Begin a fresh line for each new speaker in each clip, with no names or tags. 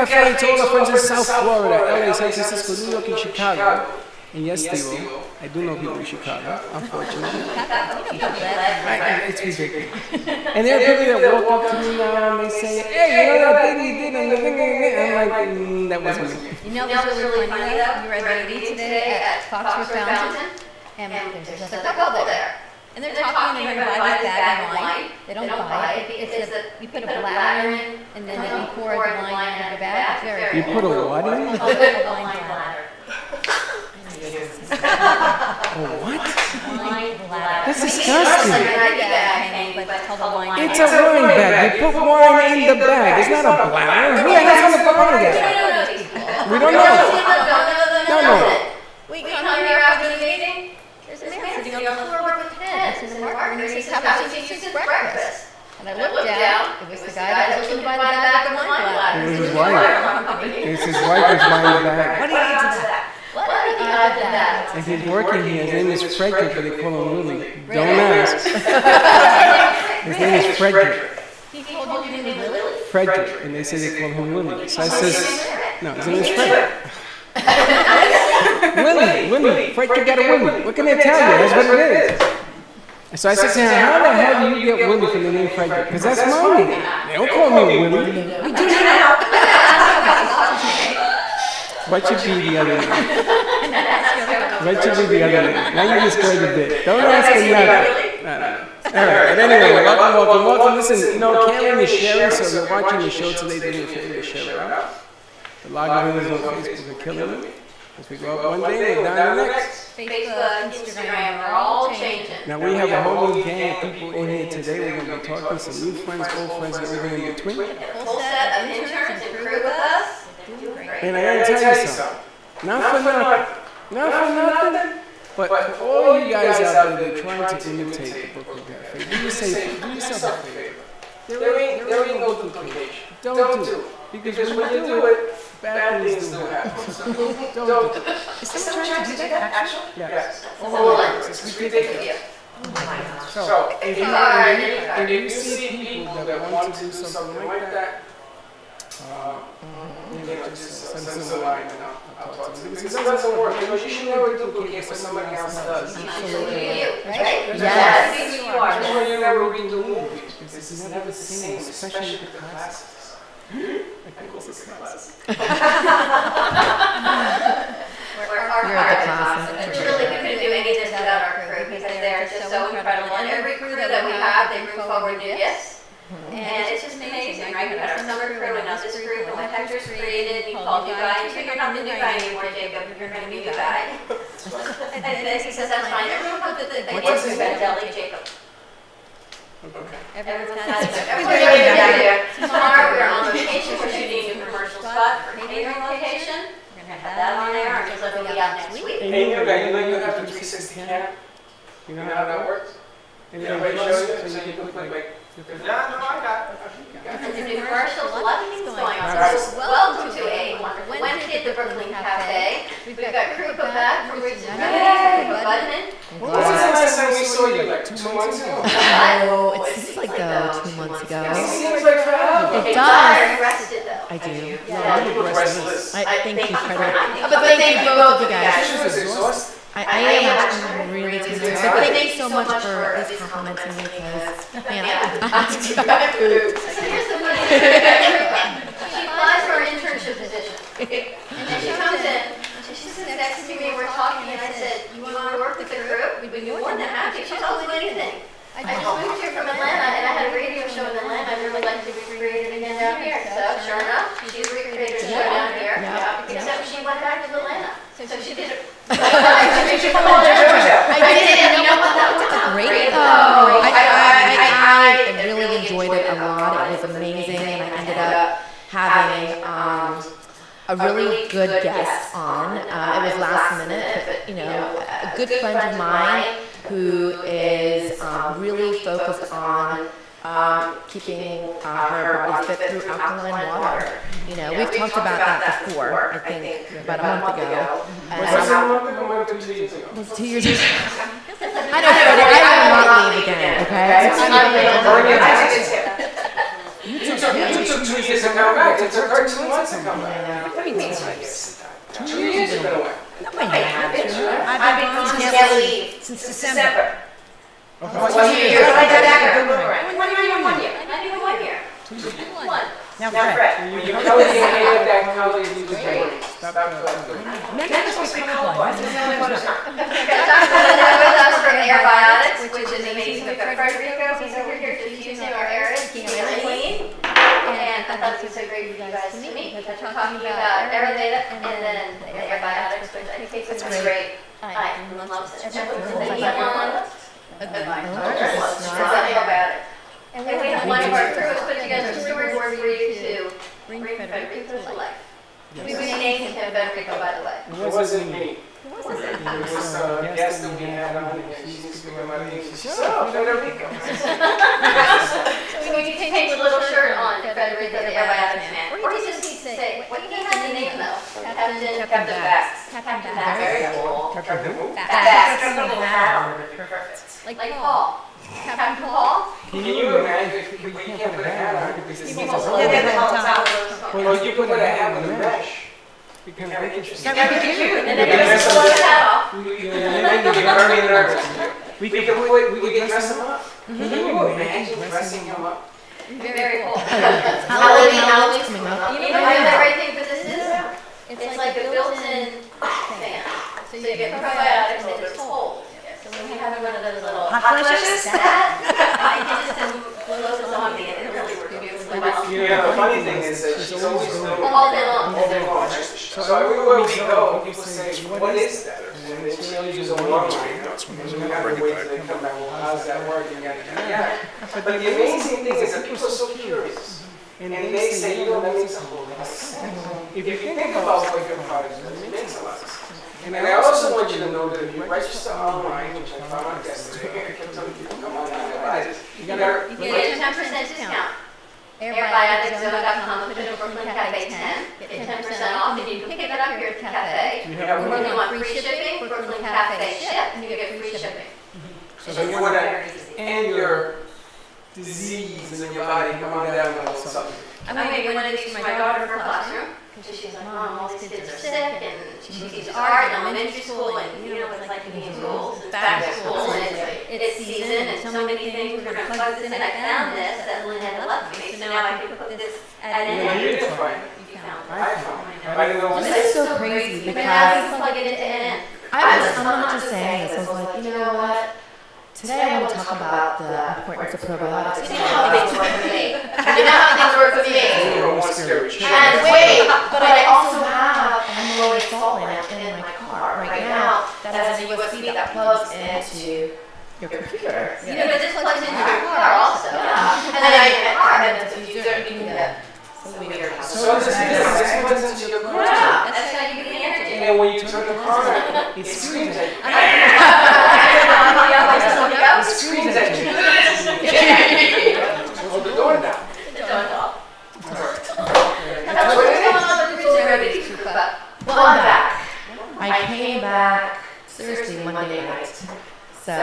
Cafe to all our friends in South Florida, LA, San Francisco, New York, and Chicago. And yes, Steve, I do know people in Chicago, unfortunately. It's ridiculous. And there are people that walk up to me now and they say, hey, you know that thing you did on the thing? I'm like, that wasn't me.
You know what's really funny though? You read Lady today at Foxford Fountain, and there's just a couple there. And they're talking and they're going to buy this bag of wine. They don't buy it. It's you put a bladder in, and then you can pour the wine out of the bag. It's very
You put a what in?
a wine bladder.
Oh, what?
Wine bladder.
That's disgusting.
It's called a wine bladder.
It's a wine bag. You put wine in the bag. It's not a bladder. Who the hell's on the bottom of that? We don't know. No.
We come here after the meeting. There's a man sitting on the floor with a pen. It's in the marker, and he says, haven't seen you since breakfast. And I looked down. It was the guy that was looking to buy the bag of the wine bladder.
It was his wife. It's his wife who's buying the bag.
What do you add to that? What do you add to that?
And he's working here. His name is Freddy, but they call him Willie. Don't ask. His name is Freddy.
He told you his name was Willie?
Freddy, and they say they call him Willie. So I says, no, his name is Freddy. Willie, Fred, you got a Willie. What can they tell you? That's what it is. So I said to him, how the hell do you get Willie from the name Freddy? Because that's my name. They don't call me Willie.
We do now.
What should be the other name? What should be the other name? Now you just heard a bit. Don't ask him nothing. No. All right, but anyway, welcome. Listen, Cameron is sharing, so if you're watching the show today, do me a favor to share it out. The logarithms on Facebook are killing me. As we go up one day, we're down the next.
Facebook, Instagram, they're all changing.
Now we have a whole new gang of people in here today. We're going to be talking some new friends, old friends, and everything in between.
Full set of interns and crew with us.
And I gotta tell you something. Not for nothing, but for all you guys out there that are trying to imitate the Brooklyn Cafe, do yourself a favor. There ain't no duplication. Don't do it. Because when you do it, bad things do happen. Don't do it.
Is someone trying to do that actually?
Yes.
It's ridiculous. Oh my gosh.
So, if you see people that want to do something like that, just send them a line and I'll talk to them. Because it doesn't work. You should never duplicate what somebody else does.
Absolutely. Right?
Yes.
You are.
That's why you never read the movies. Because it's never the same, especially with the classics. I think it's the classics.
You're the classic. Truly, we couldn't do any of this without our crew because they're just so incredible. And every crew that we have, they bring forward new gifts. And it's just amazing, right? We had our summer crew, and now this group, and when Hector's created, we called you guy. You're not the new guy anymore, Jacob. You're going to be the new guy. And then he says, that's fine. Everyone put the what's his belly, Jacob.
Okay.
Everyone's there. Tomorrow we're on location. We're shooting a new commercial spot for catering location. We're going to have that on there. Just like we'll be out next week.
Hey, you know how to 360 camera? You know how that works? Anybody show you? So you can put like... No, I got it.
The new commercials, a lot of things going on. So welcome to a wonderful Wednesday at the Brooklyn Cafe. We've got crew back from Richard Button.
When was the last time we saw you? Like 2 months ago?
Oh, it seems like 2 months ago.
It seems like forever.
It
does.
does.
Rested though.
I do.
I'm restless.
I thank you, Freddy. But thank you both of you guys.
She was exhausted.
I am really tired. But thank you so much for these compliments and because, man, I have to get food.
She applies for an internship position. And then she comes in, and she sits next to me, and we're talking, and I said, you want to work with the crew? We'd be more than happy. She'll tell us anything. I just moved here from Atlanta, and I had a radio show in Atlanta. I'd really like to recreate it again down here. So, sure enough, she recreated the show down here. Except she went back to Atlanta. So she did it.
I did, and you know what, that was great though. I really enjoyed it a lot. It was amazing, and I ended up having a really good guest on. It was last minute, but a good friend of mine who is really focused on keeping her body fit through alkaline water. We've talked about that before, I think, about a month ago. It was 2 years ago. I know, Freddy, I will not leave again, okay?
You took took 2 years to come back. It took her 2 months to come back. What do you mean? 2 years you've been away.
I've been gone since December.
Okay.
1 year.
I got back a boomerang. 1 year. Not even 1 year. 1.
Now,
Now,
Fred.
Fred.
When you color your hair that color, you just wait. Stop
Next supposed to be colorblind.
That's for Airbiotics, which is amazing. We've got Frederico, he's over here just using our air clean. And I thought this was so great for you guys to meet, because we're talking about Aerodata and then the Airbiotics, which I think is great. I love it. And we have one of our crews put together a storyboard for you to bring Federico to life. We renamed him Federico, by the way.
It wasn't me. It was a guest that we had on, and she used to speak about it. She said, "Oh, Federico."
So we need to paint a little shirt on Federico, the Airbiotics man. Or he just needs to say, what he has a name though? Captain Bass. Captain Bass. Very cool.
Captain who?
Bass. Perfect. Like Paul. Captain Paul?
Can you imagine if you can't put a hat on because it's
People
so
look at the
hard?
top.
Well, you put a hat with a mesh. You can make it interesting.
And then you just blow the hat off.
We get very nervous. We can dress him up. Can you imagine dressing him up?
Very cool.
Halloween's coming up.
You know what the great thing for this is? It's like a built-in fan. So you get probiotics and it's cold. So when you have one of those little
Hot flashes?
I just blows us on me and it really works beautifully well.
You know, the funny thing is that she's always doing
All day long.
all day long. So everywhere we go, people say, "What is that?" And then she'll use a one line. And we have to wait till they come back. Well, how's that working? Yeah. But the amazing thing is that people are so curious. And they say, you know, that makes a whole lot of sense. If you think about what your product is, it makes a lot of sense. And I also want you to know that if you register online, which I found out yesterday, I kept telling people, come on, you gotta
You get a 10% discount. Airbiotics.com, put in Brooklyn Cafe 10, get 10% off, and you can pick it up here at the cafe. Or if you want free shipping, Brooklyn Cafe ship, and you get free shipping.
So you want to end your disease in your body, come on down with something.
I'm making one of these for my daughter for her classroom, because she's like, Mom, all these kids are sick, and she teaches art in elementary school, and you know what it's like to be in schools, it's back to school, and it's season, and so many things, we're gonna plug this in, and I found this that Lynn had left me, so now I can put this at an end.
You did find it.
You found it.
I found it. I didn't know.
This is so crazy
But now you
because
can plug it into NN.
I'm not just saying this. I was like, you know what? Today I want to talk about the importance of probiotics.
You know how things work for me. You know how things work for me.
And wait, but I also have an amyloid salt lamp in my car right now that has a USB that plugs into your computer.
You know, but this plugs into your car also. And then I get my car, and then it's a user, you can get
So this plugs into your car.
That's how you get the energy.
And when you turn the car on, it screams at you. It screams at you. Hold the door down.
What's going on with the Freddy group up?
Well, I'm back. I came back seriously Monday night. So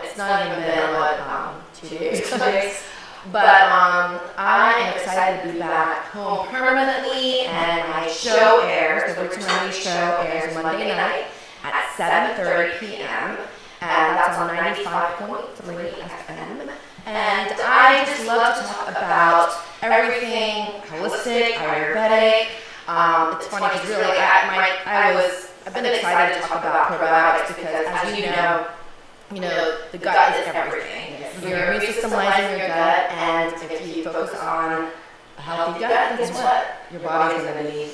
it's not even been, what, 2 days? But I am excited to be back home permanently, and my show airs, the Rich Money show airs Monday night at 7:30 p.m. And that's on 95.3 FM. And I just love to talk about everything holistic, Ayurvedic. It's funny because really, I've been excited to talk about probiotics because, as you know, the gut is everything. Your immune system lies in your gut, and if you focus on a healthy gut, guess what? Your body's going to be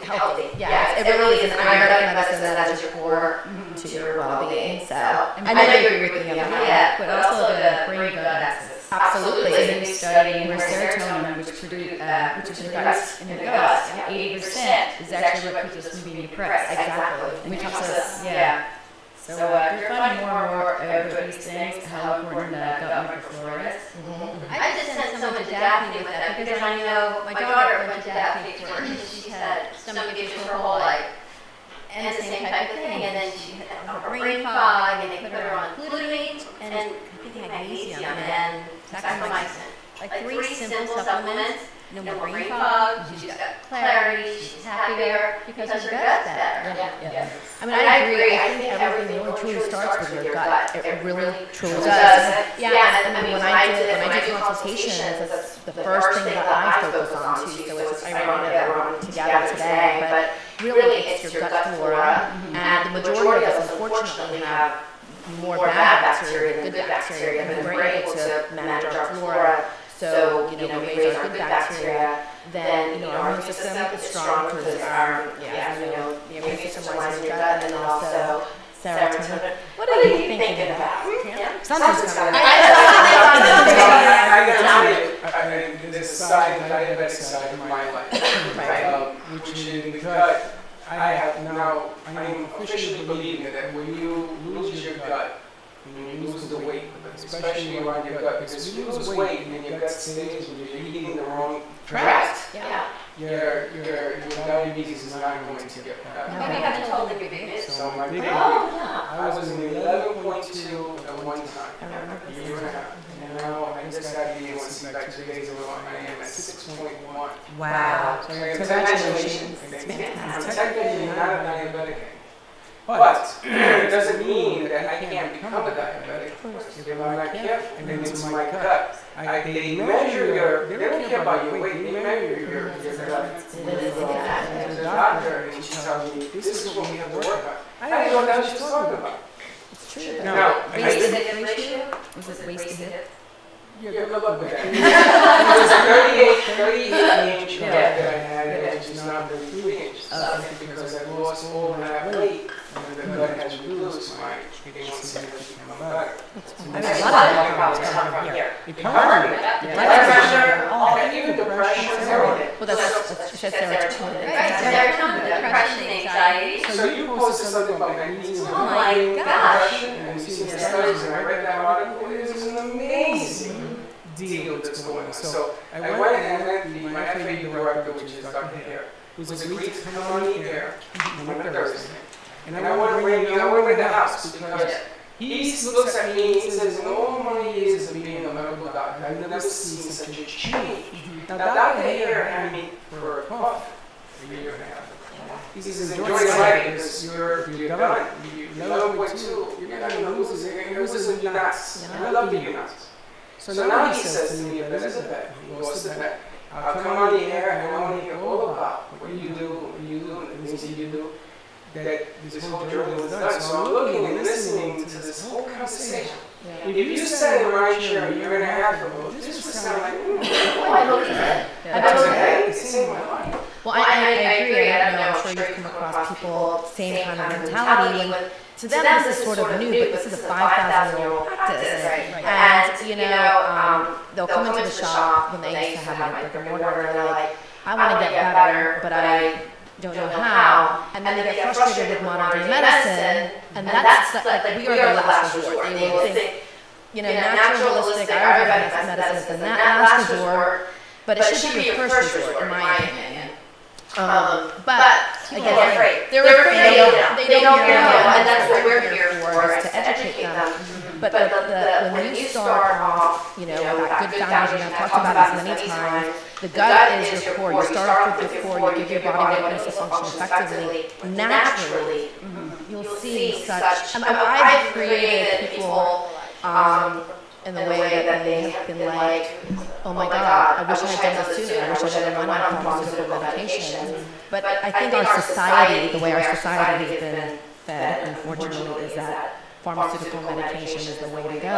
healthy. Yeah, it really is an Ayurvedic medicine that is your core to your well-being. So I know you agree with me on that.
But also the brain gut axis.
Absolutely.
There's a new study where serotonin, which is in your guts, 80% is actually what keeps us from being depressed.
Exactly.
And which helps us, yeah. So you're finding more and more about these things, how important gut microflora is.
I just sent someone to Daphne with that because I know my daughter went to Daphne for work because she's had stomach issues her whole life. And the same type of thing, and then she had a brain fog, and they put her on glutamine, and I think magnesium, and saccharomycin. Like 3 simple supplements no more brain fog, she's got clarity, she's happier, because her gut's better.
Yeah. I mean, I agree. I think everything really truly starts with your gut. It really truly does. Yeah, and I mean, when I do consultations, that's the first thing that I focus on too. So it's ironic that we're together today, but really it's your gut flora. And the majority of us, unfortunately, have more bad bacteria than good bacteria, but we're able to manage our flora. So, we raise our good bacteria, then, our immune system is strong because our, the immune system lies in your gut, and then also serotonin. What are you thinking about? Something's coming.
I can tell you, this side, diabetic side of my life, which is in the gut. I am officially believing that when you lose your gut, when you lose the weight, especially around your gut, because if you lose weight and your gut stays when you're eating the wrong tract, your diabetes is not going to get better.
Maybe you haven't told the big news.
So my big I was in 11.2 at one time, a year and a half. And now I just got the A1C back 2 days ago, and I am at 6.1.
Wow.
So congratulations. I'm technically not a diabetic. But it doesn't mean that I can't become a diabetic if I'm not careful. And then it's my gut. They measure they don't care about your weight, they measure your gut. There's a doctor, and she tells me, this is what we have to work on. I didn't know what she was talking about.
It's true.
No.
Waist to hip ratio? Was it waist to hip?
Yeah, good luck with that. It was 38 inch gut that I had, and it's now 33 inches. Because I lost all that weight, and the gut has reduced my A1C has become better.
I mean, a lot of problems come from here.
It comes from it. Blood pressure, even depression, everything.
Well, that's she said serotonin.
Right, serotonin, depression, anxiety.
So you posted something about magnesium.
Oh my gosh.
And you see the studies, and I read that article. It is an amazing deal that's going on. So I went and met my FAD director, which is Dr. Hare, who's agreed to come on the air on a Thursday. And I went to the house because he looks at me and he says, in all my years of being a medical doctor, I've never seen such a change. Now, Dr. Hare had me for a coffee a year and a half. He says, enjoy life because you're done. You're 11.2. You're going to lose it. You're going to lose it in nuts. I love you nuts. So now he says to me, Elizabeth, he goes to bed, I'll come on the air and I want to hear all about what you do, and the things you do, that this whole journey was done. So I'm looking and listening to this whole conversation. If you sat in the right chair a year and a half ago, this would sound like, I believe it. I believe it. It's in my mind.
Well, I agree. I don't know, I'm sure you've come across people, same kind of mentality. When, to them, this is sort of new, but this is a 5,000-year-old practice. And, they'll come into the shop when they used to have like brick and mortar, and they're like, I want to get better, but I don't know how. And then they get frustrated with modern day medicine, and that's like, we are the last resort. They will think, naturalistic Ayurvedic medicine is the last resort, but it should be your first resort, in my opinion. But again, they're afraid they don't know, and that's what we're here for, is to educate them. But when you start off, with that good foundation, I've talked about this many times, the gut is your core. You start off with your core, you give your body what it needs to function effectively, naturally. You'll see such, I've created people in the way that they have been like, oh my God, I wish I had done this sooner. I wish I had run on pharmaceutical medication. But I think our society, the way our society has been fed, unfortunately, is that pharmaceutical medication is the way to go.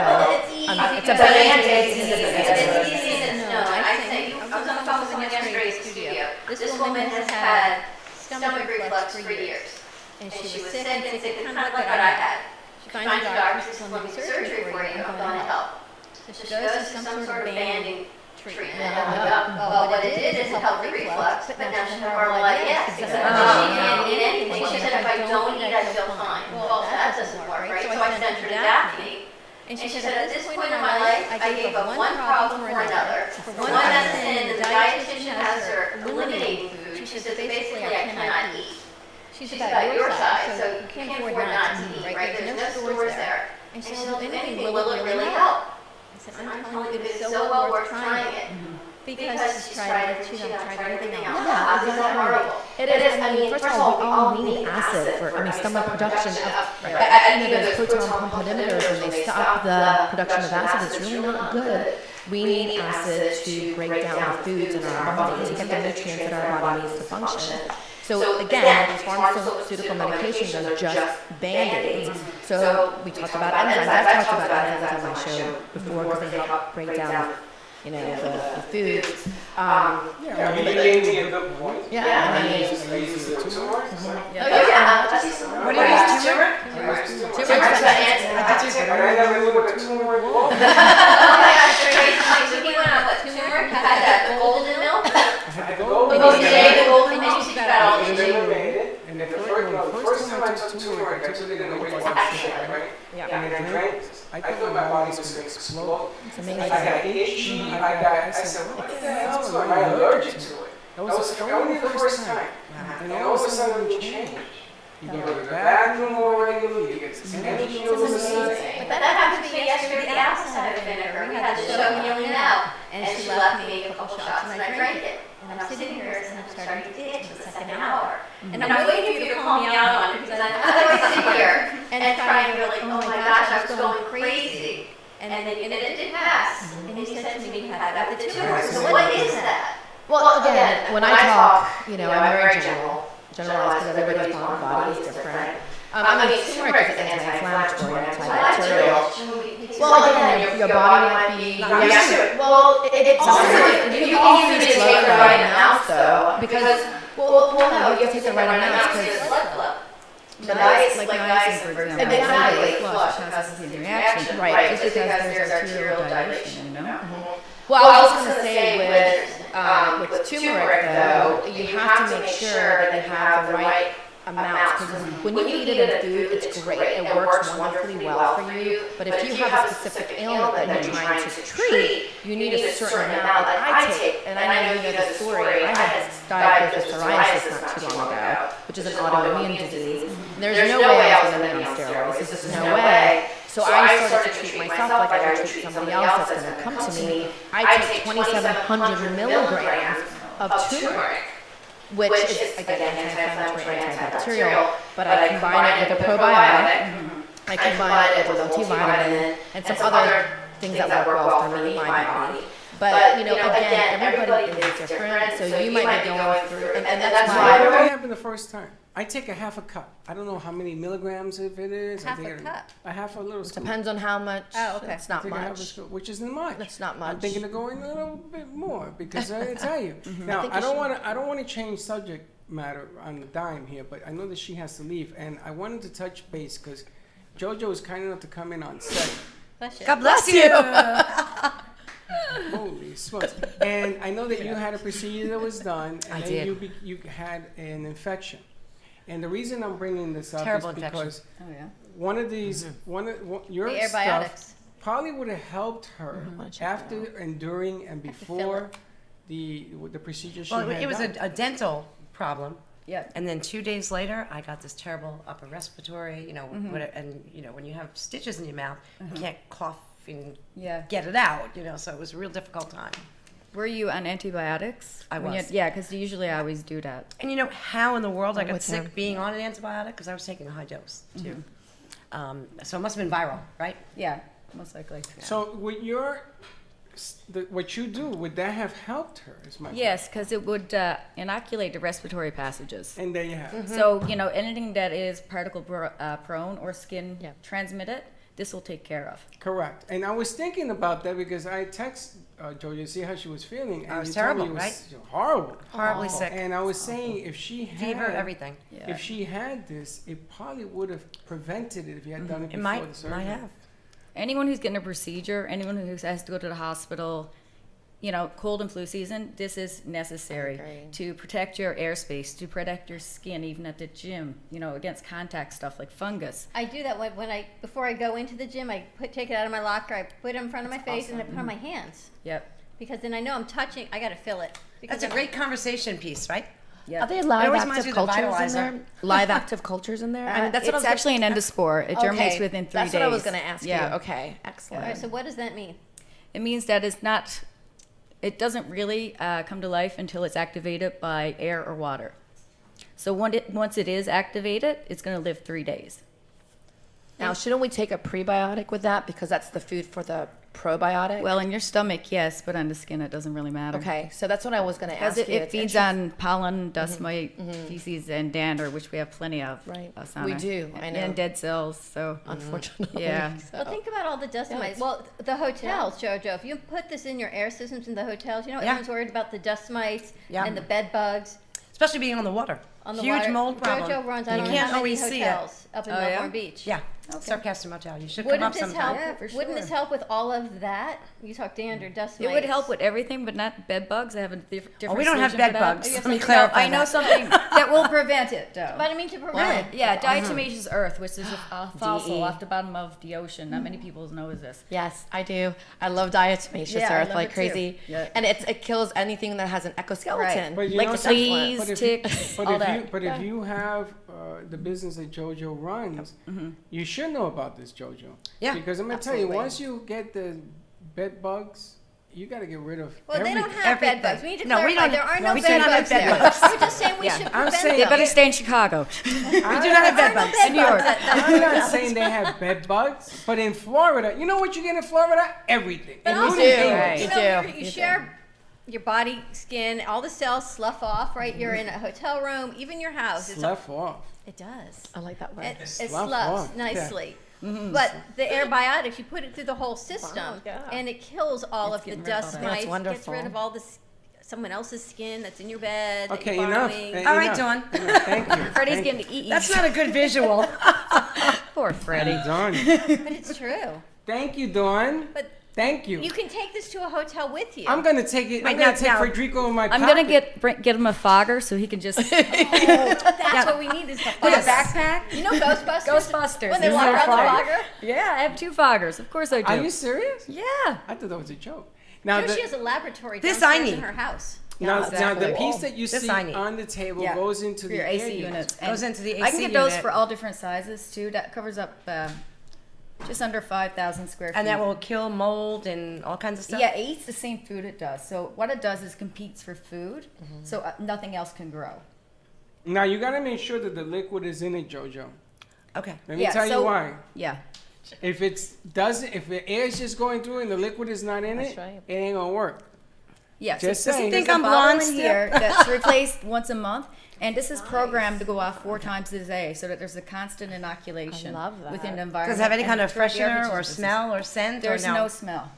It's a band-aid. It's easy to know. I was on the phone with someone yesterday at the studio. This woman has had stomach reflux for years. And she was sick, kind of like what I had. She finds a doctor, says, let me do surgery for you, I'm going to help. So she goes to some sort of banding treatment. Well, what it did is it helped the reflux, but now she's more like, yes, because she can't eat anything. She said, if I don't eat, I feel fine. Well, that doesn't work, right? So I sent her to Daphne. And she said, at this point in my life, I gave up one problem for another. For one medicine, and the dietitian has her eliminating food. She said, basically, I cannot eat. She's about your size, so you can't afford not to eat, right? There's no stores there. And she said, well, anything, will it really help? I said, I'm telling you, it is so well worth trying it. Because she's tried everything else.
Yeah,
It's not horrible.
It is. I mean, first of all, we all need acid for, stomach production of, those proton pump inhibitors, when they stop the production of acid, it's really not good. We need acid to break down the foods in our body, to get the nutrients that our body needs to function. So again, these pharmaceutical medications are just Band-Aids. So we talked about enzymes. I've talked about enzymes on my show before because they help break down the foods.
Yeah, you gave me a good point.
Yeah.
I use the turmeric.
What do you use, turmeric?
I never knew what turmeric was.
He went on turmeric, had that golden milk.
I had to go.
The golden milk, she's got all
And
the
then I made it. And the first time I took turmeric, I took it in a way right?
Yeah.
And I drank it. I thought my body was going to explode.
It's amazing.
I got itchy, I said, what the hell is my allergic to it? That was only the first time. And all of a sudden it changed. You go to the bathroom more regularly, you get energy all of a sudden.
But that happened to me yesterday with the apple cider vinegar. We had the show Healing Now, and she left me a couple shots and I drank it. And I'm sitting here and I'm starting to itch the second hour. And I'm waiting for you to call me out on it because I otherwise sit here and trying to like, oh my gosh, I was going crazy. And then it did pass. And you said to me you had that with the tumor. So what is that?
Well, again, when I talk, I'm very generalized because everybody's body is different. I mean, turmeric is anti-inflammatory, antibacterial. Well, again, your body might be reacting to it. Well, it's also, you can use it to take the right amount, though, because, well, no, you have to take the right amount because
The nice,
like niacin, for example.
Exactly.
Flush causes the reaction.
Right,
Just because there's arterial dilation,
Well, I was going to say with turmeric, though, you have to make sure that you have the right amount. Because when you eat it in food, it's great. It works wonderfully well for you. But if you have a specific ailment that you're trying to treat, you need a certain amount that I take. And I know you know the story. I had diagnosed with psoriasis not too long ago, which is an autoimmune disease. And there's no way I was going to be on steroids. There's just no way. So I started to treat myself like I would treat somebody else that's going to come to me. I take 2,700 milligrams of turmeric, which is, again, anti-inflammatory, antibacterial, but I combine it with a probiotic, I combine it with a multivitamin, and some other things that work well for me, my body. But, again, everybody is different, so you might be going through, and that's why.
What happened the first time? I take a half a cup. I don't know how many milligrams if it is.
Half a cup?
A half a little scoop.
Depends on how much.
Oh, okay.
It's not
Take a half a
much.
scoop, which isn't much.
It's not much.
I'm thinking of going a little bit more because I tell you. Now
think
I
you
don't
should.
want to change subject matter on the dime here, but I know that she has to leave, and I wanted to touch base because JoJo was kind enough to come in on set.
Bless you.
God bless you.
Holy smokes! And I know that you had a procedure that was done, and
I
then
did.
you had an infection. And the reason I'm bringing this up
Terrible
is
infection.
because
Oh, yeah.
one of these, your
The
stuff
antibiotics.
probably would have helped her after and during and
fill
before the procedure she
Well,
had
it was
done.
a dental problem.
Yeah.
And then 2 days later, I got this terrible upper respiratory, and when you have stitches in your mouth, you can't cough and
Yeah.
get it out, so it was a real difficult time.
Were you on antibiotics?
I
When
was.
Yeah, because usually I always do that.
And how in the world I got
with
sick
her.
being on an antibiotic? Because I was taking a high dose, too. So it must have been viral, right?
Yeah, most likely.
So with what you do, would that have helped her? Is my
Yes, because it would inoculate the respiratory passages.
And there you have it.
So, anything that is particle prone or skin
Yeah.
transmitted, this will take care of.
Correct. And I was thinking about that because I texted Jojo to see how she was feeling. And
I was
you told me
terrible,
it was horrible.
Horribly sick.
And I was saying if she had
Fever, everything.
Yeah.
If she had this, it probably would have prevented it if you had done it
It
before
might
the surgery.
have.
Anyone who's getting a procedure, anyone who has to go to the hospital, cold and flu season, this is necessary
agree.
to protect your airspace, to protect your skin, even at the gym, against contact stuff like fungus.
I do that before I go into the gym. I take it out of my locker. I put it in front of my face and I put it on my hands
Yep.
because then I know I'm touching. I got to feel it. Because
That's a great conversation piece, right?
Yep.
Are there live
always reminds
active
me of the
cultures in
vitalizer.
there? Live active cultures in there? I mean, that's what I
It's
was
actually an endospore. It germinates
Okay,
within 3 days.
That's what I was going to ask
Yeah.
you. Okay,
All
excellent.
right, so what does that mean?
It means that it's not It doesn't really come to life until it's activated by air or water. So once it is activated, it's going to live 3 days.
Now, shouldn't we take a prebiotic with that because that's the food for the probiotic?
Well, in your stomach, yes, but on the skin, it doesn't really matter.
Okay, so that's what I was going to ask
Because
you.
it
It's
feeds
interesting.
on pollen, dust mite, feces, and dander, which we have plenty of.
Right.
us on
We
our-
do, I know.
And dead cells, so.
Unfortunately.
Yeah.
Well, think about all the dust
Yeah,
mites.
it's-
Well, the hotels, Jojo, if you put this in your air systems in the hotels, you know,
Yeah.
everyone's worried about the dust mites
Yeah.
and the bed bugs
Especially being on the water.
on the
Huge
water.
mold problem.
Jojo runs, I
You
don't know
can't
how many
always see it.
hotels up in
Oh, yeah?
Melbourne Beach.
Yeah, Sarcastic Motel. You should come
Wouldn't
up
this
sometime.
help?
Yeah, for
Wouldn't this
sure.
help with all of that? You talk dander, dust
It
mites.
would help with everything, but not bed bugs. I have a different
Oh, we don't have
solution
bed
for that.
bugs.
Oh, you have
Let me
something
clarify
I know
that.
something that will prevent it, though.
But I mean to prevent it.
Yeah, diatomaceous earth, which is a fossil
DE.
off the bottom of the ocean. Not many people know this.
Yes, I do. I love diatomaceous
Yeah, I
earth
love
like
it too.
crazy.
Yeah.
And it kills anything that has an exoskeleton.
But you
like
know
the
something?
fleas.
But if
ticks,
but
all
if
that.
you but if you have the business that JoJo runs, you should know about this, JoJo.
Yeah,
Because I'm gonna tell you,
absolutely.
once you get the bed bugs, you got to get rid of.
Well, they
everything.
don't have bed bugs. We need to
No, we
clarify.
don't-
There are
no,
no
we do
bed
not have
bugs
bed
there.
bugs.
We're just saying we
Yeah.
should
I'm
prevent
saying
They
them.
better stay in Chicago.
We do not have bed bugs.
In New York.
I'm not saying they have bed bugs, but in Florida, you know what you get in Florida? Everything.
But also,
including
do.
babies.
Right.
you
You
know,
do.
you
You
share your body, skin, all the cells slough off, right? You're in a hotel room, even your house.
Slough off.
It does.
I like that word.
It
Slough
sloughs
off,
nicely. But the airbiotics, you put it through the whole system,
yeah.
and it kills all of the
getting rid of all
dust
that.
That's
mites, gets
wonderful.
rid of all this someone else's skin that's in your bed. that
Okay,
you're
enough.
borrowing.
All right,
Enough.
Dawn.
Enough. Thank you.
Freddie's
Thank
getting to eat.
That's not a good visual.
Poor Freddie.
you. Dawn.
But it's true.
Thank you, Dawn.
But
Thank you.
you can take this to a hotel with you.
I'm gonna take it.
Wait,
I'm gonna
now-
take
now-
Frederico in my
I'm
pocket.
gonna get him a fogger so he can just
That's what we need is the
put a
fogger.
backpack.
You know Ghostbusters?
Ghostbusters.
When they
Is
walk
there a
around the
fogger?
fogger?
Yeah, I have 2 foggers. Of course I do.
Are you serious?
Yeah.
I thought that was a joke. Now,
No,
the,
she has a laboratory
This I
downstairs in
need.
her house.
now,
Yeah,
now
exactly.
the piece that you
This
see
I need.
on the table
Yeah.
goes into
For
the
your
air
AC units. And
Goes into the
I can
AC
get those
unit.
for all different sizes too. That covers up just under 5,000 square feet.
And that will kill mold and all kinds of stuff?
Yeah, it eats the same food it does. So what it does is competes for food,
Mm-hmm.
so nothing else can grow.
Now you gotta make sure that the liquid is in it, JoJo.
Okay.
Let me
Yeah,
tell you
so-
why.
Yeah.
If if the air is just going through and the liquid is not in
That's
it,
right.
it ain't gonna work.
Yeah.
Just
so
saying.
there's
Think
a
I'm
bottle
blonde
in
still?
here that's replaced once a month, and this is programmed to go off 4 times a day, so that there's a constant inoculation
I love that.
within the environment.
Does it have any
and
kind of
throughout the air
freshener or
reaches.
smell or scent?
There's
or no?
no smell.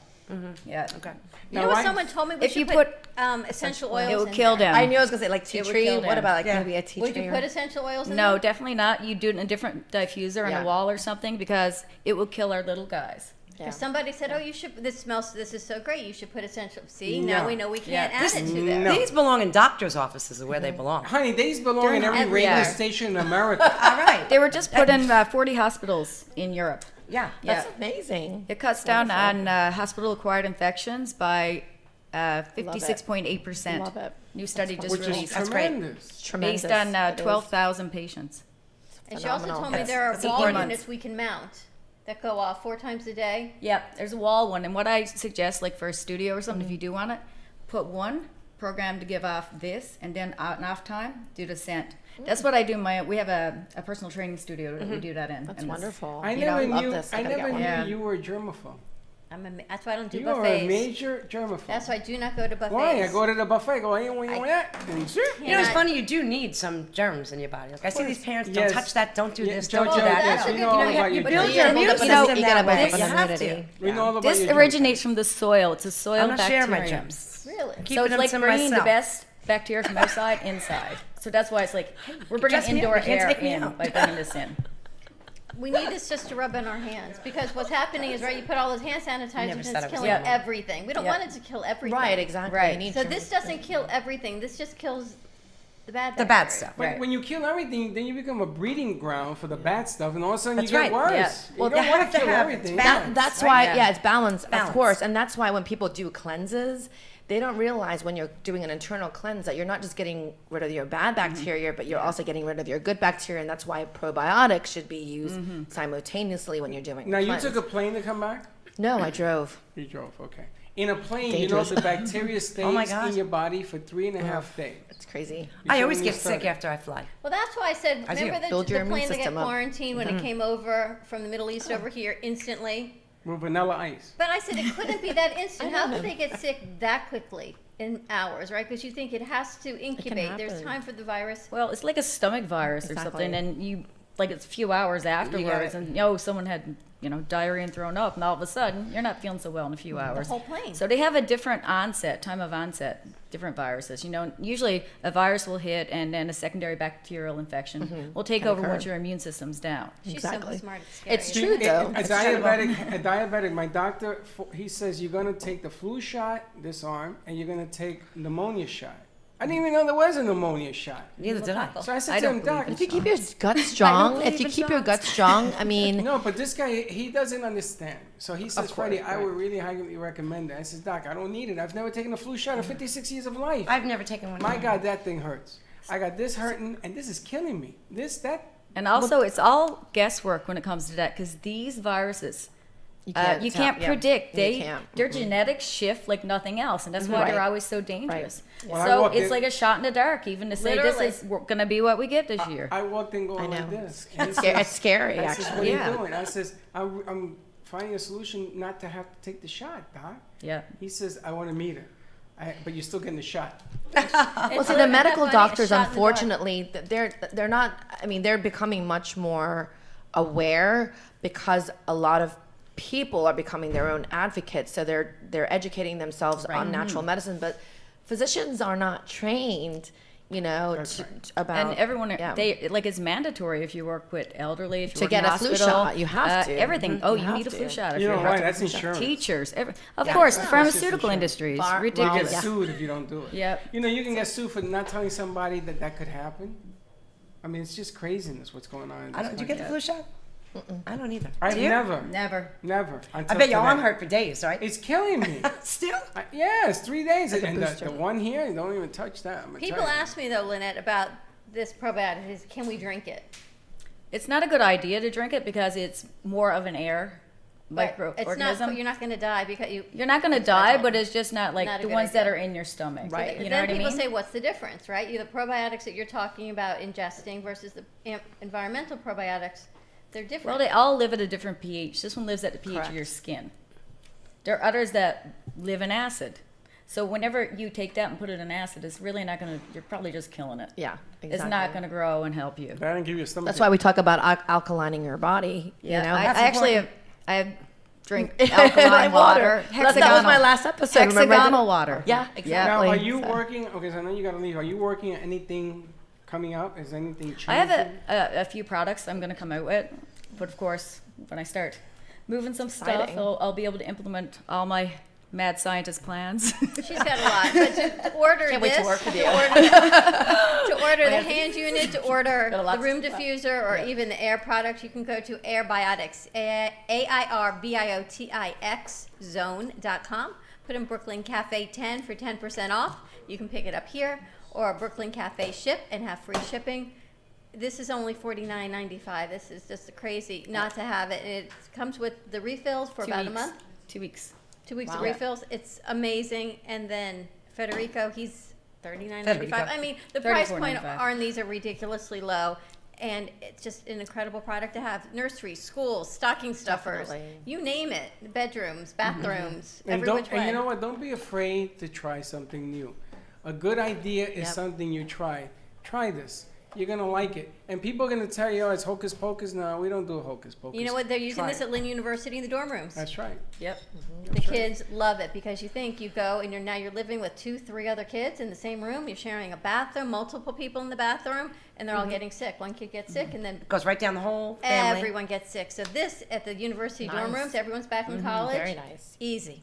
Yeah.
Okay.
You
Now,
know what
why-
someone told me? We
If
should
you
put
put
essential oils
it will
in
kill
there.
them.
I knew I was gonna say like tea
It would
tree.
kill
What
them.
about like
Yeah.
maybe a tea
Would
tree?
you
or-
put essential oils in
No,
there?
definitely not. You do it in a different diffuser on
Yeah.
a wall or something because it will kill our little guys.
Yeah.
If somebody said, "Oh, you should. This smells. This is so great. You should put essential." See,
No.
now we know we can't
Yeah.
add it to there.
No.
These belong in doctors' offices is where they belong.
Honey, these belong in
They're
every
not
radio
everywhere.
station in America.
All right.
They were just put in 40 hospitals in Europe.
Yeah.
Yeah.
That's amazing.
It cuts down on hospital-acquired infections by 56.8%.
Love it.
New study just
Which is
released.
That's great.
tremendous.
Tremendous.
Based on
It is.
12,000 patients.
And she also
Phenomenal.
told me
Yes.
there are
That's
wall
18 months.
units we can mount that go off 4 times a day.
Yep, there's a wall one. And what I suggest, like for a studio or something, if you do want it, put one program to give off this, and then out and off time, do the scent. That's what I do. We have a personal training studio that we do that in.
That's
and it's-
wonderful.
I
You know,
never
love
knew.
this.
I
gotta
never
get
knew
one.
Yeah.
you were a germaphobe.
That's why I don't do
You are a
buffets.
major germaphobe.
That's why I do not go to buffets.
Why? I go to the buffet. I go, hey, what you want that? And sure.
You know, it's
Yeah.
funny. You do need some germs in your body. Like I see these parents, don't
Yes.
touch that, don't do
Yeah,
this,
JoJo,
don't do
yes,
that.
that's a
we
good-
know all
you know,
about
you
your
build
germs.
your
You
immune
gotta
system
build up
that way.
an
You have
immunity.
to.
We know all about
This
your germs.
originates from the soil. It's a soil
I'm not
bacterium.
sharing my germs.
Really?
Keeping
So it's
them
like
to
bringing the
myself.
best bacteria from outside inside. So that's why it's like we're bringing
dress me up,
indoor
you can't
air
take me
in
out.
by bringing this in.
We need this just to rub in our hands because what's happening is, right, you put all those hand sanitizers
Never
and
said
it's
it was
killing
that.
everything. We don't
Yeah.
want it to kill everything.
Right, exactly.
Right.
You need
So
to-
this doesn't kill everything. This just kills the bad
The bad
bacteria.
stuff.
But
Right.
when you kill everything, then you become a breeding ground for the bad stuff, and all of a sudden
That's
you get
right.
worse.
Yeah.
Well,
you don't
you
want
have
to
to
kill
have
everything.
balance.
That's
right?
why,
Yeah.
yeah, it's balance, of
Balance.
course. And that's why when people do cleanses, they don't realize when you're doing an internal cleanse that you're not just getting rid of your bad bacteria, but you're also getting rid of your good bacteria. And that's why probiotics should be used simultaneously when you're doing
Now, you
cleanse.
took a plane to come back?
No, I drove.
You drove, okay. In a plane, you know, the bacteria stays
gosh.
in your body for 3.5 days.
It's crazy.
I always
Usually
get
when you
sick
start
after I fly.
Well, that's why I said,
I do.
remember
Build your
the
immune
plane that got
system up.
quarantined when it came over from the Middle East over here instantly?
With vanilla ice.
But I said it couldn't be that instant. How could they get sick that quickly in hours, right? Because you think it has to incubate. There's
happen.
time for the virus.
Well, it's like a stomach virus or
Exactly.
something, and you like it's a few hours afterwards, and someone had diarrhea and thrown up, and all of a sudden you're not feeling so well in a few hours.
whole plane.
So they have a different time of onset, different viruses. Usually a virus will hit, and then a secondary bacterial infection will take
Can
over
occur.
once your immune system's down.
She's
Exactly.
so smart. It's scary.
It's true though.
A diabetic, my doctor, he says you're going to take the flu shot this arm and you're going to take pneumonia shot. I didn't even know there was a pneumonia shot.
Neither did I.
So I said
I
to
don't
him, Doc,
If you keep your gut strong, if you keep your gut strong, I mean,
no, but this guy, he doesn't understand. So he says,
course,
Freddy, I
right.
would really highly recommend it. I says, Doc, I don't need it. I've never taken a flu shot in 56 years of life.
I've never taken one.
My God, that thing hurts. I got this hurting, and this is killing me.
And also, it's all guesswork when it comes to that, because these viruses, you
tell-
can't
yeah,
predict.
you can't.
Their genetics shift like nothing else, and that's why
Right.
they're always so dangerous.
Well, I
So
walked
it's
in-
like a shot in the dark, even to say
Literally.
this is going to be what we get this year.
I walked in
I
going
know.
like this.
It's scary
I says,
actually.
what are
Yeah.
you doing? I says, I'm finding a solution not to have to take the shot, Doc.
Yeah.
He says, I want to meet her. But you're still getting the shot.
Well, see, the medical doctors, unfortunately, they're not. I mean, they're becoming much more aware because a lot of people are becoming their own advocates. So they're educating themselves on natural medicine, but physicians are not trained.
That's
About
And everyone,
yeah.
it's mandatory if you work with elderly, if you
To
work
get
in
a flu
hospital,
shot, you have to.
Everything.
Mhm.
Oh,
You
you
have
need a flu
to.
shot. If
You know
you're
why?
a
That's insurance.
Teachers, of
Yeah.
course,
That's
pharmaceutical
insurance.
industries,
Bar-
You
ridiculous.
get sued if you don't do it.
Yep.
You can get sued for not telling somebody that could happen. I mean, it's just craziness what's going on. In this
Do you get the
country.
flu shot? I don't either.
I've
Do you?
never.
Never.
I
Until
bet your arm
today.
hurt for days, right?
It's killing me.
Still?
Yeah, it's 3 days.
Like a
And
booster.
the one here, don't even touch that. I'm gonna
People
tell you.
ask me though, Lynette, about this probiotic. Can we drink it?
It's not a good idea to drink it because it's more of an air
But
microorganism.
you're not going to die because
You're not going to die, but it's just not like
Not a
the
good
ones that
idea.
are in your stomach.
Right.
You know
then
what I
people
mean?
say, what's the difference, right? The probiotics that you're talking about ingesting versus the environmental probiotics, they're different.
Well, they all live at a different pH. This one lives at the pH
Correct.
of your skin. There are others that live in acid. So whenever you take that and put it in acid, it's really not going to, you're probably just killing it.
Yeah,
It's
exactly.
not going to grow and help you.
That didn't give you a stomach.
That's why we talk about alkalining your body.
Yeah,
You know,
I
That's
actually
important.
I drink alkaline water.
That was my last episode. remember?
Hexagonal water.
Yeah, exactly.
Now, are you
So-
working? Okay, so I know you got to leave. Are you working on anything coming up? Is anything changing?
I have a few products I'm going to come out with, but of course, when I start moving some stuff,
Exciting.
I'll be able to implement all my mad scientist plans.
She's got a lot, but to order
Can't wait to
this,
work with you.
to order the hand unit, to order
Got a
the
lot
room
of stuff.
diffuser, or even the air products, you can go to Airbiotics, AIRBIOTIX zone.com. Put in Brooklyn Cafe 10 for 10% off. You can pick it up here, or Brooklyn Cafe ship and have free shipping. This is only $49.95. This is just crazy not to have it. And it comes with the refills for
2
about
weeks.
a month.
2 weeks.
2 weeks of
Wow.
refills. It's amazing. And then Federico, he's $39.95.
Federico.
I mean, the price point
$34.95.
on these are ridiculously low. And it's just an incredible product to have. Nurseries, schools, stocking stuffers,
Definitely.
you name it. Bedrooms, bathrooms,
And
every which way.
and you know what? Don't be afraid to try something new. A good idea is
Yep.
something you try. Try this. You're gonna like it. And people are gonna tell you, oh, it's hocus pocus. No, we don't do hocus pocus.
You know what? They're using
Try
this
it.
at Lynn University in the dorm rooms.
That's right.
Yep.
The kids love it because you think you go and you're living with 2-3 other kids in the same room. You're sharing a bathroom, multiple people in the bathroom, and they're all getting sick. One kid gets sick, and then
Goes right down the whole family.
everyone gets sick. So this at the university dorm
Nice.
rooms, everyone's back in college.
Very nice.
Easy.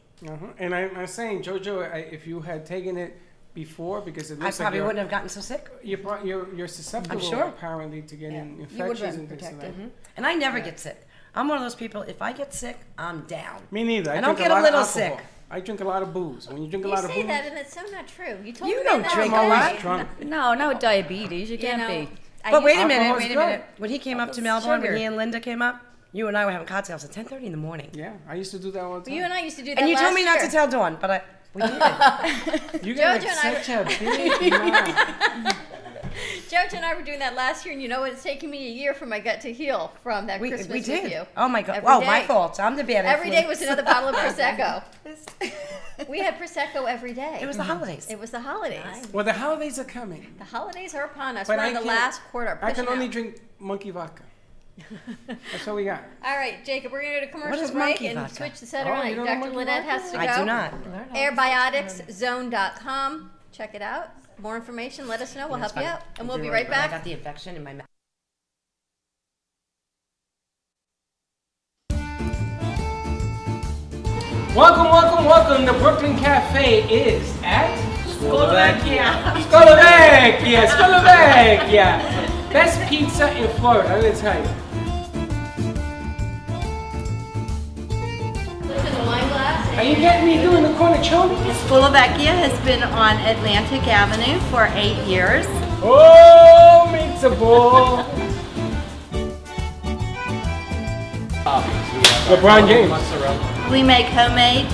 And I'm saying, Jojo, if you had taken it before, because it
I
looks
probably
like
wouldn't have gotten so sick.
you're susceptible
sure.
apparently to getting
You would
infections
been
and things like
protected.
that.
And I never get sick. I'm one of those people, if I get sick, I'm down.
Me neither. I
I don't
drink
get a
lot of
little
alcohol.
sick.
I drink a lot of booze. When you drink a
You
lot of
say
booze,
that, and it's so not true. You told
You
me
don't
that
drink
the
a
other
lot.
day.
drunk.
No, not with diabetes. You
You
can't
know,
be.
I
But wait
used
a
to-
minute,
Alcohol's
wait a
good.
minute. When he came up to Melbourne,
sugar.
when he and Linda came up, You and I were having cocktails at 10:30 in the morning.
Yeah, I used to do that all the time.
You and I used to do that.
And you told
last
me not
year.
to tell Dawn, but we did.
You got
Jojo
like
and I
such a big mouth.
Jojo and I were doing that last year, and you know what? It's taken me a year for my gut to heal from that Christmas
We
with
did.
you.
Oh my God.
Every
Oh, my
day.
fault. I'm the bad
Every day
influence.
was another bottle of Prosecco. We had Prosecco every day.
It was the holidays.
It was the holidays.
Well, the holidays are coming.
The holidays are upon us.
But
We're
I
in the
can't-
last quarter.
I can
pushing
only
out.
drink monkey vodka. That's all we got.
All right, Jacob, we're going to go to commercial
is
break
monkey
and
vodka?
switch the set
Oh,
around.
you don't know
Dr.
monkey
Lynette
vodka?
has to go.
I do not.
Airbioticszone.com. Check it out. More information, let us know. We'll help you out. And we'll be right
I
back.
got the infection in my mouth.
Welcome, welcome, welcome. The Brooklyn Cafe is at
Slovakia.
Slovakia. Slovakia. Best pizza in Florida, I'm gonna tell you.
What's in the wine glass?
Are you getting me doing the cornichoni?
Slovakia has been on Atlantic Avenue for 8 years.
Oh, meets a ball. LeBron James.
We make homemade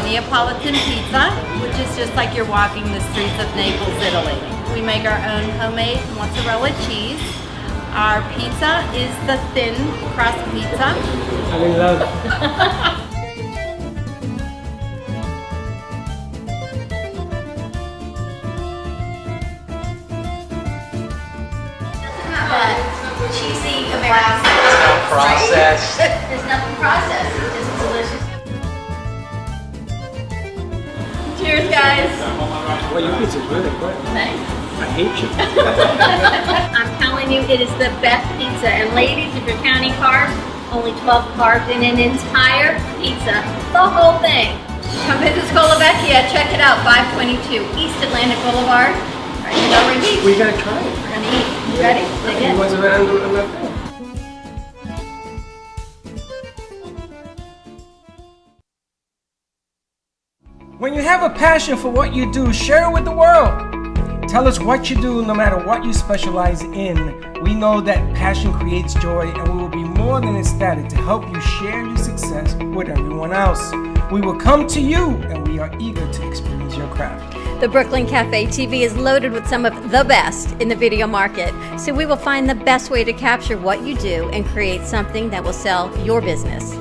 Neapolitan pizza, which is just like you're walking the streets of Naples, Italy. We make our own homemade mozzarella cheese. Our pizza is the thin crust pizza.
I'm in love.
Cheesy American.
Process.
There's nothing processed. It's just delicious. Cheers, guys.
Well, your pizza's really good.
Thanks.
I hate you.
I'm telling you, it is the best pizza. And ladies, if you're counting carbs, only 12 carbs in an entire pizza. The whole thing. Come visit Skolovecchia. Check it out. 522 East Atlantic Boulevard. All right, you know we're gonna eat.
We gotta try it.
We're gonna eat. You ready? Dig
It
in.
wasn't right on that thing. When you have a passion for what you do, share it with the world. Tell us what you do, no matter what you specialize in. We know that passion creates joy, and we will be more than ecstatic to help you share your success with everyone else. We will come to you, and we are eager to experience your craft.
The Brooklyn Cafe TV is loaded with some of the best in the video market, so we will find the best way to capture what you do and create something that will sell your business.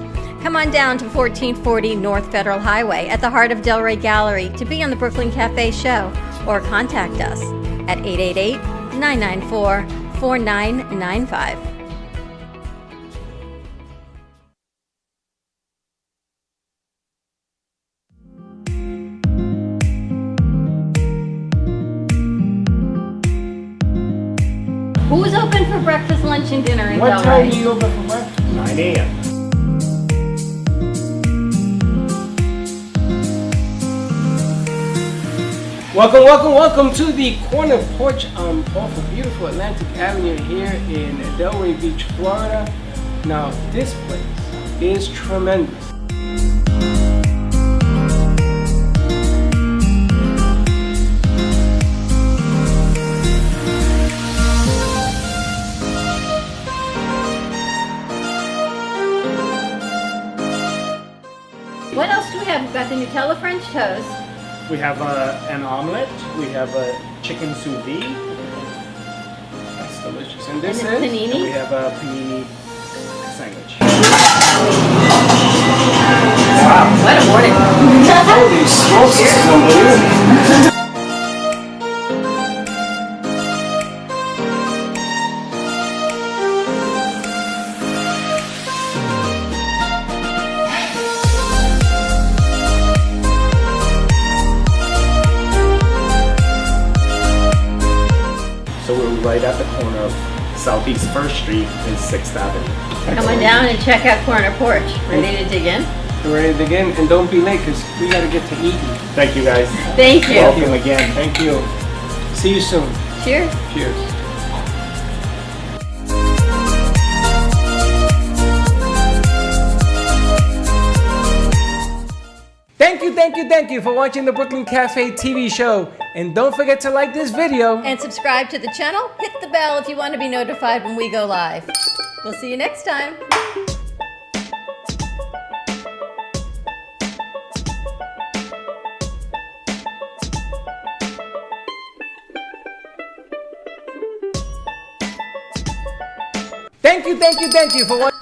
Come on down to 1440 North Federal Highway at the heart of Delray Gallery to be on the Brooklyn Cafe show, or contact us at 888-994-4995. Who's open for breakfast, lunch, and dinner in
What
Delray?
time do you open for breakfast?
9 a.m.
Welcome, welcome, welcome to the corner porch off of beautiful Atlantic Avenue here in Delray Beach, Florida. Now, this place is tremendous.
What else do we have? We've got the Nutella French toast.
We have an omelet. We have a chicken sous vide.
That's delicious. And this
And
is?
it's
And we
panini.
have a panini sandwich.
What a morning.
Holy smokes, this is unbelievable.
So we're right at the corner of Southeast 1st Street and 6th Avenue.
Come on down and check out Corner Porch. Ready to dig in?
We're ready to begin, and don't be late because we got to get to eating.
Thank you guys.
Thank you.
Welcome again.
Thank you. See you soon.
Cheers.
Cheers. Thank you for watching the Brooklyn Cafe TV show. And don't forget to like this video.
And subscribe to the channel. Hit the bell if you want to be notified when we go live. We'll see you next time.
Thank you for what?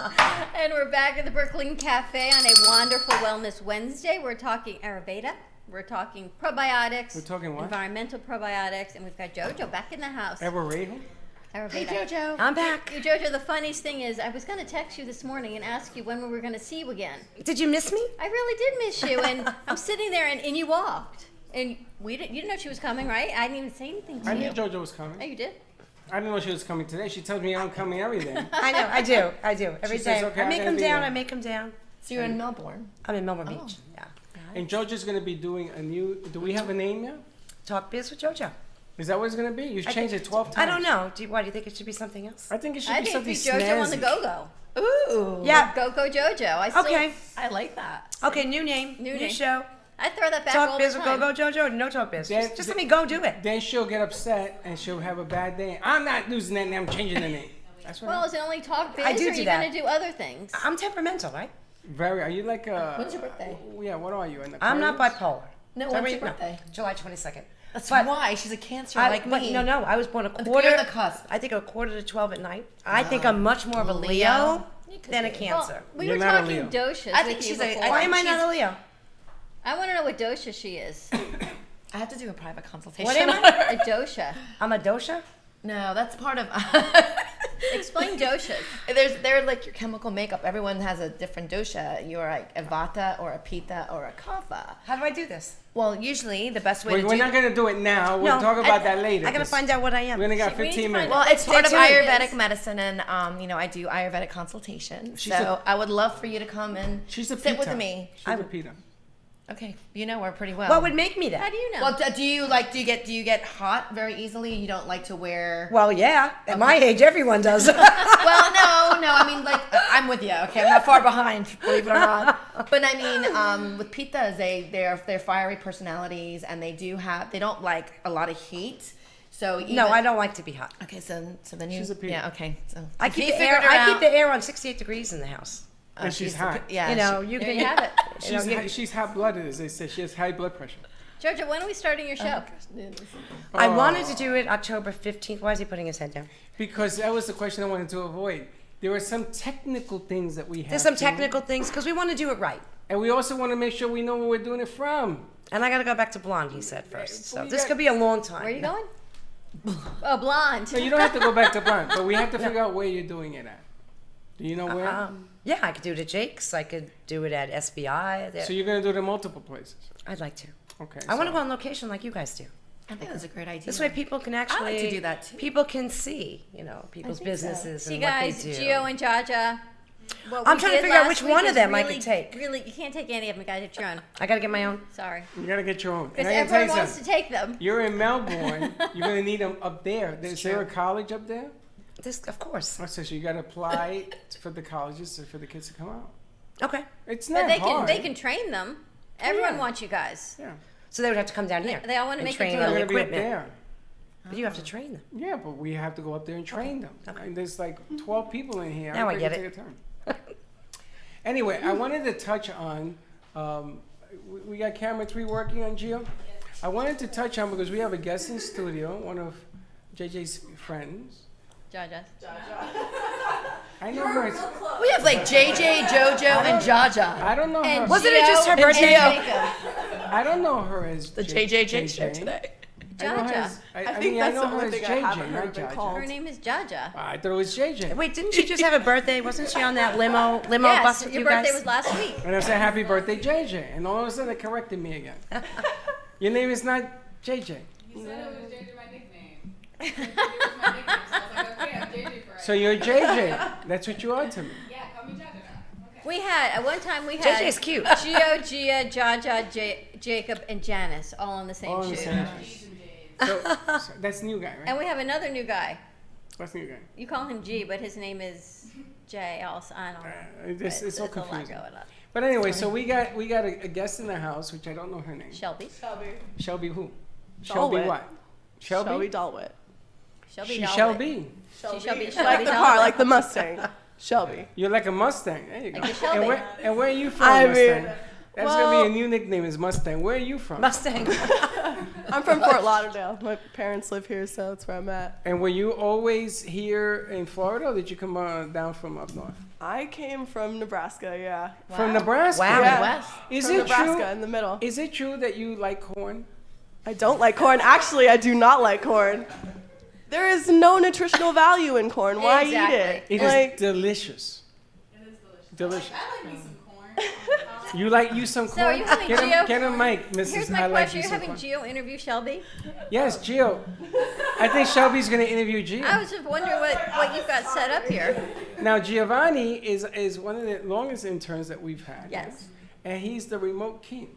And we're back at the Brooklyn Cafe on a wonderful Wellness Wednesday. We're talking Ayurveda. We're talking probiotics.
We're talking what?
Environmental probiotics. And we've got JoJo back in the house.
Ayurveda?
Ayurveda.
Hey, JoJo.
I'm back.
Hey, JoJo, the funniest thing is I was going to text you this morning and ask you when we were going to see you again.
Did you miss me?
I really did miss you. And I'm sitting there and you walked. And you didn't know she was coming, right? I didn't even say anything to
I
you.
knew JoJo was coming.
Oh, you did?
I didn't know she was coming today. She tells me I'm coming every day.
I know, I do. Every
She
day.
says, okay,
I
I'm
make
gonna
them
be
down,
there.
I make them down.
So you're in Melbourne.
I'm in Melbourne Beach. Yeah.
And JoJo's going to be doing a new, do we have a name yet?
Talk biz with JoJo.
Is that what it's going to be? You've changed it 12 times.
I don't know. Why do you think it should be something else?
I think it should
I
be
think
something
it'd be JoJo on the
snazzy.
go-go.
Ooh.
Yeah.
Go-go JoJo. I still,
Okay.
I like that.
Okay, new name,
New
new
name.
show.
I throw that back all
Talk
the
biz with
time.
Go Go JoJo. No talk biz.
Then-
Just let me go do it.
Then she'll get upset and she'll have a bad day. I'm not losing that name. I'm changing the name. That's what
Well, is it only talk biz,
I do
or are
do
you
that.
going to do other things?
I'm temperamental, right?
Very. Are you like a?
When's your birthday?
Yeah. What are you?
I'm not
Aquarius?
bipolar.
No,
Sorry,
when's your birthday?
July 22nd.
That's
But
why. She's a Cancer
I,
like
but
me.
no, I was born a
But
quarter.
you're on the cusp.
I think a quarter to 12 at night. I think I'm much more of a Leo
You could
than a
be.
Cancer.
Well, we
You're
were
not a
talking
Leo.
doshas
I think
with you
she's a-
before.
I
Why
think
am I not a Leo?
I want to know what dosha she is.
I have to do a private consultation.
What am
on
I?
her.
A dosha.
I'm a dosha?
No, that's part of.
Explain doshas.
They're like your chemical makeup. Everyone has a different dosha. You're like a vata or a pitta or a kapha.
How do I do this?
Well, usually the best way
We're
to do.
not going to do it now. We'll talk about that later.
I gotta
'cause
find out what I am.
We only got
We need to
15
find
minutes.
out.
Well, it's
Stay
part of
tuned.
Ayurvedic medicine, and I do Ayurvedic consultations.
She's
So
a-
I would love for you to come and
She's a
sit
Peter.
with me.
She's a Peter.
Okay, you know her pretty well.
What would make me
How
that?
do you know?
Well, do you get hot very easily? You don't like to wear.
Well, yeah. At my age, everyone does.
Well, no. I mean, like, I'm with you. Okay, I'm not far behind, believe it or not. But I mean, with pittas, they're fiery personalities, and they don't like a lot of heat. So even,
No, I don't like to be hot.
Okay, so then you.
She's a Peter.
Yeah. Okay. So
I keep
you
the
figured
air.
her
I keep
out.
the air on 68 degrees in the house.
And she's hot.
Yeah.
You know,
she-
you
there
can
you have it.
She's hot-blooded, as they say. She has high blood pressure.
Georgia, when are we starting your show?
I
Oh.
wanted to do it October 15th. Why is he putting his head down?
Because that was the question I wanted to avoid. There are some technical things that we have
There's some
to-
technical things because we want to do it right.
And we also want to make sure we know where we're doing it from.
And I got to go back to blonde, he said first. So
we
this
got-
could be a long time.
Where are you going? Oh, blonde.
So you don't have to go back to blonde, but we have to figure out where you're doing it at. Do you know where?
Yeah, I could do it at Jake's. I could do it at SBI.
So you're going to do it in multiple places.
I'd like to.
Okay.
I want to
so-
go on location like you guys do.
I think that's a great idea.
This way people can actually
like to do that, too.
People can see, people's businesses
See,
and what
guys,
they do.
Gio and Jaja. what
I'm
we
trying to
did
figure out
last
which
week
one of
is
them I
really,
could take.
Really, you can't take any of them. You got to get your own.
I got to get my own.
Sorry.
You got to get your own.
Because
And I gotta tell you
everyone wants to
something.
take them.
You're in Melbourne. You're going to need them up there. Is there a college up there?
This, of course.
Oh, so you got to apply for the colleges for the kids to come out.
Okay.
It's
But
not
they
hard.
can train them. Everyone
yeah.
wants you guys.
Yeah.
So they would have to come down here.
They all want to
and
make
train
you do
on
They're
the
going to be up
equipment.
there.
But you have to train them.
Yeah, but we have to go up there and train them. And there's like 12 people in here.
Now I
Everybody
get it.
take a turn. Anyway, I wanted to touch on, we got camera 3 working on Gio? I wanted to touch on, because we have a guest in studio, one of JJ's friends.
Jaja.
I know her as,
We have like JJ, JoJo, and Jaja.
I don't know her.
And
Wasn't it just her
Gio
birthday?
and Jacob.
I don't know her as
The JJ show today.
I know her
Jaja.
as, I
think
mean, I
that's
know
the
her
only
as
thing I haven't
JJ,
heard
not
been
Jaja.
called.
Her name is Jaja.
I thought it was JJ.
Wait, didn't she just have a birthday? Wasn't she on that limo bus
Yes,
with
your
you guys?
birthday was last week.
And I said, happy birthday, JJ. And all of a sudden, it corrected me again. Your name is not JJ.
You said it was JJ, my nickname. You said it was my nickname, so I was like, okay, I'm JJ for
So you're JJ. That's what you are to me.
Yeah, call me JJ now. Okay.
We had, at one time, we had
JJ's cute.
Gio, Gia, Jaja, Jacob, and Janice all on the same
All in the
shoe.
same so that's new guy, right?
And we have another new guy.
What's new guy?
You call him G, but his name is J. Also, I don't know.
It's all
There's a lot
confusing.
going on.
But anyway, so we got a guest in the house, which I don't know her name.
Shelby.
Shelby who?
Dalwitt.
Shelby what? Shelby?
Shelby Dalwitt.
Shelby.
She
Dalwitt.
Shelby.
She Shelby.
Like
Shelby
the car,
Dalwitt.
like the Mustang. Shelby.
You're like a Mustang. There you go.
Like a Shelby.
And where are you from,
I
Mustang?
mean,
That's gonna be a new nickname is Mustang. Where are you from?
Mustang.
I'm from Fort Lauderdale. My parents live here, so that's where I'm at.
And were you always here in Florida, or did you come down from up north?
I came from Nebraska, yeah.
From Nebraska?
Wow.
Yeah.
West.
Is
From
it
Nebraska
true?
in the middle.
Is it true that you like corn?
I don't like corn. Actually, I do not like corn. There is no nutritional value in corn. Why eat it?
It
Like,
is delicious.
It is delicious.
Delicious.
I like me some corn.
You like you some corn?
So are you having
get
Gio?
Get a mic, Mrs.
Here's
I
my
like
question.
you
You're
some
having
corn.
Gio interview Shelby?
Yes, Gio. I think Shelby's going to interview Gio.
I was just wondering what you've got set up here.
Now, Giovanni is one of the longest interns that we've had.
Yes.
And he's the remote king.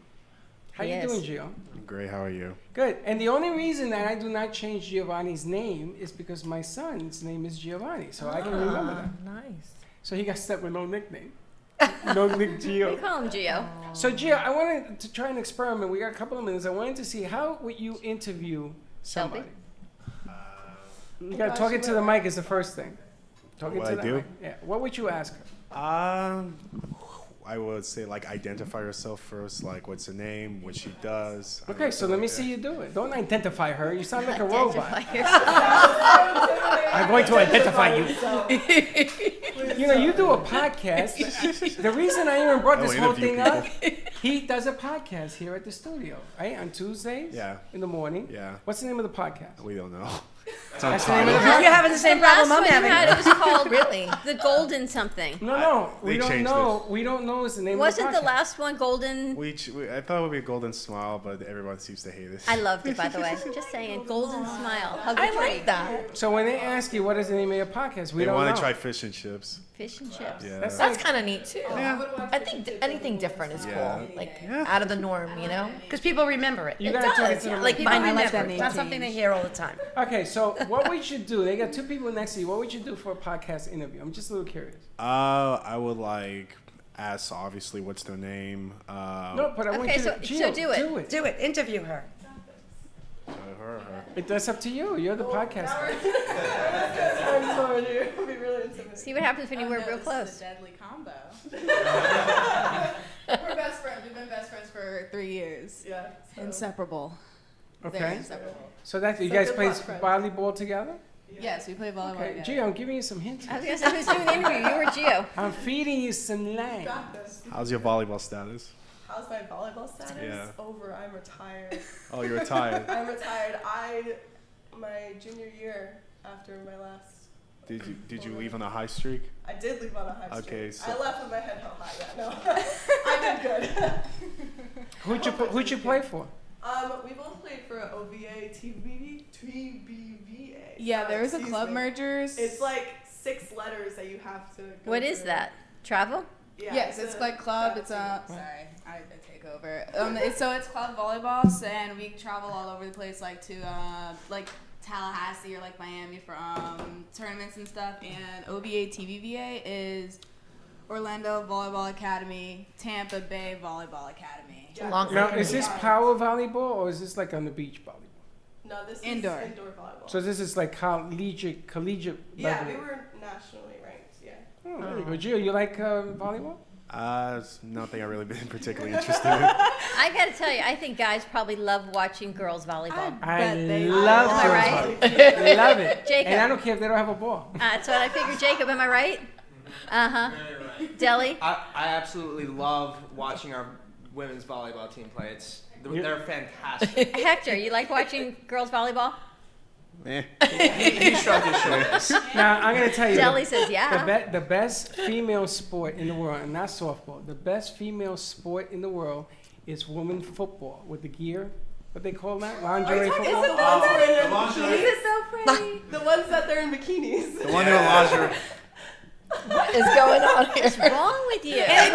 How
He
you
is.
doing, Gio?
Great, how are you?
Good. And the only reason that I do not change Giovanni's name is because my son's name is Giovanni, so I can remember that.
Nice.
So he got stuck with no nickname. No Nick
We
Gio.
call him Gio.
So Gio, I wanted to try an experiment. We got a couple of minutes. I wanted to see how would you interview somebody. You got to talk into the mic is the first thing. Talking
What
to
I
the
do?
mic. Yeah. What would you ask her?
I would say like identify herself first, like what's her name, what she does.
Okay, so let me see you do it. Don't identify her. You sound like a robot.
Identify yourself.
I'm going to identify you. You know, you do a podcast. The reason I even brought
I will
this whole
interview
thing up, he does a podcast here at the studio, right? On Tuesdays
Yeah.
in the morning.
Yeah.
What's the name of the podcast?
We don't know. It's
That's the name of the
untitled.
You're having the same
last
problem I'm
one you
having.
had, it was called
Really?
The Golden something.
No, we
they
don't
changed
know. We don't know is the name
Wasn't
of the
the
podcast.
last one Golden?
I thought it would be a golden smile, but everyone seems to hate it.
I loved it, by the way. Just saying, Golden Smile. Hug the
I
tree.
like that.
So when they ask you what is the name of your podcast, we
They
don't know.
want to try fish and chips.
Fish and chips.
Yeah.
That's kind of neat too.
Yeah.
I think anything different is
Yeah.
cool. Like
Yeah.
out of the norm, you know?
Because people remember it.
You
It
gotta talk
does,
into the
yeah.
mic.
Like
People
mine
remember
remember.
it.
It's not something they hear all the time.
Okay, so what would you do? They got two people next to you. What would you do for a podcast interview? I'm just a little curious.
I would like ask obviously what's their name.
No, but I want
Okay,
you to
so
Gio,
do it.
Do it.
Do it. Interview her.
Her.
That's up to you. You're the podcast guy.
I'm sorry, dude. It'd be really intimidating.
See what happens when you
Oh,
work
no,
real
this is
close.
a deadly combo. We're best friends. We've been best friends for 3 years.
Yeah. so-
Inseparable. Very
Okay.
inseparable.
So that you
So
guys
good
play
luck, friends.
volleyball together?
Yes, we play volleyball
Okay.
together.
Gio, I'm giving you some hints.
I was going to say, who's doing the interview? You or Gio?
I'm feeding you some line.
Got this.
How's your volleyball status?
How's my volleyball status?
Yeah.
Over. I'm retired.
Oh, you're retired.
I'm retired. My junior year after my last.
Did you leave on a high streak?
I did leave on a high streak.
Okay, so-
I left with my head held high. Yeah, no. I did good.
Who'd you play for?
We both played for OVA TBVA.
Yeah, there was a
Excuse
club
me.
mergers.
It's like 6 letters that you have to. Go
What is
through.
that? Travel?
Yeah,
Yes, it's like club. It's sorry, I take over. It's club volleyball, and we travel all over the place, like to like Tallahassee or like Miami for tournaments and stuff. And OVA TVVA is Orlando Volleyball Academy, Tampa Bay Volleyball Academy.
It's a long
Now,
acronym.
is this power volleyball or is this like on the beach volleyball?
No, this
Indoor.
is indoor volleyball.
So this is like collegiate
yeah,
level.
we were nationally ranked. Yeah.
Oh, there you go. Gio, you like volleyball?
It's nothing I've really been particularly interested in.
I got to tell you, I think guys probably love watching girls volleyball.
I
they
love
Am I
girls
right?
volleyball. Love it.
Jacob.
And I don't care if they don't have a ball.
That's what I figured. Jacob, am I right? Uh-huh. Deli?
I absolutely love watching our women's volleyball team play. They're fantastic.
Hector, you like watching girls volleyball?
Eh.
He shrugged his shoulders.
Now, I'm going to tell you.
Deli says yeah.
The best female sport in the world, and not softball, the best female sport in the world is women football with the gear. What they call that? Lingerie
Is it
football?
the ones who are in their
lingerie.
bikinis?
This is so pretty.
The ones that they're in bikinis.
The one in the lingerie.
What is going on here?
What's wrong with you?
Wait a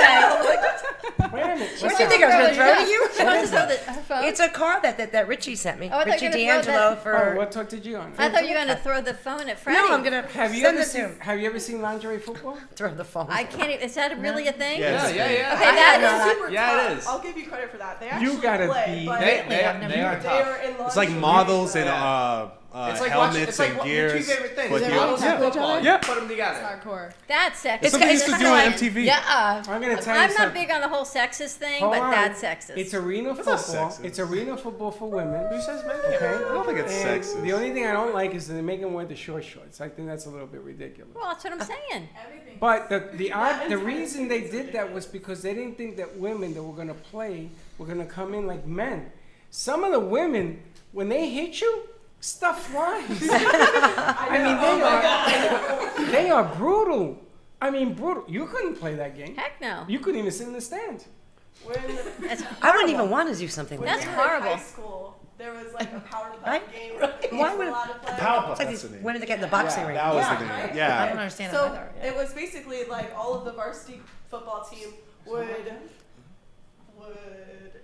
minute.
What do you think I was going to throw to you?
She wants to throw her phone?
It's a card that Richie sent me.
Oh, I thought
Richie
you were gonna throw
D'Angelo
that-
Oh,
for.
what talk did you on?
I thought you were going to throw the phone at Freddy.
No, I'm going to
Have you
send
ever
it to
seen?
him.
Have you ever seen lingerie football?
Throw the phone.
I can't even, is that really a thing?
Yes.
Yeah.
Okay,
They're
that
super
Yeah, it
tough.
is.
I'll give you credit for that. They
You
actually
gotta
play,
be-
but
They are
they
tough.
are in
It's like
lingerie.
models and
It's like watching,
helmets
it's like
and
your two
gears.
favorite things.
with
Is
your-
everyone tackle each
Football,
other?
you
Yeah.
put them
It's
together.
hardcore.
That's sexist.
It's something they used to do on
It's
MTV.
Yeah.
I'm gonna tell you
I'm not
something.
big on the whole sexist thing,
Hold
but
on.
that's sexist.
It's arena
That's not
football.
sexist.
It's arena football for women.
Who says men?
Okay.
I don't think it's
And
sexist.
the only thing I don't like is that they make them wear the short shorts. I think that's a little bit ridiculous.
Well, that's what I'm saying.
Everything.
But the reason they did that was because they didn't think that women that were gonna play were gonna come in like men. Some of the women, when they hit you, stuff flies. I mean, they are brutal. I mean, brutal. You couldn't play that game.
Heck no.
You couldn't even sit in the stand.
That's
I wouldn't even want to do something like
That's
that.
We were in
horrible.
high school. There was like a power
Right?
puff game. Where
Why
we
would-
were allowed to play.
Powerpuff,
It's like
that's
these
the name.
women that get in the boxing ring.
That was
Yeah.
the name.
I don't
Yeah.
understand it
So
either. Yeah.
it was basically like all of the varsity football team would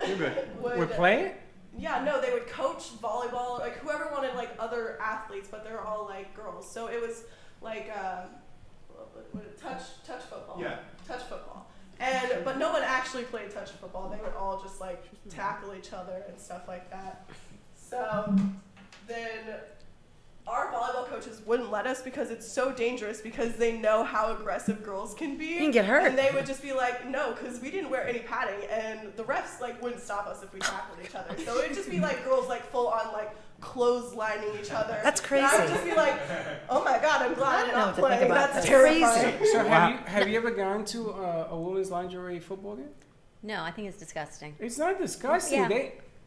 You're good.
We're playing?
Yeah, no, they would coach volleyball, like whoever wanted like other athletes, but they're all like girls. So it was like touch football.
Yeah.
Touch football. And but no one actually played touch football. They would all just like tackle each other and stuff like that. So then our volleyball coaches wouldn't let us because it's so dangerous because they know how aggressive girls can be.
You can get hurt.
And they would just be like, no, because we didn't wear any padding, and the refs like wouldn't stop us if we tackled each other. So it would just be like girls like full on like clotheslining each other.
That's
And I would
crazy.
just be like, oh my god, I'm glad I'm
know
not
what to think
playing.
about
That's
that.
terrifying.
Crazy.
So have you ever gone to a women's lingerie football game?
No, I think it's disgusting.
It's not disgusting.
Yeah.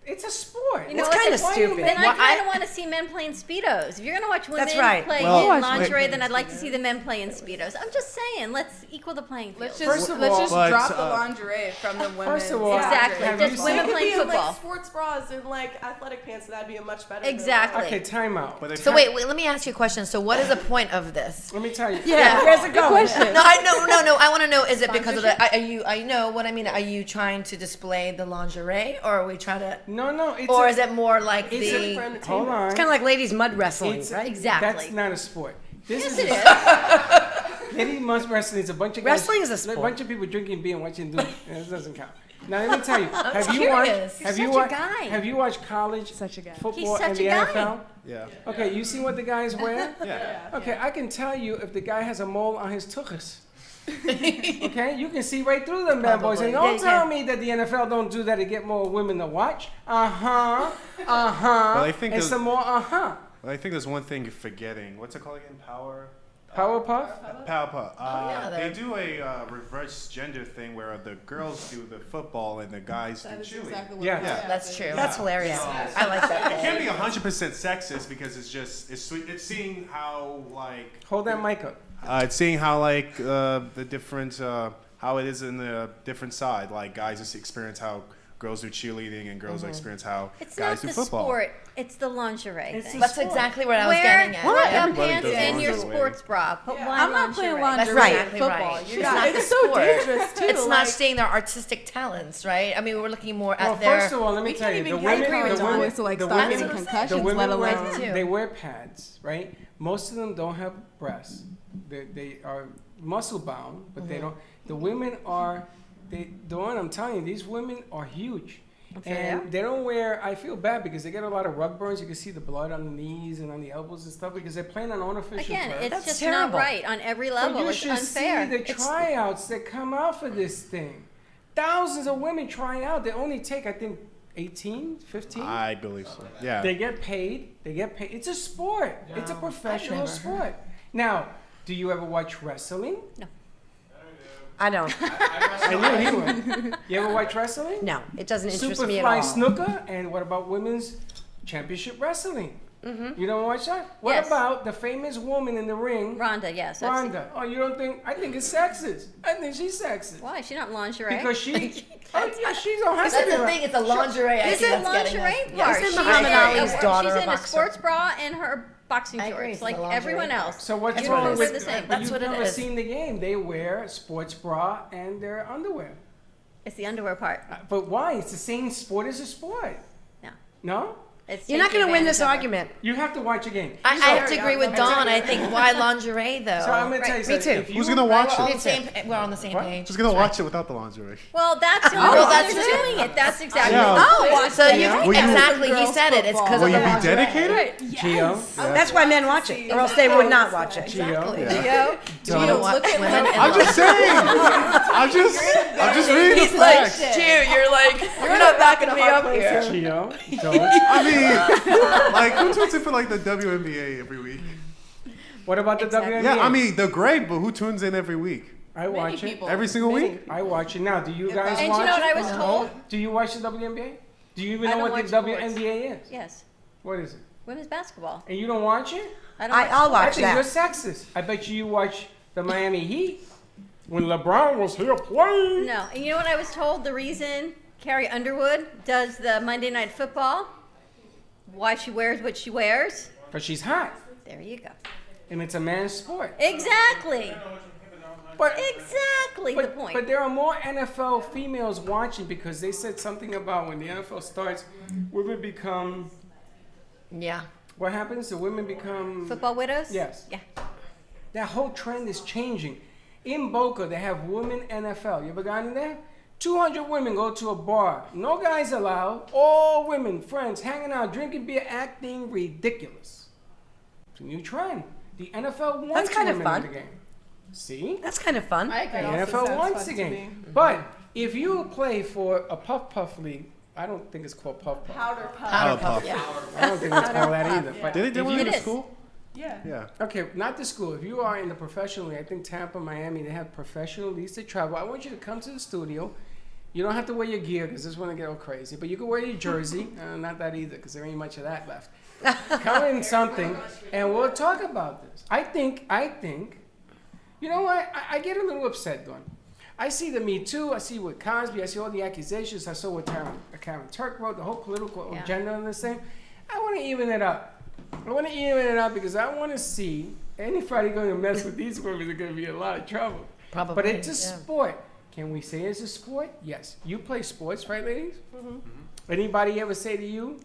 It's a sport.
You know
It's
what?
kind of
Then
stupid.
Then
Well,
I kind of want to see men playing Speedos. If you're going to watch women
That's right.
play
Well,
in lingerie, then I'd like to see the men play in Speedos. I'm just saying, let's equal the playing field.
Let's
First
just
of
let's
all-
just
But,
drop the
uh,
lingerie from the women.
First of all,
Exactly.
have
Just
you
women
It could
playing
be in,
football.
like sports bras and like athletic pants. That'd be a much better.
Exactly.
Okay, time out.
But they
So wait, let me ask you a question. So what is the point of this?
Let me tell you.
Yeah, where's it going?
No, I want to know. Is it because of the? Are you? I know what I mean. Are you trying to display the lingerie, or are we trying to?
No, it's
Or
a-
is it more like
it's
the?
a- hold on.
It's kind of like ladies mud wrestling,
It's-
right?
Exactly.
That's not a sport. This
Yes,
is
it
a
is.
Lady must wrestling. It's a bunch of guys,
Wrestling is a sport.
A bunch of people drinking beer and watching. It doesn't count. Now let me tell you.
I'm
Have you
curious.
watched? Have
You're
you
such a
watched?
guy.
Have you watched college
Such a guy.
football
He's such
and the
a guy.
NFL?
Yeah.
Okay, you see what the guys wear?
Yeah.
Okay, I can tell you if the guy has a mole on his tuchus. Okay, you can see right through them bad boys. And
Probably.
don't
Yeah,
tell me that the NFL don't do that to get more women to watch.
Well, I think
And
those-
some more
Well, I think there's one thing you're forgetting. What's it called again?
Powerpuff?
Powerpuff.
yeah,
They
they're-
do a reverse gender thing where the girls do the football and the guys do
That is
cheerleading.
exactly what
Yeah.
it
Yeah.
is.
That's true.
That's hilarious.
I like that.
It can't be 100% sexist because it's just it's seeing how like
Hold that mic up.
it's seeing how like the different how it is in the different side. Like guys just experience how girls do cheerleading and girls experience how
It's
guys
not
do
the
football.
sport. It's the lingerie
It's
thing.
the
That's exactly what I was
Wear
getting at.
put
Yeah.
a
Everybody
pants
does
in your
lingerie.
sports bra. Put
Yeah.
one
I'm not playing
lingerie.
lingerie
right.
in
Exactly
football.
right.
You're
Yeah,
not
it's
the
so
sport.
dangerous too.
It's not
like,
seeing their artistic talents, right? I mean, we're looking more
Well,
at their.
first of all, let me
We
tell
can't
you, the
even
women,
get
the
on
women,
to like
the
start
women,
getting
the
concussions,
women
let alone.
wear, they wear pads, right? Most of them don't have breasts. They are muscle bound, but they don't. The women are, the one I'm telling you, these women are huge. And they don't wear, I feel bad because they get a lot of rug burns. You can see the blood on the knees and on the elbows and stuff because they're playing on artificial
Again,
turf.
it's
That's
just
terrible.
not right on every
But
level.
you
It's
should
unfair.
see the tryouts that come out for this thing. Thousands of women try out. They only take, I think, 18, 15.
I believe so. Yeah.
They get paid. It's a sport. It's a professional
never
sport. Now, do you ever watch wrestling?
I don't.
I knew he would. You ever watch wrestling?
No, it doesn't interest me at all.
Superfly snooker, and what about women's championship wrestling? You don't watch that? What
Yes.
about the famous woman in the ring,
Rhonda, yes. I've seen-
Rhonda? Oh, you don't think? I think it's sexist. I think she's sexist
Why? She's not lingerie.
because she. Oh, yeah, she's don't have to
That's
be
the
right.
thing. It's a lingerie. I
This
think
is
that's getting us.
lingerie
Yeah.
part.
Isn't
She's
Muhammad
in-
Ali's daughter
She's
a
in a
boxer?
sports bra and her boxing
I agree,
shorts,
it's
like
the lingerie
everyone
part.
else.
So what's
That's
wrong
what it
with
is. The same.
But
That's
you've
what it
never
is.
seen the game. They wear sports bra and their underwear.
It's the underwear part.
But why? It's the same sport as a sport.
No.
No?
You're not going to win this argument.
You have to watch a game.
I have to agree with Dawn. I think why lingerie though?
So I'm gonna tell you
Me
something.
too.
If
Who's
you-
gonna watch it?
We're on the same page.
Who's gonna watch it without the lingerie?
Well, that's the
well,
reason
that's
they're doing it. That's exactly.
Yeah.
Oh, so you
Will you-
exactly? He said it. It's because
Will
of
you
the
be
lingerie.
dedicated?
Gio,
That's why men watch it, or else they would not watch it.
Gio,
Yeah.
You don't watch women.
I'm just saying. I'm just reading the facts.
You're like, you're not backing me up here.
Gio, don't.
I mean, like, who tunes in for like the WNBA every week?
What about the WNBA?
Yeah, I mean, they're great, but who tunes in every week?
I watch it.
Every single week?
I watch it now. Do you guys
And
watch
you know what
it?
I was told?
Do you watch the WNBA? Do you even
I
know
don't
what the
watch sports.
WNBA is?
Yes,
What is it?
women's basketball.
And you don't watch it?
I don't.
I'll
I
watch
think you're
that.
sexist. I bet you watch the Miami Heat when LeBron was here playing.
No, and you know what I was told? The reason Carrie Underwood does the Monday Night Football, why she wears what she wears.
Because she's hot.
There you go.
And it's a man's sport.
Exactly.
But
Exactly the point.
But there are more NFL females watching because they said something about when the NFL starts, women become.
Yeah.
What happens? The women become.
Football widows?
Yes.
Yeah.
That whole trend is changing. In Boca, they have women NFL. You ever gone in there? 200 women go to a bar. No guys allowed. All women, friends, hanging out, drinking beer, acting ridiculous. It's a new trend. The NFL wants
That's kind of
women
fun.
in the game. See?
That's kind of fun.
The NFL wants the game. But if you play for a puff league, I don't think it's called puff.
Powder puff.
Powder puff.
I don't think it's called that either. But
Did they do
if
one
you-
in
It is.
school?
Yeah.
Yeah.
Okay, not the school. If you are in the professional league, I think Tampa, Miami, they have professional leagues to travel. I want you to come to the studio. You don't have to wear your gear because this is when they get all crazy. But you can wear your jersey. Not that either because there ain't much of that left. Come in something and we'll talk about this. I think, you know what? I get a little upset, Dawn. I see the Me Too. I see with Cosby. I see all the accusations. I saw what Karen Turk wrote, the whole political agenda on this thing. I want to even it up. Because I want to see anybody going to mess with these women. They're going to be in a lot of trouble.
Probably.
But it's a sport. Can we say it's a sport? Yes. You play sports, right, ladies? Mm-hmm. Anybody ever say to you,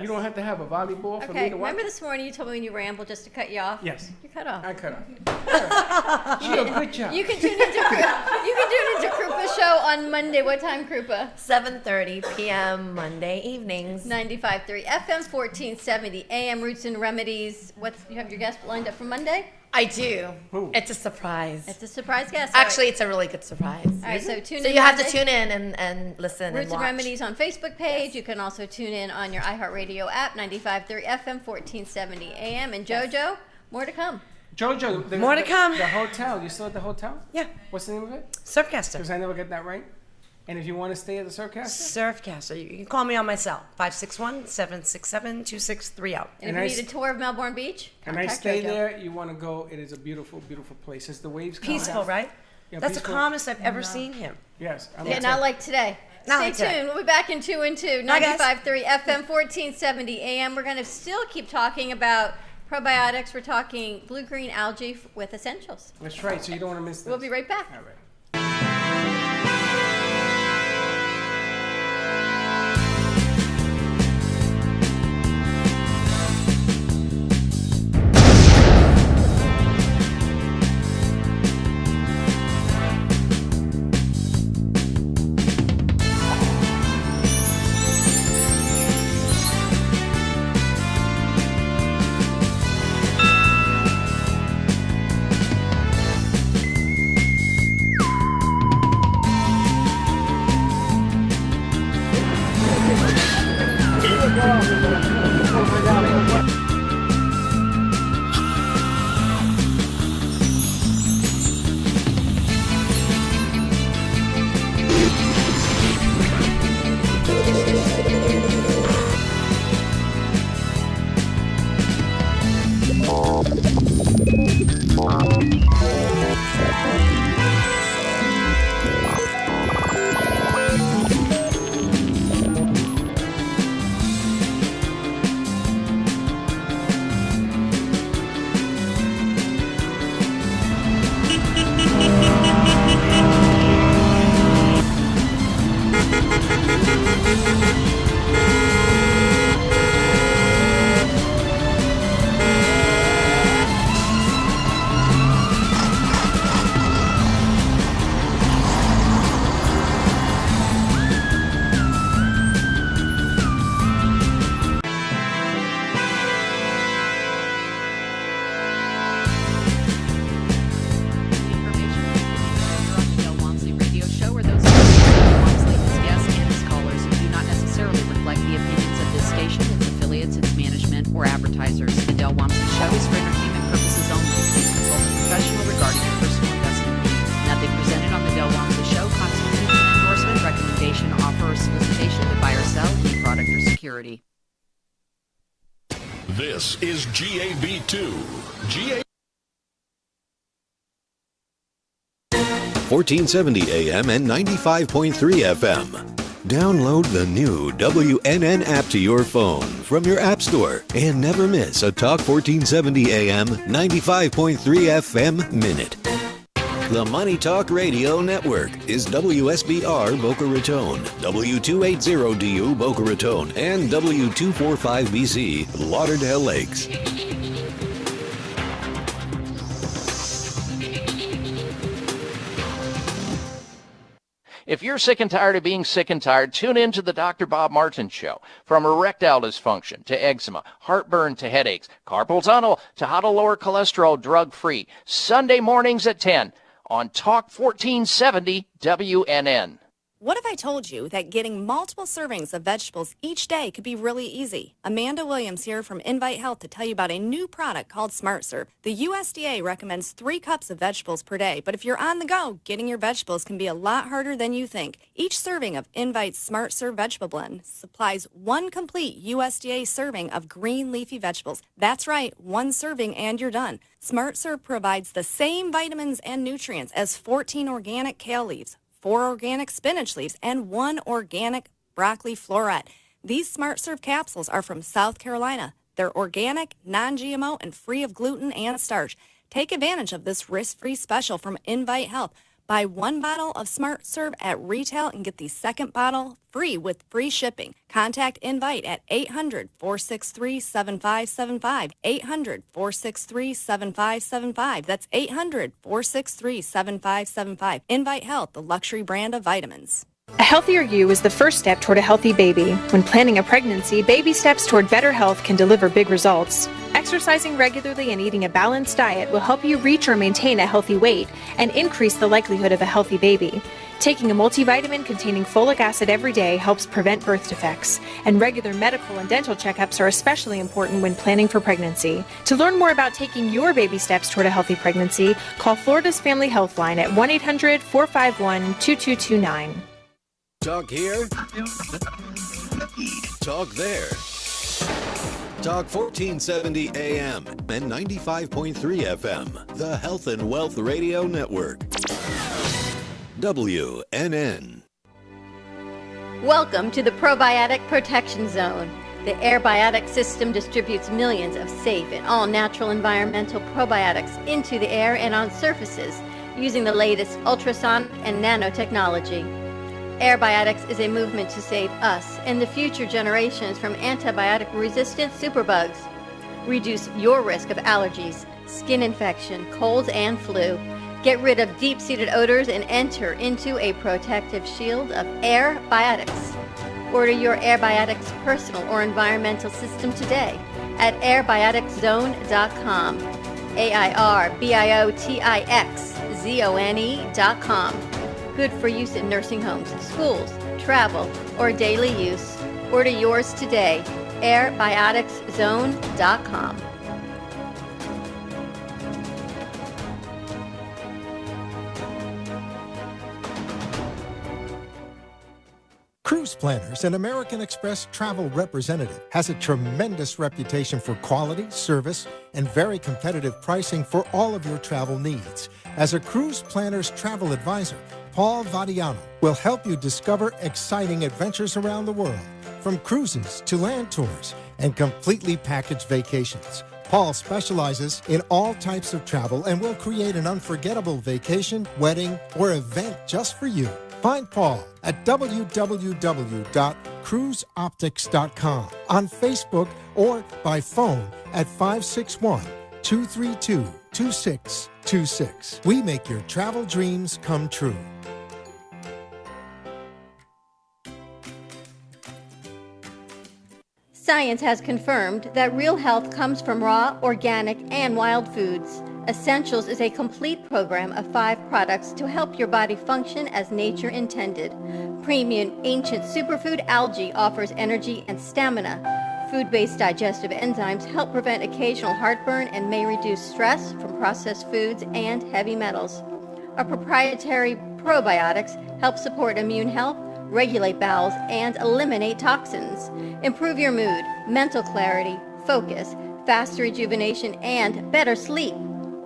you don't have to have a volleyball for me
Okay,
to watch?
remember this morning you told me when you rambled just to cut you off?
Yes.
You cut off.
I cut off. Gio, good job.
You can tune into Krupa's show on Monday. What time, Krupa?
7:30 p.m. Monday evenings.
95.3 FM's 1470 AM Roots and Remedies. You have your guest lined up for Monday?
I do.
Who?
It's a surprise.
It's a surprise guest.
Actually, it's a really good surprise.
All right, so tune in.
So you have to
Monday.
tune in and listen
Roots
and
and
watch.
Remedies on Facebook page. You can also tune in on your iHeartRadio app, 95.3 FM, 1470 AM. And JoJo, more to come.
Jojo,
More to come.
The hotel. You still at the hotel?
Yeah.
What's the name of it?
Surfcaster.
Because I never get that right. And if you want to stay at the Surfcaster?
Surfcaster. You can call me on my cell, 561-767-2630.
And
And
if you need a tour of Melbourne Beach,
And I
contact
stay
JoJo.
there. You want to go. It is a beautiful, beautiful place. As the waves come
Peaceful,
down.
right?
Yeah,
That's the
peaceful.
calmest I've ever seen him.
Yes. I'm
Yeah,
gonna
not
tell-
like today.
Not
Stay
like today.
tuned. We'll be back in 2 and 2,
Bye, guys.
95.3 FM, 1470 AM. We're going to still keep talking about probiotics. We're talking blue-green algae with essentials.
That's right. So you don't want to miss this.
We'll be right back.
All right.
This is GAB2. 1470 AM and 95.3 FM. Download the new WNN app to your phone from your app store and never miss a Talk 1470 AM 95.3 FM minute. The Money Talk Radio Network is WSBR Boca Raton, W280DU Boca Raton, and W245BC Lauderdale Lakes.
If you're sick and tired of being sick and tired, tune in to the Dr. Bob Martin Show. From erectile dysfunction to eczema, heartburn to headaches, carpal tunnel to how to lower cholesterol drug-free. Sunday mornings at 10 on Talk 1470 WNN.
What if I told you that getting multiple servings of vegetables each day could be really easy? Amanda Williams here from Invite Health to tell you about a new product called SmartServe. The USDA recommends 3 cups of vegetables per day, but if you're on the go, getting your vegetables can be a lot harder than you think. Each serving of Invite's SmartServe Vegetable Blend supplies 1 complete USDA serving of green leafy vegetables. That's right, 1 serving and you're done. SmartServe provides the same vitamins and nutrients as 14 organic kale leaves, 4 organic spinach leaves, and 1 organic broccoli floret. These SmartServe capsules are from South Carolina. They're organic, non-GMO, and free of gluten and starch. Take advantage of this risk-free special from Invite Health. Buy 1 bottle of SmartServe at retail and get the second bottle free with free shipping. Contact Invite at 800-463-7575. 800-463-7575. That's 800-463-7575. Invite Health, the luxury brand of vitamins.
A healthier you is the first step toward a healthy baby. When planning a pregnancy, baby steps toward better health can deliver big results. Exercising regularly and eating a balanced diet will help you reach or maintain a healthy weight and increase the likelihood of a healthy baby. Taking a multivitamin containing folic acid every day helps prevent birth defects, and regular medical and dental checkups are especially important when planning for pregnancy. To learn more about taking your baby steps toward a healthy pregnancy, call Florida's Family Health Line at 1-800-451-2229.
Talk here. Talk there. Talk 1470 AM and 95.3 FM. The Health and Wealth Radio Network. WNN.
Welcome to the Probiotic Protection Zone. The Airbiotic system distributes millions of safe and all-natural environmental probiotics into the air and on surfaces using the latest ultrasonic and nanotechnology. Airbiotics is a movement to save us and the future generations from antibiotic-resistant superbugs. Reduce your risk of allergies, skin infection, colds, and flu. Get rid of deep-seated odors and enter into a protective shield of Airbiotics. Order your Airbiotics personal or environmental system today at airbioticszone.com. AIRBIOTIXZONE.com. Good for use in nursing homes, schools, travel, or daily use. Order yours today. airbioticszone.com.
Cruise Planners, an American Express travel representative, has a tremendous reputation for quality, service, and very competitive pricing for all of your travel needs. As a Cruise Planners travel advisor, Paul Vadiano will help you discover exciting adventures around the world, from cruises to land tours and completely packaged vacations. Paul specializes in all types of travel and will create an unforgettable vacation, wedding, or event just for you. Find Paul at www.cruiseoptics.com, on Facebook, or by phone at 561-232-2626. We make your travel dreams come true.
Science has confirmed that real health comes from raw, organic, and wild foods. Essentials is a complete program of 5 products to help your body function as nature intended. Premium Ancient Superfood Algae offers energy and stamina. Food-based digestive enzymes help prevent occasional heartburn and may reduce stress from processed foods and heavy metals. Our proprietary probiotics help support immune health, regulate bowels, and eliminate toxins. Improve your mood, mental clarity, focus, faster rejuvenation, and better sleep.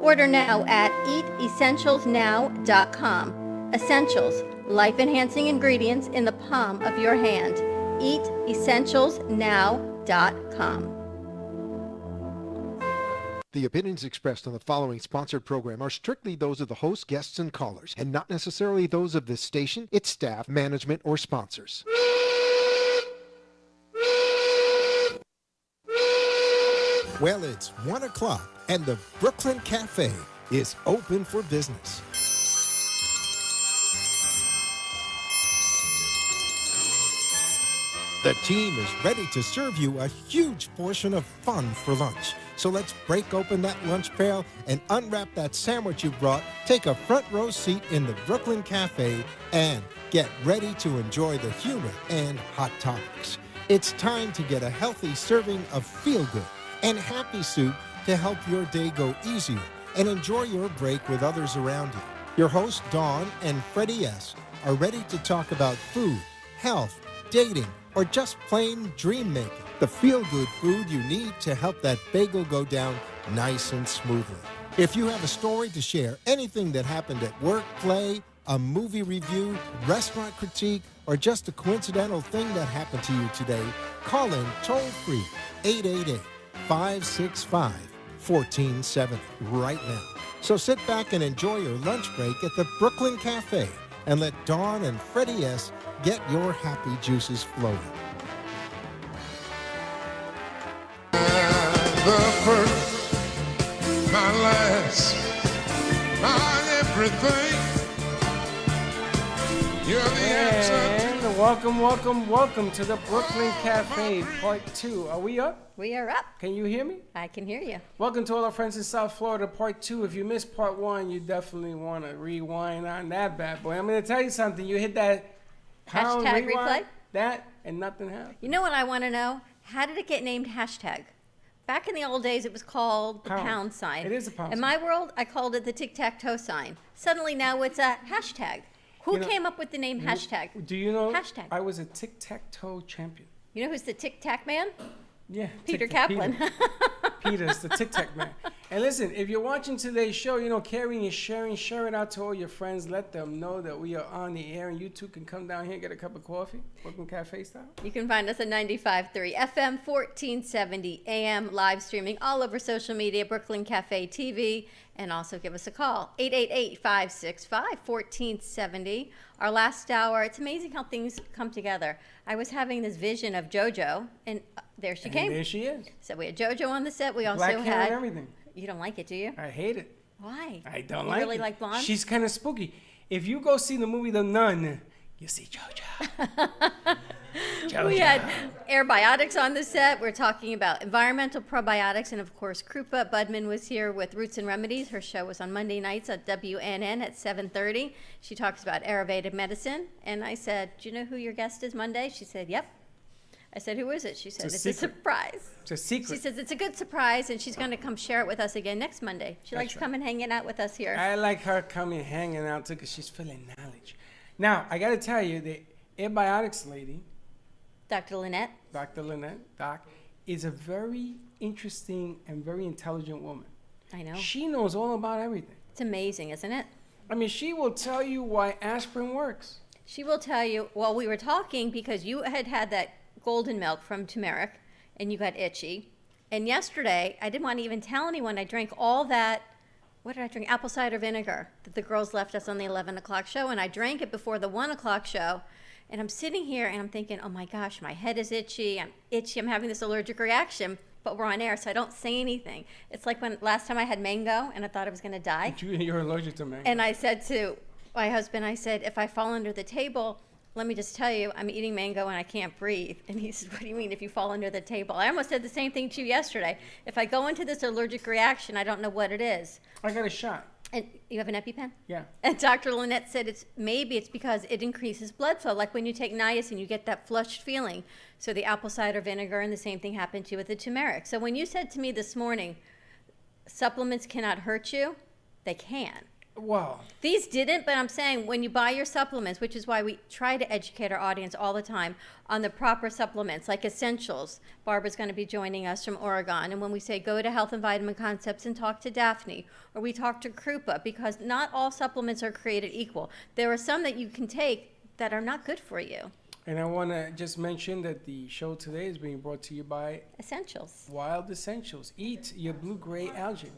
Order now at eatessentialsnow.com. Essentials, life-enhancing ingredients in the palm of your hand. Eatessentialsnow.com.
The opinions expressed on the following sponsored program are strictly those of the host, guests, and callers, and not necessarily those of this station, its staff, management, or sponsors. Well, it's 1 o'clock, and the Brooklyn Cafe is open for business. The team is ready to serve you a huge portion of fun for lunch. So let's break open that lunch pail and unwrap that sandwich you brought, take a front row seat in the Brooklyn Cafe, and get ready to enjoy the humor and hot topics. It's time to get a healthy serving of feel-good and happy soup to help your day go easier and enjoy your break with others around you. Your hosts, Dawn and Freddy S., are ready to talk about food, health, dating, or just plain dream making. The feel-good food you need to help that bagel go down nice and smoothly. If you have a story to share, anything that happened at work, play, a movie review, restaurant critique, or just a coincidental thing that happened to you today, call in toll-free 888-565-1470 right now. So sit back and enjoy your lunch break at the Brooklyn Cafe and let Dawn and Freddy S. get your happy juices flowing.
The first, my last, my everything. You're the answer.
And welcome to the Brooklyn Cafe, Part 2. Are we up?
We are up.
Can you hear me?
I can hear you.
Welcome to all our friends in South Florida, Part 2. If you missed Part 1, you definitely want to rewind on that bad boy. I'm going to tell you something. You hit that pound
Hashtag
rewind,
replay?
that, and nothing happened.
You know what I want to know? How did it get named hashtag? Back in the old days, it was called the pound sign.
It is a pound
In
sign.
my world, I called it the tic-tac-toe sign. Suddenly now it's a hashtag. Who came up with the name hashtag?
Do you know
Hashtag.
I was a tic-tac-toe champion?
You know who's the tic-tac man?
Yeah.
Peter Kaplan.
Peter's the tic-tac man. And listen, if you're watching today's show, carrying is sharing. Share it out to all your friends. Let them know that we are on the air, and you too can come down here and get a cup of coffee, Brooklyn Cafe style.
You can find us at 95.3 FM, 1470 AM, live streaming all over social media, Brooklyn Cafe TV, and also give us a call, 888-565-1470. Our last hour, it's amazing how things come together. I was having this vision of JoJo, and there she came.
There she is.
So we had JoJo on the set. We also
Black hair
had
and everything.
You don't like it, do you?
I hate it.
Why?
I don't
you
like
really
it.
like blonde?
She's kind of spooky. If you go see the movie The Nun, you see JoJo.
We had Airbiotics on the set. We're talking about environmental probiotics. And, of course, Krupa Budman was here with Roots and Remedies. Her show was on Monday nights at WNN at 7:30. She talks about Ayurvedic medicine. And I said, do you know who your guest is Monday? She said, yep. I said, who is it? She said, it's a surprise.
It's a secret.
She says, it's a good surprise, and she's going to come share it with us again next Monday. She likes coming hanging out with us here.
I like her coming hanging out too because she's filling knowledge. Now, I got to tell you, the Airbiotics lady,
Dr. Lynette.
Dr. Lynette, Doc, is a very interesting and very intelligent woman.
I know.
She knows all about everything.
It's amazing, isn't it?
I mean, she will tell you why aspirin works.
She will tell you, well, we were talking because you had that golden milk from turmeric and you got itchy. And yesterday, I didn't want to even tell anyone, I drank all that, what did I drink? Apple cider vinegar that the girls left us on the 11 o'clock show. And I drank it before the 1 o'clock show. And I'm sitting here and I'm thinking, oh my gosh, my head is itchy. I'm having this allergic reaction. But we're on air, so I don't say anything. It's like when last time I had mango and I thought I was going to die.
You're allergic to mango.
And I said to my husband, I said, if I fall under the table, let me just tell you, I'm eating mango and I can't breathe. And he said, what do you mean if you fall under the table? I almost said the same thing to you yesterday. If I go into this allergic reaction, I don't know what it is.
I got a shot.
And you have an EpiPen?
Yeah.
And Dr. Lynette said maybe it's because it increases blood flow. Like when you take niacin, you get that flushed feeling. So the apple cider vinegar and the same thing happened to you with the turmeric. So when you said to me this morning, supplements cannot hurt you, they can.
Well,
These didn't, but I'm saying when you buy your supplements, which is why we try to educate our audience all the time on the proper supplements, like essentials. Barbara's going to be joining us from Oregon. And when we say go to Health and Vitamin Concepts and talk to Daphne, or we talk to Krupa, because not all supplements are created equal. There are some that you can take that are not good for you.
and I want to just mention that the show today is being brought to you by
Essentials.
Wild Essentials. Eat your blue-gray algae.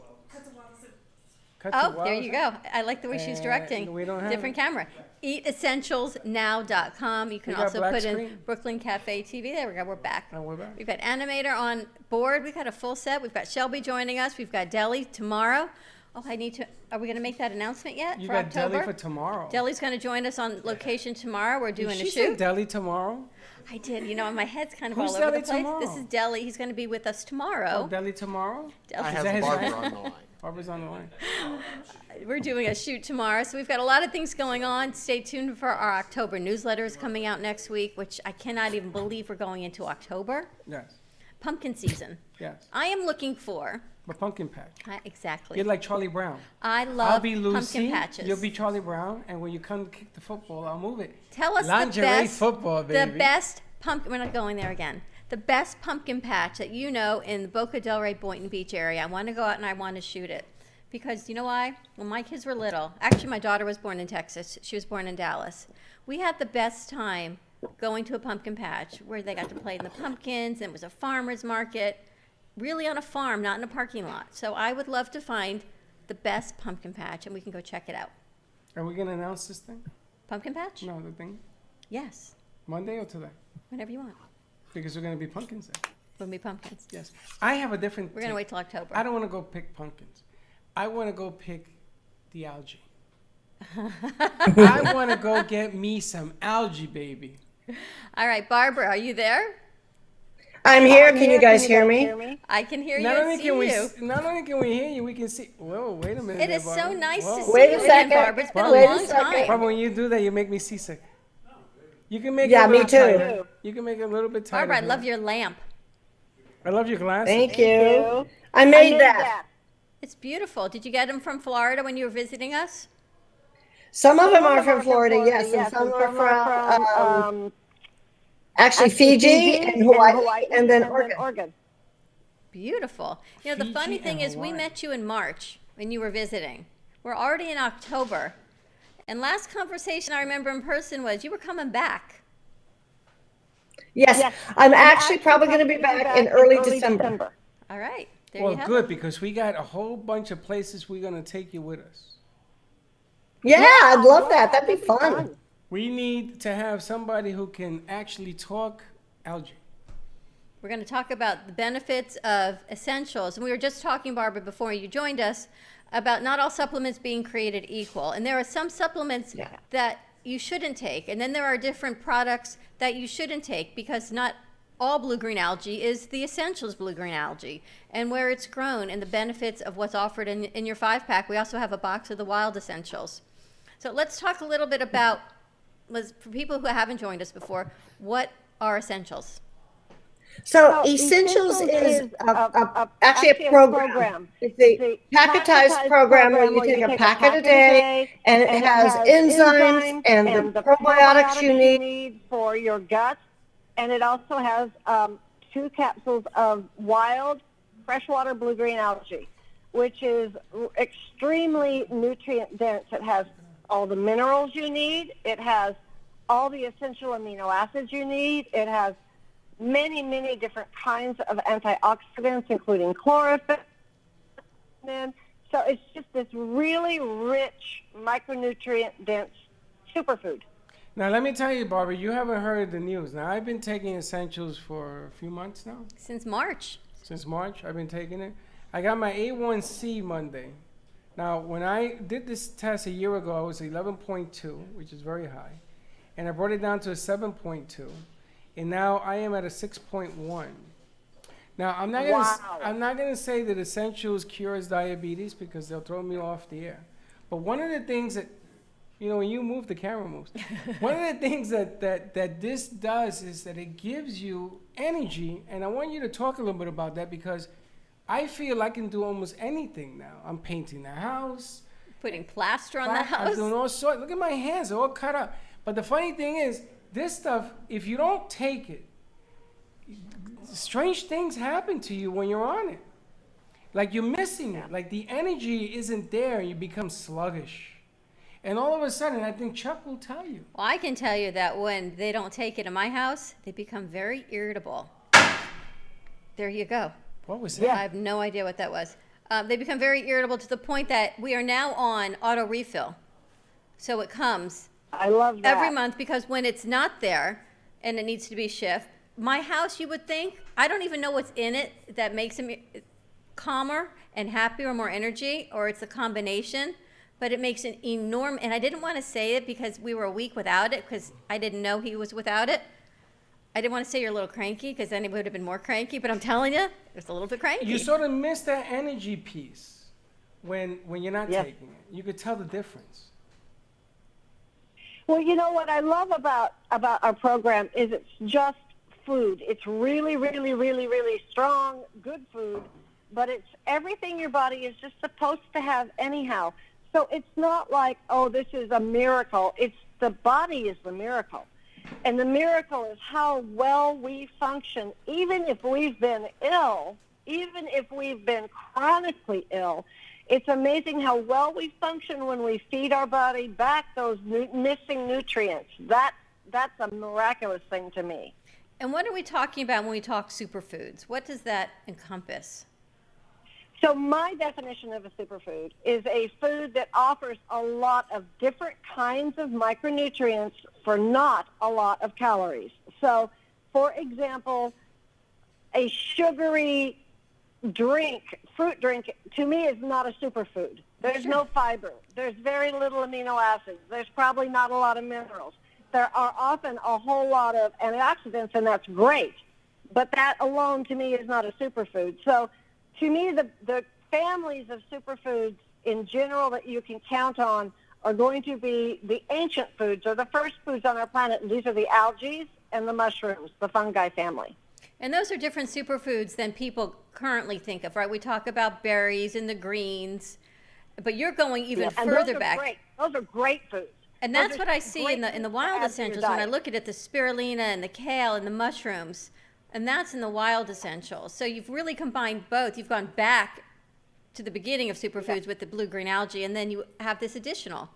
Oh, there you go. I like the way she's directing.
We don't have
Different
it.
camera. EatEssentialsNow.com. You can
We got
also
black
put in
screen.
Brooklyn Cafe TV. There we go. We're back.
And we're back.
We've got Animator on board. We've got a full set. We've got Shelby joining us. We've got Deli tomorrow. Oh, I need to. Are we going to make that announcement yet
You
for
got
October?
Deli for tomorrow.
Deli's going to join us on location tomorrow. We're doing
Did
a
she say
shoot.
Deli tomorrow?
I did. You know, my head's kind of
Who's
all over
Deli
the place.
tomorrow?
This is Deli. He's going to be with us tomorrow.
Oh, Deli tomorrow?
Deli-
Is that his
Barbara
name?
on the line.
Barbara's on the line.
We're doing a shoot tomorrow, so we've got a lot of things going on. Stay tuned for our October newsletters coming out next week, which I cannot even believe we're going into October.
Yes.
Pumpkin season.
Yes.
I am looking for.
A pumpkin patch.
Exactly.
You're like Charlie Brown.
I love
I'll be Lucy.
pumpkin patches.
You'll be Charlie Brown, and when you come to kick the football, I'll move it.
Tell us
Lingerie
the best,
football, baby.
the best pumpkin. We're not going there again. The best pumpkin patch that you know in the Boca del Rey, Boynton Beach area. I want to go out and I want to shoot it. Because you know why? When my kids were little, actually my daughter was born in Texas. She was born in Dallas. We had the best time going to a pumpkin patch where they got to play in the pumpkins, and it was a farmer's market, really on a farm, not in a parking lot. So I would love to find the best pumpkin patch, and we can go check it out.
Are we going to announce this thing?
Pumpkin patch?
No, the thing.
Yes.
Monday or today?
Whenever you want.
Because we're going to be pumpkins then.
We'll be pumpkins.
Yes. I have a different.
We're going to wait till October.
I don't want to go pick pumpkins. I want to go pick the algae. I want to go get me some algae, baby.
All right, Barbara, are you there?
I'm here. Can you guys hear me?
I can hear you
Not
and
only
see
can we,
you.
not only can we hear you, we can see. Whoa, wait a minute.
It
there,
is so
Barbara.
nice
Whoa.
to see
Wait a
you again,
second.
Barbara. It's been
Wait
a
a
long
second.
time.
Barbara, when you do that, you make me seasick. You can make
Yeah,
it a
me
little
too.
tighter. You can make it a little bit tighter.
Barbara, I
if you
love
want.
your lamp.
I love your glasses.
Thank you. I made that.
It's beautiful. Did you get them from Florida when you were visiting us?
Some of them are from Florida, yes, and some are from actually Fiji and Hawaii, and then Oregon.
Beautiful. You know, the funny thing is we met you in March when you were visiting. We're already in October. And last conversation I remember in person was you were coming back.
Yes, I'm actually probably going to be back in early December.
All right. There
Well,
you have
good, because we got a whole bunch of places we're going to take you with us.
Yeah, I'd love that. That'd be fun.
We need to have somebody who can actually talk algae.
We're going to talk about the benefits of essentials. And we were just talking, Barbara, before you joined us, about not all supplements being created equal. And there are some supplements that you shouldn't take. And then there are different products that you shouldn't take, because not all blue-green algae is the essentials blue-green algae, and where it's grown and the benefits of what's offered in your 5-pack. We also have a box of the wild essentials. So let's talk a little bit about, for people who haven't joined us before, what are essentials?
So Essentials is actually a program. It's a packetized program where you take a packet a day, and it has enzymes and the probiotics you need
for your gut. And it also has 2 capsules of wild freshwater blue-green algae, which is extremely nutrient dense. It has all the minerals you need. It has all the essential amino acids you need. It has many, many different kinds of antioxidants, including chlorophyll. So it's just this really rich, micronutrient-dense superfood.
Now, let me tell you, Barbara, you haven't heard the news. Now, I've been taking essentials for a few months now.
Since March.
Since March, I've been taking it. I got my A1C Monday. Now, when I did this test a year ago, I was 11.2, which is very high. And I brought it down to a 7.2. And now I am at a 6.1. Now, I'm not gonna say that essentials cures diabetes, because they'll throw me off the air. But one of the things that, you know, when you move, the camera moves. One of the things that this does is that it gives you energy, and I want you to talk a little bit about that, because I feel I can do almost anything now. I'm painting the house.
putting plaster on the
I'm
house.
doing all sorts. Look at my hands, they're all cut up. But the funny thing is, this stuff, if you don't take it, strange things happen to you when you're on it. Like you're missing it. Like the energy isn't there. You become sluggish. And all of a sudden, I think Chuck will tell you.
Well, I can tell you that when they don't take it in my house, they become very irritable. There you go.
What was that?
I have no idea what that was. They become very irritable to the point that we are now on auto refill. So it comes
I love that.
every month, because when it's not there and it needs to be shipped, my house, you would think, I don't even know what's in it that makes him calmer and happier, more energy, or it's a combination, but it makes an enormous, and I didn't want to say it because we were a week without it, because I didn't know he was without it. I didn't want to say you're a little cranky, because then it would have been more cranky, but I'm telling you, it's a little bit cranky.
You sort of miss that energy piece when you're not
Yes.
taking it. You could tell the difference.
Well, you know what I love about our program is it's just food. It's really, really, really, really strong, good food, but it's everything your body is just supposed to have anyhow. So it's not like, oh, this is a miracle. It's the body is the miracle. And the miracle is how well we function, even if we've been ill, even if we've been chronically ill. It's amazing how well we function when we feed our body back those missing nutrients. That's a miraculous thing to me.
And what are we talking about when we talk superfoods? What does that encompass?
So my definition of a superfood is a food that offers a lot of different kinds of micronutrients for not a lot of calories. So, for example, a sugary drink, fruit drink, to me is not a superfood. There's no fiber. There's very little amino acids. There's probably not a lot of minerals. There are often a whole lot of antioxidants, and that's great. But that alone, to me, is not a superfood. So, to me, the families of superfoods in general that you can count on are going to be the ancient foods, or the first foods on our planet, and these are the algae and the mushrooms, the fungi family.
And those are different superfoods than people currently think of, right? We talk about berries and the greens, but you're going even further
those
back.
Great. Those are great foods.
And that's what I see in the wild essentials when I look at it, the spirulina and the kale and the mushrooms, and that's in the wild essentials. So you've really combined both. You've gone back to the beginning of superfoods with the blue-green algae, and then you have this additional.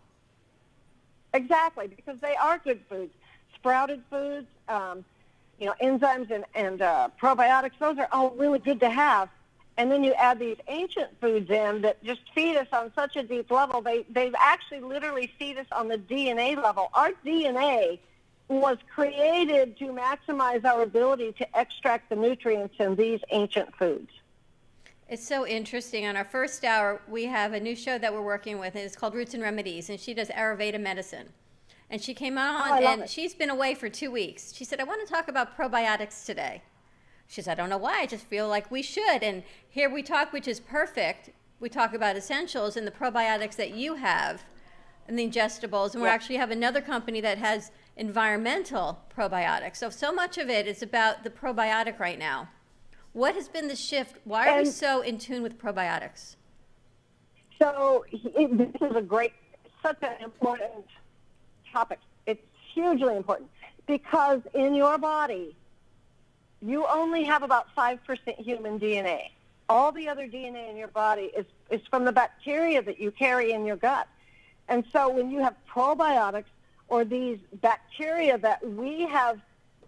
Exactly, because they are good foods. Sprouted foods, enzymes and probiotics, those are all really good to have. And then you add these ancient foods in that just feed us on such a deep level. They actually literally feed us on the DNA level. Our DNA was created to maximize our ability to extract the nutrients in these ancient foods.
It's so interesting. On our first hour, we have a new show that we're working with, and it's called Roots and Remedies, and she does Ayurveda medicine. And she came on, and she's been away for 2 weeks. She said, I want to talk about probiotics today. She said, I don't know why, I just feel like we should. And here we talk, which is perfect. We talk about essentials and the probiotics that you have and the ingestibles. And we actually have another company that has environmental probiotics. So much of it is about the probiotic right now. What has been the shift? Why are we so in tune with probiotics?
So this is such an important topic. It's hugely important because in your body, you only have about 5% human DNA. All the other DNA in your body is from the bacteria that you carry in your gut. And so when you have probiotics or these bacteria that we have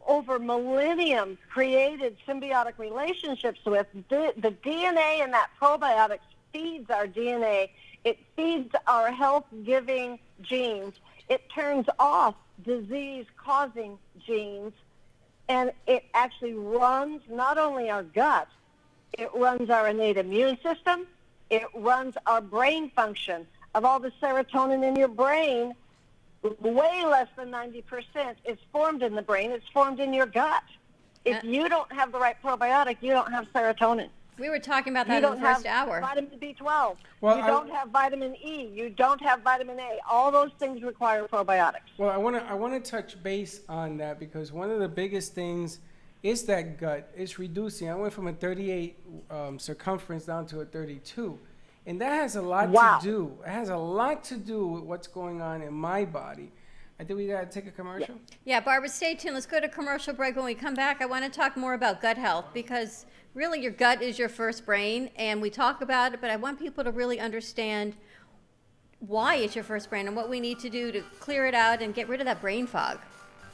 over millennium created symbiotic relationships with, the DNA in that probiotics feeds our DNA. It feeds our health-giving genes. It turns off disease-causing genes, and it actually runs not only our gut, it runs our innate immune system, it runs our brain function. Of all the serotonin in your brain, way less than 90% is formed in the brain. It's formed in your gut. If you don't have the right probiotic, you don't have serotonin.
We were talking about that in the first hour.
You don't have vitamin B12. You don't have vitamin E. You don't have vitamin A. All those things require probiotics.
Well, I want to touch base on that because one of the biggest things is that gut. It's reducing. I went from a 38 circumference down to a 32. And that has a lot
Wow.
to do. It has a lot to do with what's going on in my body. I think we got to take a commercial.
Yeah, Barbara, stay tuned. Let's go to commercial break. When we come back, I want to talk more about gut health because really your gut is your first brain, and we talk about it, but I want people to really understand why it's your first brain and what we need to do to clear it out and get rid of that brain fog.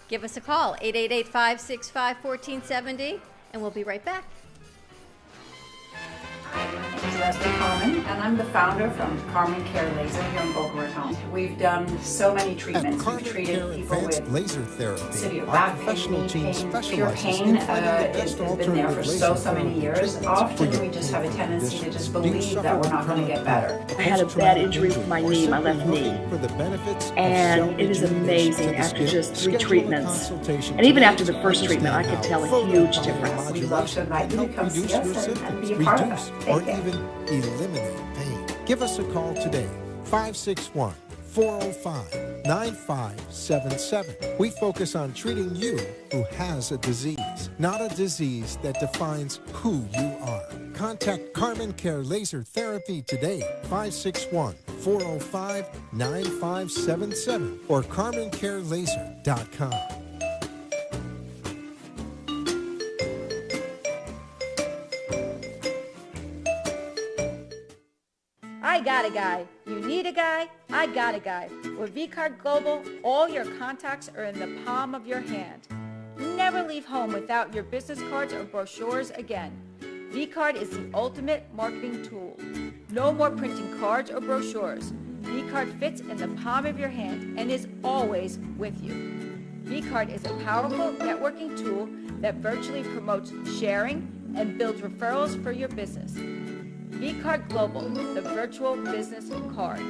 Give us a call, 888-565-1470, and we'll be right back.
My name is Leslie Carmen, and I'm the founder from Carmen Care Laser here in Boca Raton. We've done so many treatments. We've treated people with
laser therapy,
severe
our
back
professional
pain,
team
knee pain, pure
specializes
pain.
in finding the
It's
best
been there for
alternative
so
laser
many years.
treatments for
Often
your
we just have a tendency to just
Do you
believe
suffer
that we're not
from
going to get better.
I had a bad injury with my knee, my left knee,
for the benefits
and it is amazing after just 3 treatments. And even after the first treatment, I could tell a huge difference.
We'd love to invite you to come see us and be a part of
reduce,
it.
or
Take care.
even eliminate pain. Give us a call today, 561-405-9577. We focus on treating you who has a disease, not a disease that defines who you are. Contact Carmen Care Laser Therapy today, 561-405-9577 or carmencarelaser.com.
I got a guy. You need a guy? I got a guy. With VCard Global, all your contacts are in the palm of your hand. Never leave home without your business cards or brochures again. VCard is the ultimate marketing tool. No more printing cards or brochures. VCard fits in the palm of your hand and is always with you. VCard is a powerful networking tool that virtually promotes sharing and builds referrals for your business. VCard Global, the virtual business card.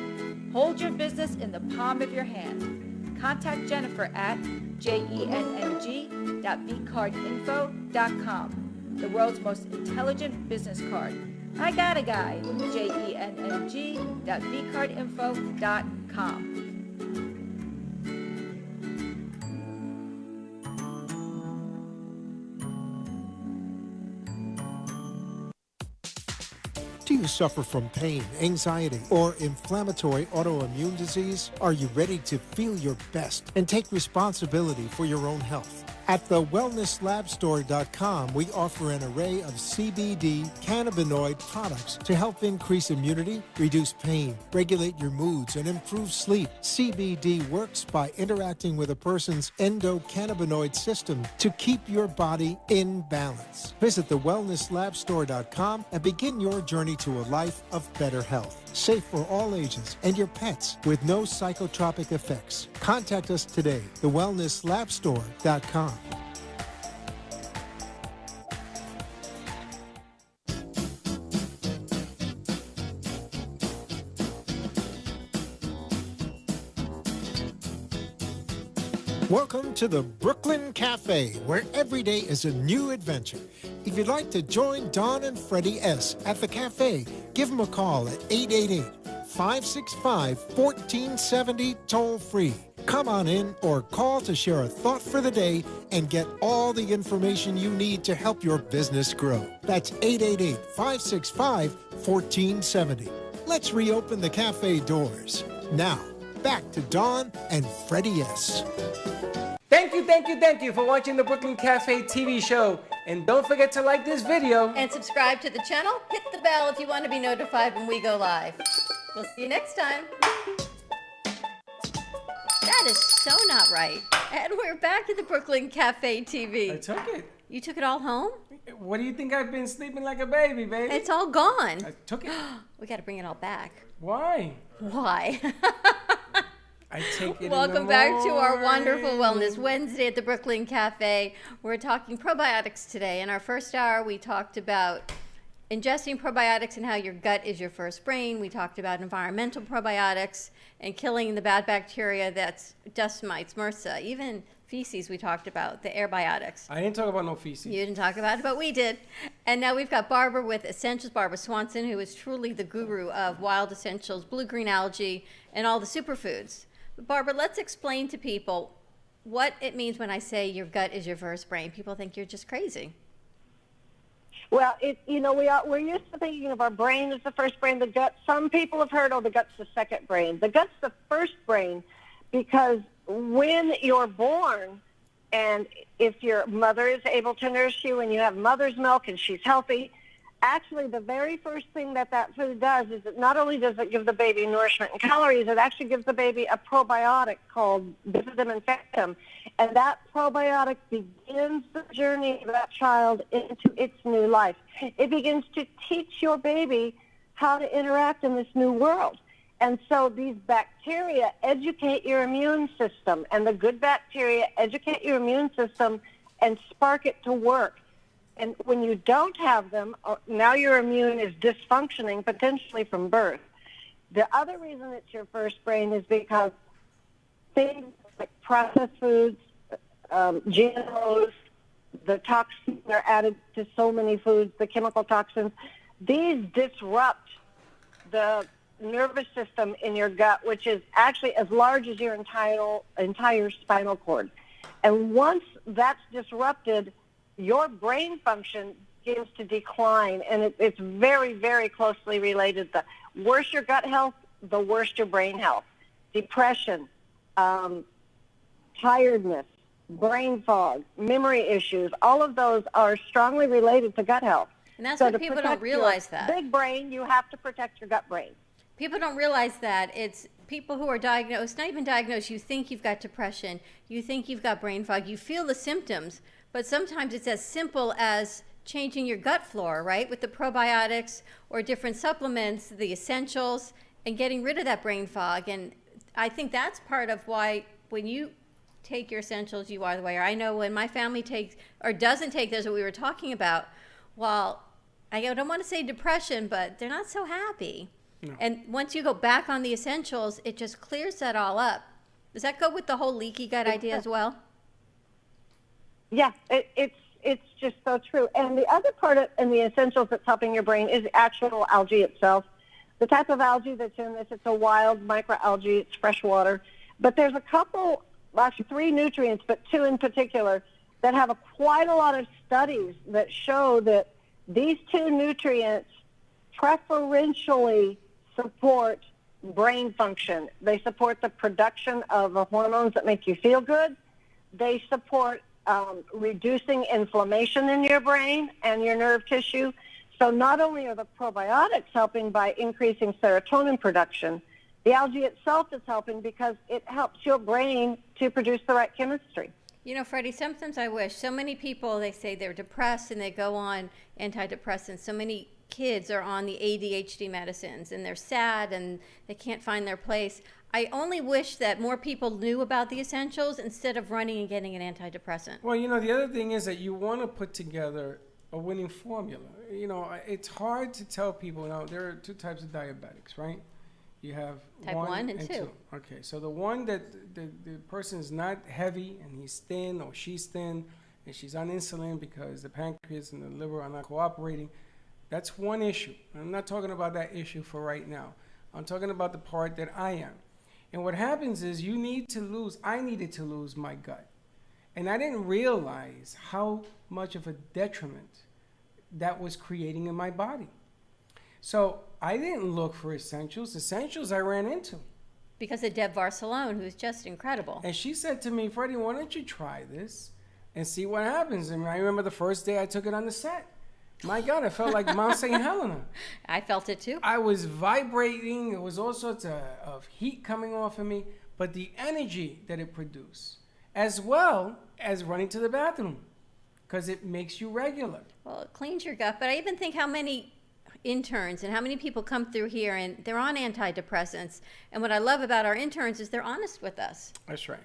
Hold your business in the palm of your hand. Contact Jennifer at jeng.vcardinfo.com, the world's most intelligent business card. I got a guy, jeng.vcardinfo.com.
Do you suffer from pain, anxiety, or inflammatory autoimmune disease? Are you ready to feel your best and take responsibility for your own health? At thewellnesslabstore.com, we offer an array of CBD cannabinoid products to help increase immunity, reduce pain, regulate your moods, and improve sleep. CBD works by interacting with a person's endocannabinoid system to keep your body in balance. Visit thewellnesslabstore.com and begin your journey to a life of better health. Safe for all ages and your pets with no psychotropic effects. Contact us today, thewellnesslabstore.com. Welcome to the Brooklyn Cafe, where every day is a new adventure. If you'd like to join Don and Freddy S. at the cafe, give them a call at 888-565-1470 toll-free. Come on in or call to share a thought for the day and get all the information you need to help your business grow. That's 888-565-1470. Let's reopen the cafe doors. Now, back to Don and Freddy S.
Thank you for watching the Brooklyn Cafe TV show. And don't forget to like this video.
And subscribe to the channel. Hit the bell if you want to be notified when we go live. We'll see you next time. That is so not right. And we're back at the Brooklyn Cafe TV.
I took it.
You took it all home?
What do you think? I've been sleeping like a baby, baby?
It's all gone.
I took it.
We got to bring it all back.
Why?
Why?
I take it.
Welcome back to our wonderful Wellness Wednesday at the Brooklyn Cafe. We're talking probiotics today. In our first hour, we talked about ingesting probiotics and how your gut is your first brain. We talked about environmental probiotics and killing the bad bacteria that's dust mites, MRSA, even feces we talked about, the airbiotics.
I didn't talk about no feces.
You didn't talk about it, but we did. And now we've got Barbara with Essentials, Barbara Swanson, who is truly the guru of wild essentials, blue-green algae, and all the superfoods. Barbara, let's explain to people what it means when I say your gut is your first brain. People think you're just crazy.
Well, we're used to thinking of our brain as the first brain, the gut. Some people have heard, the gut's the second brain. The gut's the first brain because when you're born, and if your mother is able to nurse you and you have mother's milk and she's healthy, actually the very first thing that food does is that not only does it give the baby nourishment and calories, it actually gives the baby a probiotic called bifidum infectum. And that probiotic begins the journey of that child into its new life. It begins to teach your baby how to interact in this new world. And so these bacteria educate your immune system, and the good bacteria educate your immune system and spark it to work. And when you don't have them, now your immune is dysfunctioning, potentially from birth. The other reason it's your first brain is because things like processed foods, GMOs, the toxins that are added to so many foods, the chemical toxins, these disrupt the nervous system in your gut, which is actually as large as your entire spinal cord. And once that's disrupted, your brain function begins to decline, and it's very, very closely related. The worse your gut health, the worse your brain health. Depression, tiredness, brain fog, memory issues, all of those are strongly related to gut health.
And that's
So
what
to
people don't
protect your
realize that.
big brain, you have to protect your gut brain.
People don't realize that. It's people who are diagnosed, not even diagnosed, you think you've got depression, you think you've got brain fog, you feel the symptoms, but sometimes it's as simple as changing your gut flora, right? With the probiotics or different supplements, the essentials, and getting rid of that brain fog. And I think that's part of why when you take your essentials, you are the way. Or I know when my family takes or doesn't take those, what we were talking about, well, I don't want to say depression, but they're not so happy. No. And once you go back on the essentials, it just clears that all up. Does that go with the whole leaky gut idea as well?
Yeah, it's just so true. And the other part in the essentials that's helping your brain is the actual algae itself. The type of algae that's in this, it's a wild microalgae, it's fresh water. But there's a couple, actually 3 nutrients, but 2 in particular, that have quite a lot of studies that show that these 2 nutrients preferentially support brain function. They support the production of the hormones that make you feel good. They support reducing inflammation in your brain and your nerve tissue. So not only are the probiotics helping by increasing serotonin production, the algae itself is helping because it helps your brain to produce the right chemistry.
You know, Freddie, sometimes I wish so many people, they say they're depressed and they go on antidepressants. So many kids are on the ADHD medicines and they're sad and they can't find their place. I only wish that more people knew about the essentials instead of running and getting an antidepressant.
Well, you know, the other thing is that you want to put together a winning formula. You know, it's hard to tell people, you know, there are 2 types of diabetics, right? You have
Type 1 and 2.
Okay, so the one that the person is not heavy and he's thin or she's thin and she's on insulin because the pancreas and the liver are not cooperating, that's one issue. I'm not talking about that issue for right now. I'm talking about the part that I am. And what happens is I needed to lose my gut. And I didn't realize how much of a detriment that was creating in my body. So I didn't look for essentials. Essentials I ran into.
Because of Deb Barcelone, who's just incredible.
And she said to me, Freddie, why don't you try this and see what happens? And I remember the first day I took it on the set. My God, I felt like Mount St. Helena.
I felt it too.
I was vibrating. There was all sorts of heat coming off of me. But the energy that it produced, as well as running to the bathroom, because it makes you regular.
Well, it cleans your gut. But I even think how many interns and how many people come through here and they're on antidepressants. And what I love about our interns is they're honest with us.
That's right.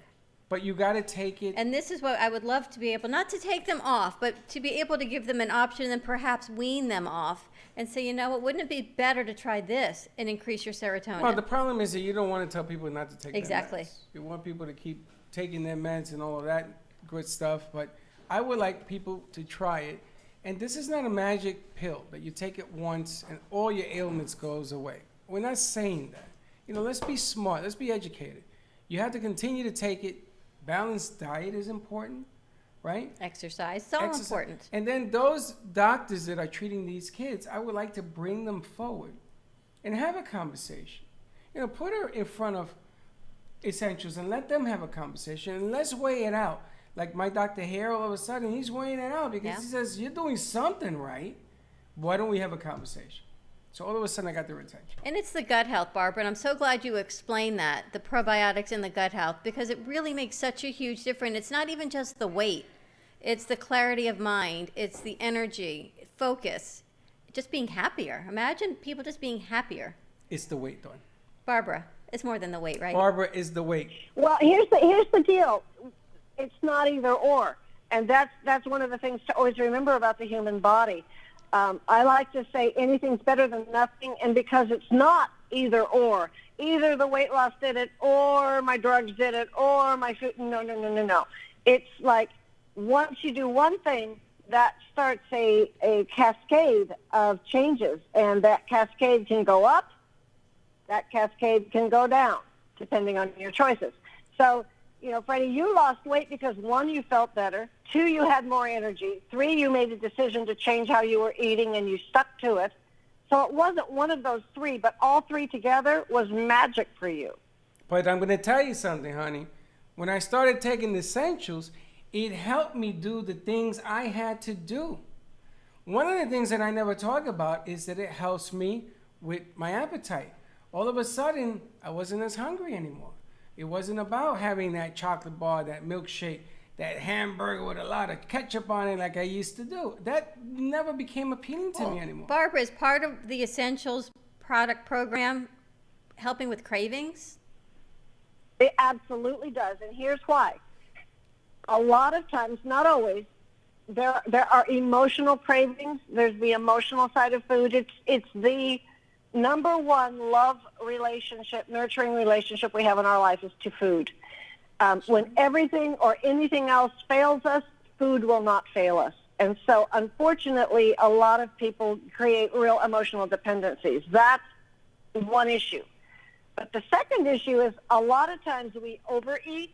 But you got to take it.
And this is what I would love to be able, not to take them off, but to be able to give them an option and perhaps wean them off and say, you know what, wouldn't it be better to try this and increase your serotonin?
Well, the problem is that you don't want to tell people not to take
exactly.
their meds. You want people to keep taking their meds and all of that good stuff. But I would like people to try it. And this is not a magic pill that you take it once and all your ailments goes away. We're not saying that. You know, let's be smart. Let's be educated. You have to continue to take it. Balanced diet is important. right?
Exercise, so important.
And then those doctors that are treating these kids, I would like to bring them forward and have a conversation. You know, put her in front of essentials and let them have a conversation and let's weigh it out. Like my doctor here, all of a sudden, he's weighing it out because he says, you're doing something right. Why don't we have a conversation? So all of a sudden, I got their attention.
And it's the gut health, Barbara, and I'm so glad you explained that, the probiotics in the gut health, because it really makes such a huge difference. It's not even just the weight. It's the clarity of mind. It's the energy, focus, just being happier. Imagine people just being happier.
It's the weight, Dawn.
Barbara, it's more than the weight, right?
Barbara is the weight.
Well, here's the deal. It's not either or, and that's one of the things to always remember about the human body. I like to say anything's better than nothing, and because it's not either or. Either the weight loss did it, or my drugs did it, or my food. No. It's like once you do one thing, that starts a cascade of changes, and that cascade can go up, that cascade can go down, depending on your choices. So, you know, Freddie, you lost weight because 1, you felt better, 2, you had more energy, 3, you made a decision to change how you were eating and you stuck to it. So it wasn't one of those 3, but all 3 together was magic for you.
But I'm going to tell you something, honey. When I started taking the essentials, it helped me do the things I had to do. One of the things that I never talk about is that it helps me with my appetite. All of a sudden, I wasn't as hungry anymore. It wasn't about having that chocolate bar, that milkshake, that hamburger with a lot of ketchup on it like I used to do. That never became appealing to me anymore.
Barbara, is part of the Essentials product program helping with cravings?
It absolutely does, and here's why. A lot of times, not always, there are emotional cravings. There's the emotional side of food. It's the number one love relationship, nurturing relationship we have in our life is to food. When everything or anything else fails us, food will not fail us. And so, unfortunately, a lot of people create real emotional dependencies. That's one issue. But the second issue is a lot of times we overeat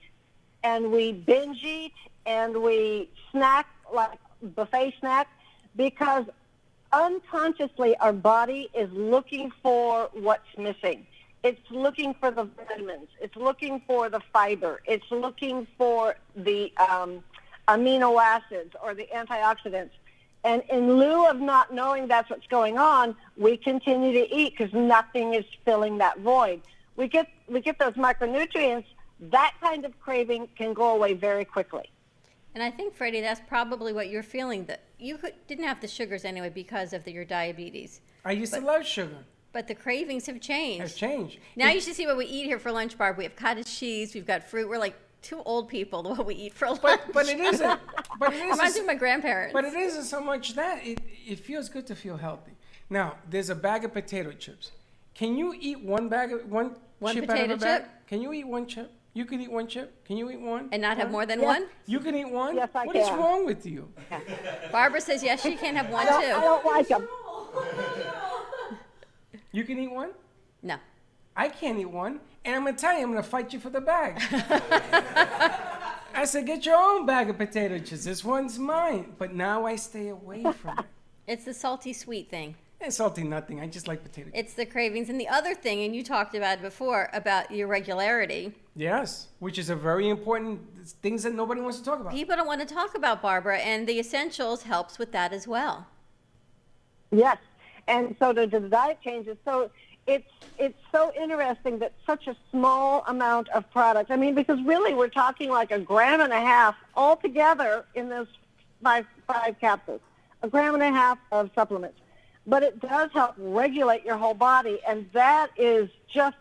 and we binge eat and we snack like buffet snack because unconsciously our body is looking for what's missing. It's looking for the vitamins. It's looking for the fiber. It's looking for the amino acids or the antioxidants. And in lieu of not knowing that's what's going on, we continue to eat because nothing is filling that void. We get those micronutrients. That kind of craving can go away very quickly.
And I think, Freddie, that's probably what you're feeling, that you didn't have the sugars anyway because of your diabetes.
I used to love sugar.
But the cravings have changed.
Has changed.
Now you should see what we eat here for lunch, Barb. We have cottage cheese, we've got fruit. We're like two old people, what we eat for lunch.
But it isn't. But it
reminds me of my grandparents.
But it isn't so much that. It feels good to feel healthy. Now, there's a bag of potato chips. Can you eat one chip
potato
out of a bag?
chip?
Can you eat one chip? You can eat one chip. Can you eat one?
And not have more than one?
You can eat one?
Yes, I
What
can.
is wrong with you?
Barbara says yes, she can have one
I
too.
don't like them.
You can eat one?
No.
I can't eat one. And I'm going to tell you, I'm going to fight you for the bag. I said, get your own bag of potato chips. This one's mine. But now I stay away from it.
It's the salty sweet thing.
It's salty nothing. I just like potato chips.
It's the cravings. And the other thing, and you talked about it before, about your regularity.
Yes, which is a very important things that nobody wants to talk about.
People don't want to talk about, Barbara, and the Essentials helps with that as well.
Yes, and so the diet changes. So it's so interesting that such a small amount of product. I mean, because really we're talking like 1.5 grams altogether in those five capsules, 1.5 grams of supplements. But it does help regulate your whole body, and that is just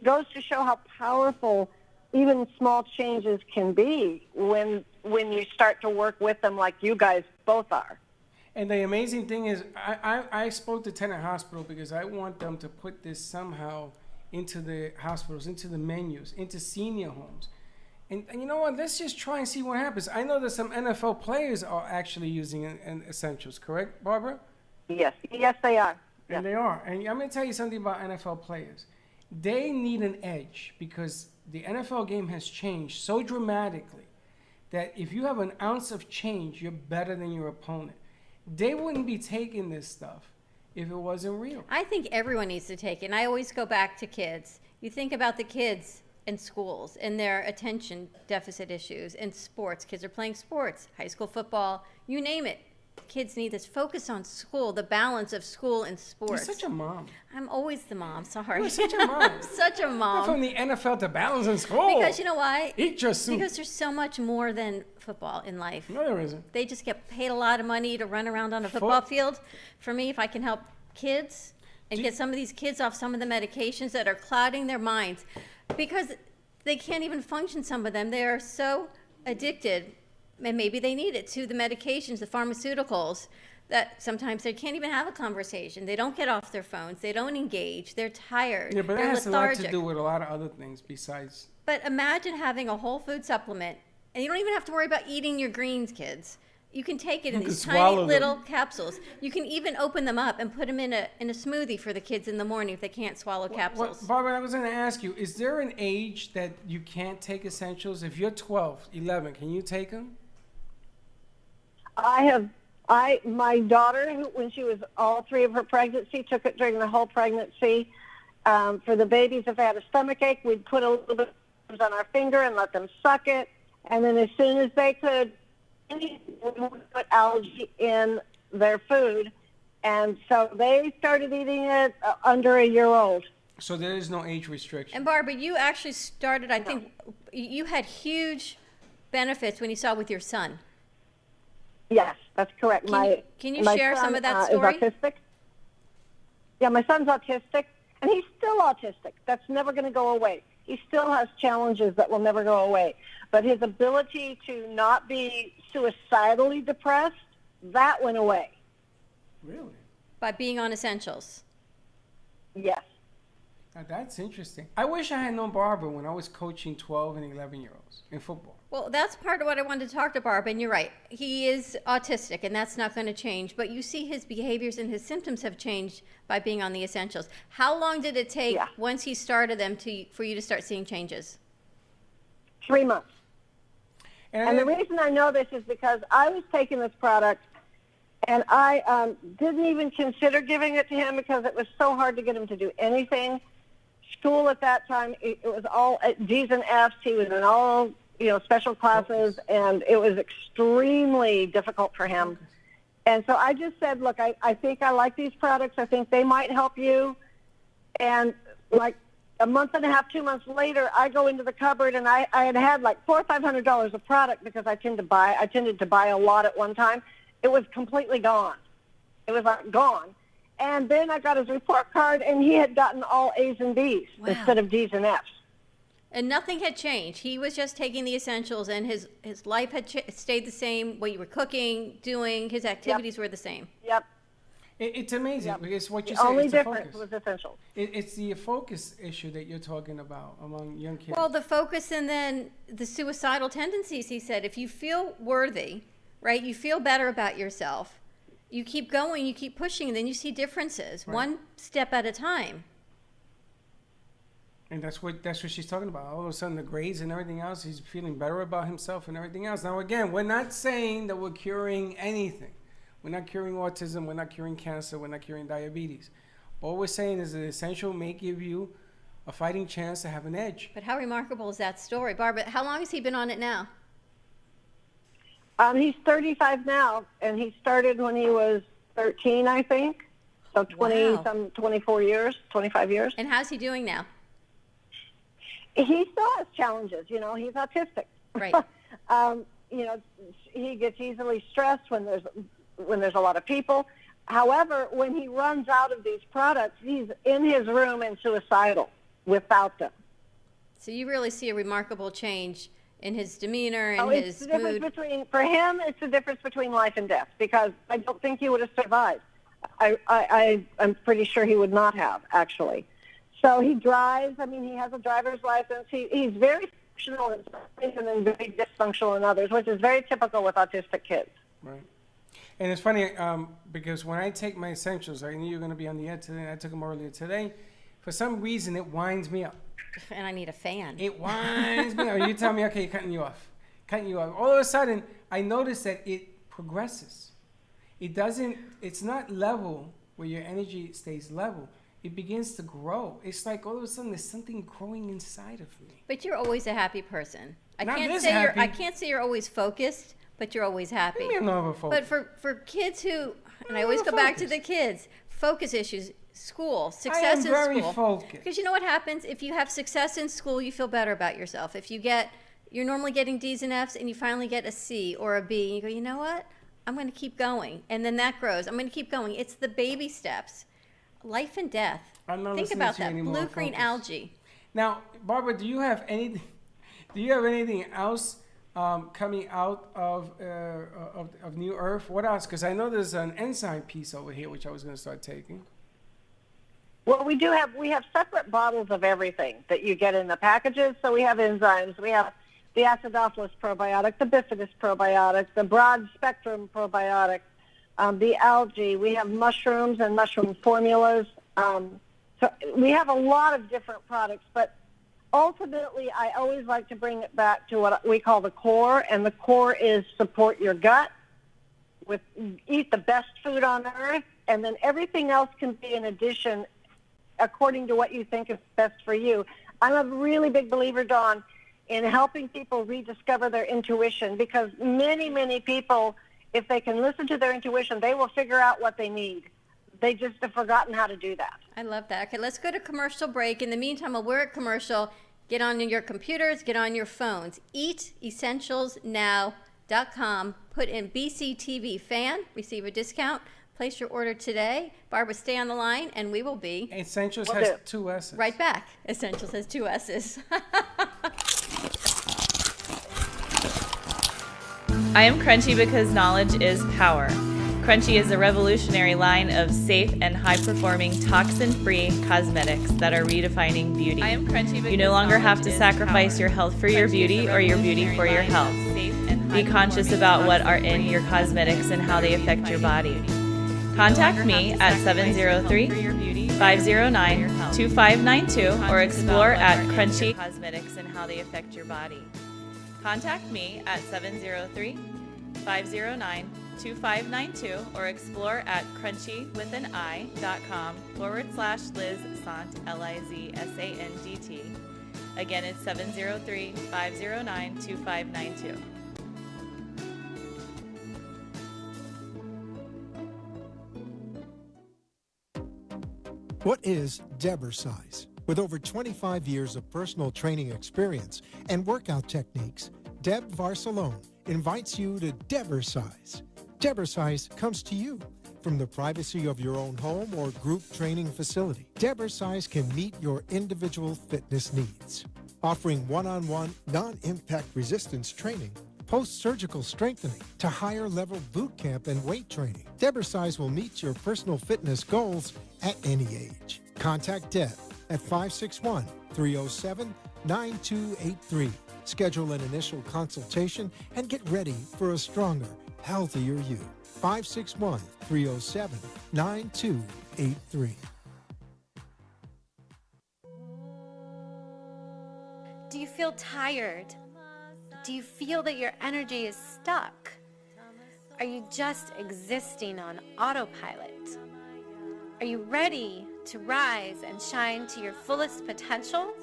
goes to show how powerful even small changes can be when you start to work with them like you guys both are.
And the amazing thing is, I spoke to Tenet Hospital because I want them to put this somehow into the hospitals, into the menus, into senior homes. And you know what? Let's just try and see what happens. I know that some NFL players are actually using Essentials, correct, Barbara?
Yes, they are.
And they are. And I'm going to tell you something about NFL players. They need an edge because the NFL game has changed so dramatically that if you have an ounce of change, you're better than your opponent. They wouldn't be taking this stuff if it wasn't real.
I think everyone needs to take it. And I always go back to kids. You think about the kids in schools and their attention deficit issues in sports. Kids are playing sports, high school football, you name it. Kids need this focus on school, the balance of school and sports.
You're such a mom.
I'm always the mom, sorry.
You're such a mom.
Such a mom.
From the NFL to balance in school.
Because you know why?
Eat your soup.
Because there's so much more than football in life.
No, there isn't.
They just get paid a lot of money to run around on a football field. For me, if I can help kids and get some of these kids off some of the medications that are clouding their minds, because they can't even function, some of them. They are so addicted, and maybe they need it, to the medications, the pharmaceuticals, that sometimes they can't even have a conversation. They don't get off their phones. They don't engage. They're tired.
Yeah, but
They're
that has a lot
lethargic.
to do with a lot of other things besides.
But imagine having a whole food supplement, and you don't even have to worry about eating your greens, kids. You can take it in
You
these
can
tiny
swallow them.
little capsules. You can even open them up and put them in a smoothie for the kids in the morning if they can't swallow capsules.
Barbara, I was going to ask you, is there an age that you can't take essentials? If you're 12, 11, can you take them?
My daughter, when she was all 3 of her pregnancy, took it during the whole pregnancy. For the babies, if they had a stomach ache, we'd put a little bit on our finger and let them suck it. And then as soon as they could, we would put algae in their food. And so they started eating it under a year old.
So there is no age restriction.
And Barbara, you actually started, I think, you had huge benefits when you saw with your son.
Yes, that's correct.
Can you
my
share
son,
some of that story?
Is autistic. Yeah, my son's autistic, and he's still autistic. That's never going to go away. He still has challenges that will never go away. But his ability to not be suicidally depressed, that went away.
Really?
By being on essentials.
Yes.
Now, that's interesting. I wish I had known Barbara when I was coaching 12 and 11-year-olds in football.
Well, that's part of what I wanted to talk to Barb, and you're right. He is autistic, and that's not going to change. But you see his behaviors and his symptoms have changed by being on the essentials. How long did it take once he started them for you to start seeing changes?
3 months. And the reason I know this is because I was taking this product, and I didn't even consider giving it to him because it was so hard to get him to do anything. School at that time, it was all D's and F's. He was in all special classes, and it was extremely difficult for him. And so I just said, look, I think I like these products. I think they might help you. And like a month and a half, 2 months later, I go into the cupboard, and I had like $400 or $500 of product because I tended to buy a lot at one time. It was completely gone. It was like gone. And then I got his report card, and he had gotten all A's and B's instead of D's and F's.
And nothing had changed. He was just taking the essentials, and his life had stayed the same. What you were cooking, doing, his activities were the same.
Yep.
It's amazing because what you
The
say
only
is the
difference
focus.
was essentials.
It's the focus issue that you're talking about among young kids.
Well, the focus and then the suicidal tendencies, he said. If you feel worthy, right, you feel better about yourself, you keep going, you keep pushing, and then you see differences, one step at a time.
And that's what she's talking about. All of a sudden, the grades and everything else, he's feeling better about himself and everything else. Now, again, we're not saying that we're curing anything. We're not curing autism. We're not curing cancer. We're not curing diabetes. All we're saying is that essential may give you a fighting chance to have an edge.
But how remarkable is that story? Barbara, how long has he been on it now?
He's 35 now, and he started when he was 13, I think. So 24 years, 25 years.
And how's he doing now?
He still has challenges. He's autistic.
Right.
He gets easily stressed when there's a lot of people. However, when he runs out of these products, he's in his room and suicidal without them.
So you really see a remarkable change in his demeanor and
It's
his
the difference
mood.
for him, it's the difference between life and death, because I don't think he would have survived. I'm pretty sure he would not have, actually. So he drives. I mean, he has a driver's license. He's very functional in some things and then very dysfunctional in others, which is very typical with autistic kids.
Right. And it's funny because when I take my essentials, I knew you were going to be on the air today, and I took them earlier today. For some reason, it winds me up.
And I need a fan.
It winds me up. You tell me, okay, you're cutting you off. cutting you off. All of a sudden, I noticed that it progresses. It's not level where your energy stays level. It begins to grow. It's like all of a sudden there's something growing inside of me.
But you're always a happy person. I
Not
can't
this
say
happy.
I can't say you're always focused, but you're always happy.
What do you mean I'm never
But
focused?
for kids who, and I always go back to the kids, focus issues, school, success in
very
school.
focused.
Because you know what happens? If you have success in school, you feel better about yourself. If you're normally getting D's and F's, and you finally get a C or a B, and you go, you know what? I'm going to keep going. And then that grows. I'm going to keep going. It's the baby steps. Life and death.
I'm not
Think
listening
about
to you
that.
anymore.
Blue-green
Focus.
algae.
Now, Barbara, do you have anything else coming out of New Earth? What else? Because I know there's an enzyme piece over here, which I was going to start taking.
Well, we have separate bottles of everything that you get in the packages. So we have enzymes. We have the acidophilus probiotic, the bifidus probiotic, the broad spectrum probiotic, the algae. We have mushrooms and mushroom formulas. So we have a lot of different products, but ultimately I always like to bring it back to what we call the core, and the core is support your gut, eat the best food on earth, and then everything else can be an addition according to what you think is best for you. I'm a really big believer, Dawn, in helping people rediscover their intuition, because many, many people, if they can listen to their intuition, they will figure out what they need. They just have forgotten how to do that.
I love that. Okay, let's go to commercial break. In the meantime, while we're at commercial, get on your computers, get on your phones. EatEssentialsNow.com. Put in BCTV fan, receive a discount. Place your order today. Barbara, stay on the line, and we will be.
Essentials has 2 S's.
Right back. Essentials has 2 S's.
I am Crunchy because knowledge is power. Crunchy is a revolutionary line of safe and high-performing, toxin-free cosmetics that are redefining beauty. I am Crunchy because you no longer have to sacrifice your health for your beauty or your beauty for your health. Be conscious about what are in your cosmetics and how they affect your body. Contact me at 703-509-2592 or explore at Crunchy Cosmetics and how they affect your body. Contact me at 703-509-2592 or explore at crunchywithanI.com/Liz Sant, LIZSANDT. Again, it's 703-509-2592.
What is Debersize? With over 25 years of personal training experience and workout techniques, Deb Varsalone invites you to Debersize. Debersize comes to you from the privacy of your own home or group training facility. Debersize can meet your individual fitness needs, offering one-on-one, non-impact resistance training, post-surgical strengthening to higher-level boot camp and weight training. Debersize will meet your personal fitness goals at any age. Contact Deb at 561-307-9283. Schedule an initial consultation and get ready for a stronger, healthier you. 561-307-9283.
Do you feel tired? Do you feel that your energy is stuck? Are you just existing on autopilot? Are you ready to rise and shine to your fullest potential?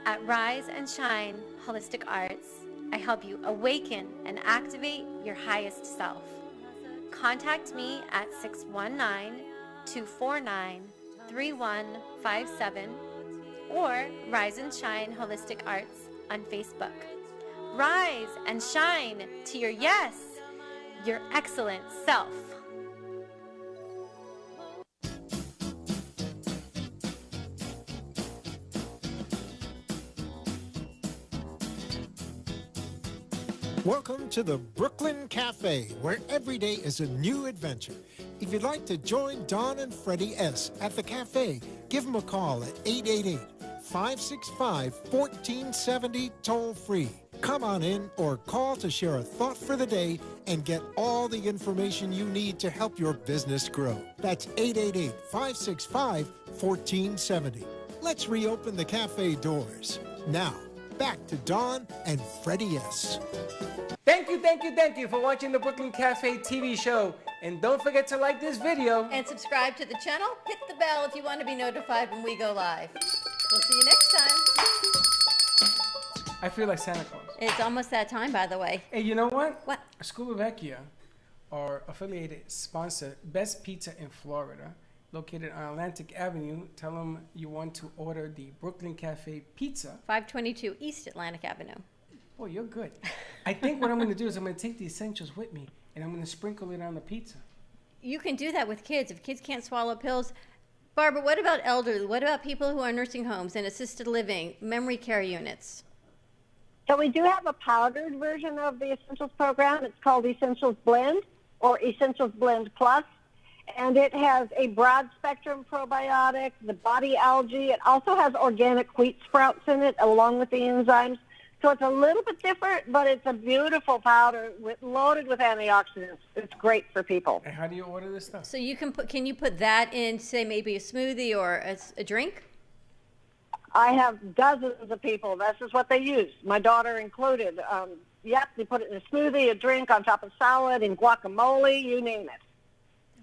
At Rise and Shine Holistic Arts, I help you awaken and activate your highest self. Contact me at 619-249-3157 or Rise and Shine Holistic Arts on Facebook. Rise and shine to your yes, your excellent self.
Welcome to the Brooklyn Cafe, where every day is a new adventure. If you'd like to join Don and Freddy S. at the cafe, give them a call at 888-565-1470 toll-free. Come on in or call to share a thought for the day and get all the information you need to help your business grow. That's 888-565-1470. Let's reopen the cafe doors. Now, back to Dawn and Freddy S.
Thank you for watching the Brooklyn Cafe TV show. And don't forget to like this video.
And subscribe to the channel. Hit the bell if you want to be notified when we go live. We'll see you next time.
I feel like Santa Claus.
It's almost that time, by the way.
Hey, you know what?
What?
Scuba Vecchia, our affiliated sponsor, Best Pizza in Florida, located on Atlantic Avenue. Tell them you want to order the Brooklyn Cafe Pizza.
522 East Atlantic Avenue.
Boy, you're good. I think what I'm going to do is I'm going to take the essentials with me, and I'm going to sprinkle it on the pizza.
You can do that with kids. If kids can't swallow pills. Barbara, what about elderly? What about people who are in nursing homes and assisted living, memory care units?
So we do have a powdered version of the Essentials program. It's called Essentials Blend or Essentials Blend Plus. And it has a broad spectrum probiotic, the body algae. It also has organic wheat sprouts in it along with the enzymes. So it's a little bit different, but it's a beautiful powder loaded with antioxidants. It's great for people.
And how do you order this stuff?
So you can you put that in, say, maybe a smoothie or a drink?
I have dozens of people. This is what they use, my daughter included. Yep, they put it in a smoothie, a drink, on top of salad, in guacamole, you name it.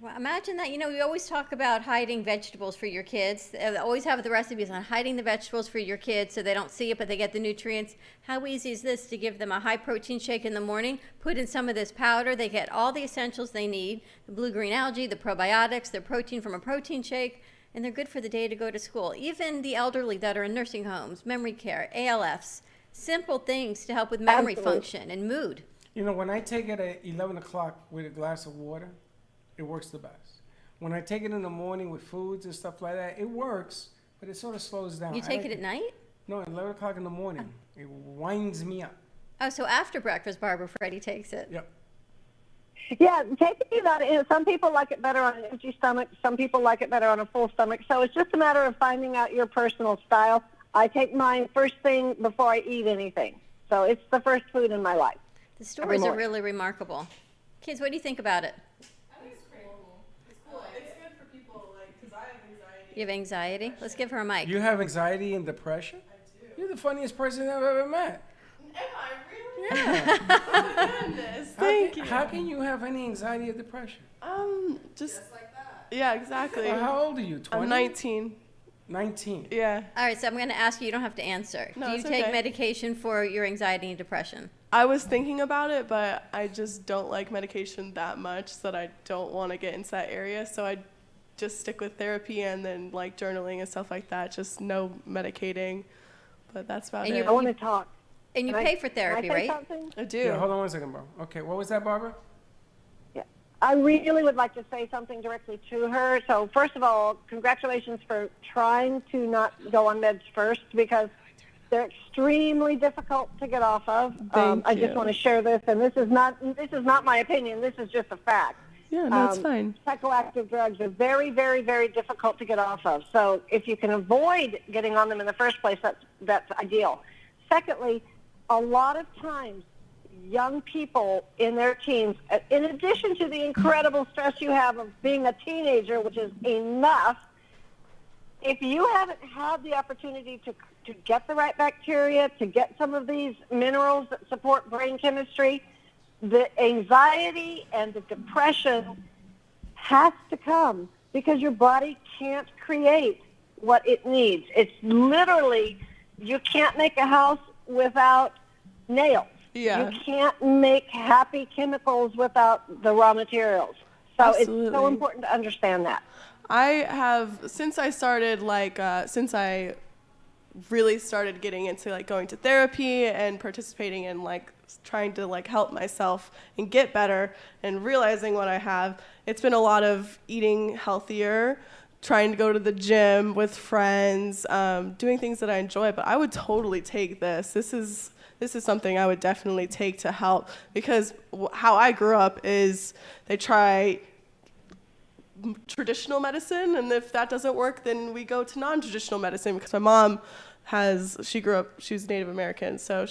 Well, imagine that. You know, we always talk about hiding vegetables for your kids. They always have the recipes on hiding the vegetables for your kids so they don't see it, but they get the nutrients. How easy is this to give them a high-protein shake in the morning, put in some of this powder, they get all the essentials they need, the blue-green algae, the probiotics, the protein from a protein shake, and they're good for the day to go to school. Even the elderly that are in nursing homes, memory care, ALFs, simple things to help with memory function and mood.
You know, when I take it at 11 o'clock with a glass of water, it works the best. When I take it in the morning with foods and stuff like that, it works, but it sort of slows down.
You take it at night?
No, at 11 o'clock in the morning. It winds me up.
Oh, so after breakfast, Barbara, Freddy takes it.
Yep.
Yeah, taking that, some people like it better on an empty stomach. Some people like it better on a full stomach. So it's just a matter of finding out your personal style. I take mine first thing before I eat anything. So it's the first food in my life.
The stories are really remarkable. Kids, what do you think about it? You have anxiety? Let's give her a mic.
You have anxiety and depression? I do. You're the funniest person I've ever met.
Am I really?
Yeah.
Oh, goodness. Thank you.
How can you have any anxiety or depression?
Just like that. Yeah, exactly.
How old are you? 20?
I'm 19.
19.
Yeah.
All right, so I'm going to ask you. You don't have to answer.
No,
do you
it's
take
okay.
medication for your anxiety and depression?
I was thinking about it, but I just don't like medication that much, so that I don't want to get into that area. So I just stick with therapy and then like journaling and stuff like that. Just no medicating, but that's about it.
I want to talk.
And you pay for therapy, right?
I do.
Yeah, hold on one second, bro. Okay, what was that, Barbara?
Yeah, I really would like to say something directly to her. So first of all, congratulations for trying to not go on meds first, because they're extremely difficult to get off of. I just want to share this, and this is not my opinion. This is just a fact.
Yeah, no, it's fine.
Psychoactive drugs are very, very, very difficult to get off of. So if you can avoid getting on them in the first place, that's ideal. Secondly, a lot of times, young people in their teens, in addition to the incredible stress you have of being a teenager, which is enough, if you haven't had the opportunity to get the right bacteria, to get some of these minerals that support brain chemistry, the anxiety and the depression has to come, because your body can't create what it needs. It's literally, you can't make a house without nails.
Yeah.
You can't make happy chemicals without the raw materials. So
Absolutely.
It's so important to understand that.
I have, since I started, since I really started getting into, going to therapy and participating in, trying to, help myself and get better and realizing what I have, it's been a lot of eating healthier, trying to go to the gym with friends, doing things that I enjoy. But I would totally take this. This is something I would definitely take to help, because how I grew up is they try traditional medicine, and if that doesn't work, then we go to non-traditional medicine, because my mom she grew up, she's Native American, so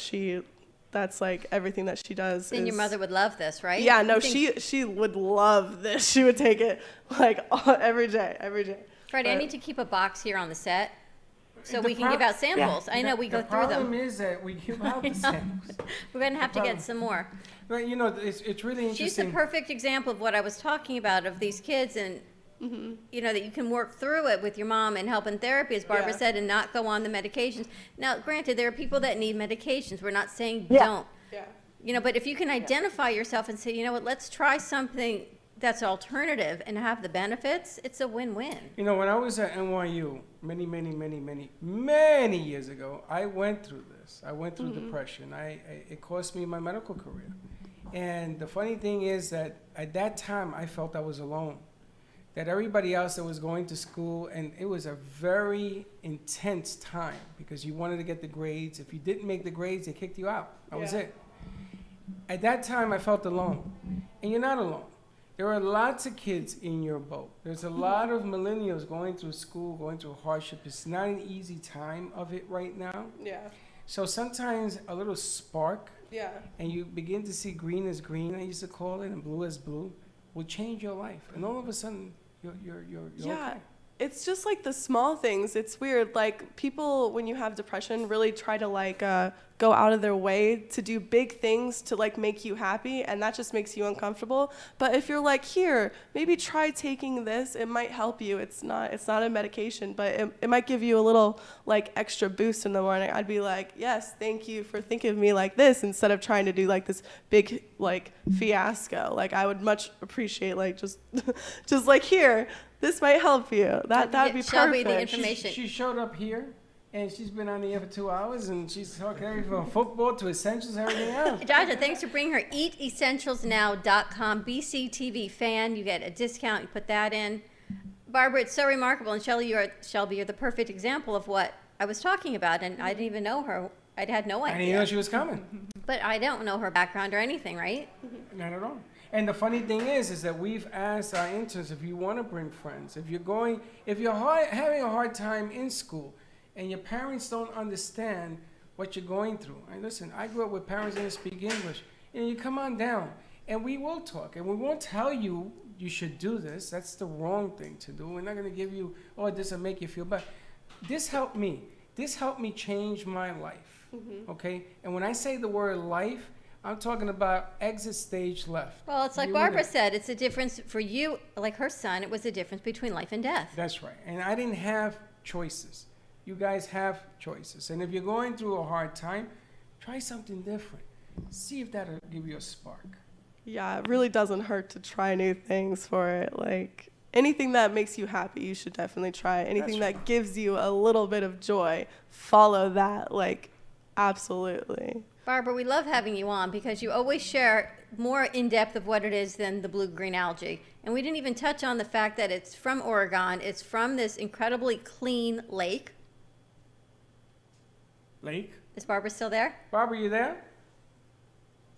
that's everything that she does.
And your mother would love this, right?
Yeah, no, she would love this. She would take it every day.
Freddy, I need to keep a box here on the set. so we can give out samples. I know we go through them.
The problem is that we give out the samples.
We're going to have to get some more.
But you know, it's really interesting.
She's a perfect example of what I was talking about, of these kids, and you know, that you can work through it with your mom and help in therapy, as Barbara said, and not go on the medications. Now, granted, there are people that need medications. We're not saying don't.
Yeah.
You know, but if you can identify yourself and say, you know what, let's try something that's alternative and have the benefits, it's a win-win.
You know, when I was at NYU many years ago, I went through this. I went through depression. It cost me my medical career. And the funny thing is that at that time, I felt I was alone. That everybody else that was going to school, and it was a very intense time because you wanted to get the grades. If you didn't make the grades, they kicked you out. That was it. At that time, I felt alone. And you're not alone. There are lots of kids in your boat. There's a lot of millennials going through school, going through hardship. It's not an easy time of it right now.
Yeah.
So sometimes a little spark,
Yeah.
and you begin to see green as green, I used to call it, and blue as blue, will change your life. And all of a sudden, you're okay.
It's just like the small things. It's weird. Like, people, when you have depression, really try to like go out of their way to do big things to like make you happy, and that just makes you uncomfortable. But if you're like, here, maybe try taking this, it might help you. It's not a medication, but it might give you a little like extra boost in the morning. I'd be like, yes, thank you for thinking of me like this, instead of trying to do like this big like fiasco. Like, I would much appreciate like just like, here, this might help you. That would be
Shelby,
perfect.
the information.
She showed up here, and she's been on the air for 2 hours, and she's talking everything from football to essentials, everything else.
Jaja, thanks for bringing her. EatEssentialsNow.com, BCTV fan. You get a discount. You put that in. Barbara, it's so remarkable. And Shelby, you're the perfect example of what I was talking about. And I didn't even know her. I had no idea.
I didn't know she was coming.
But I don't know her background or anything, right?
Not at all. And the funny thing is that we've asked our interns, if you want to bring friends, if you're having a hard time in school, and your parents don't understand what you're going through. And listen, I grew up with parents that didn't speak English. And you come on down, and we will talk, and we won't tell you you should do this. That's the wrong thing to do. We're not going to give you, this will make you feel bad. This helped me. This helped me change my life, okay? And when I say the word life, I'm talking about exit stage left.
Well, it's like Barbara said, it's a difference for you, like her son, it was a difference between life and death.
That's right. And I didn't have choices. You guys have choices. And if you're going through a hard time, try something different. See if that'll give you a spark.
Yeah, it really doesn't hurt to try new things for it. Like, anything that makes you happy, you should definitely try. Anything that gives you a little bit of joy, follow that. Like, absolutely.
Barbara, we love having you on because you always share more in depth of what it is than the blue-green algae. And we didn't even touch on the fact that it's from Oregon. It's from this incredibly clean lake.
Lake?
Is Barbara still there?
Barbara, you there?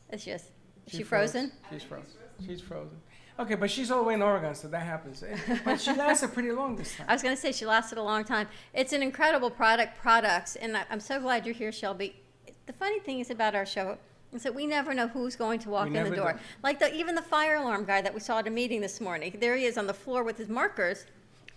It's just, is she frozen?
She's frozen. She's frozen. Okay, but she's all the way in Oregon, so that happens. But she lasted pretty long this time.
I was going to say she lasted a long time. It's an incredible products, and I'm so glad you're here, Shelby. The funny thing is about our show is that we never know who's going to walk in the door. Like even the fire alarm guy that we saw at a meeting this morning. There he is on the floor with his markers.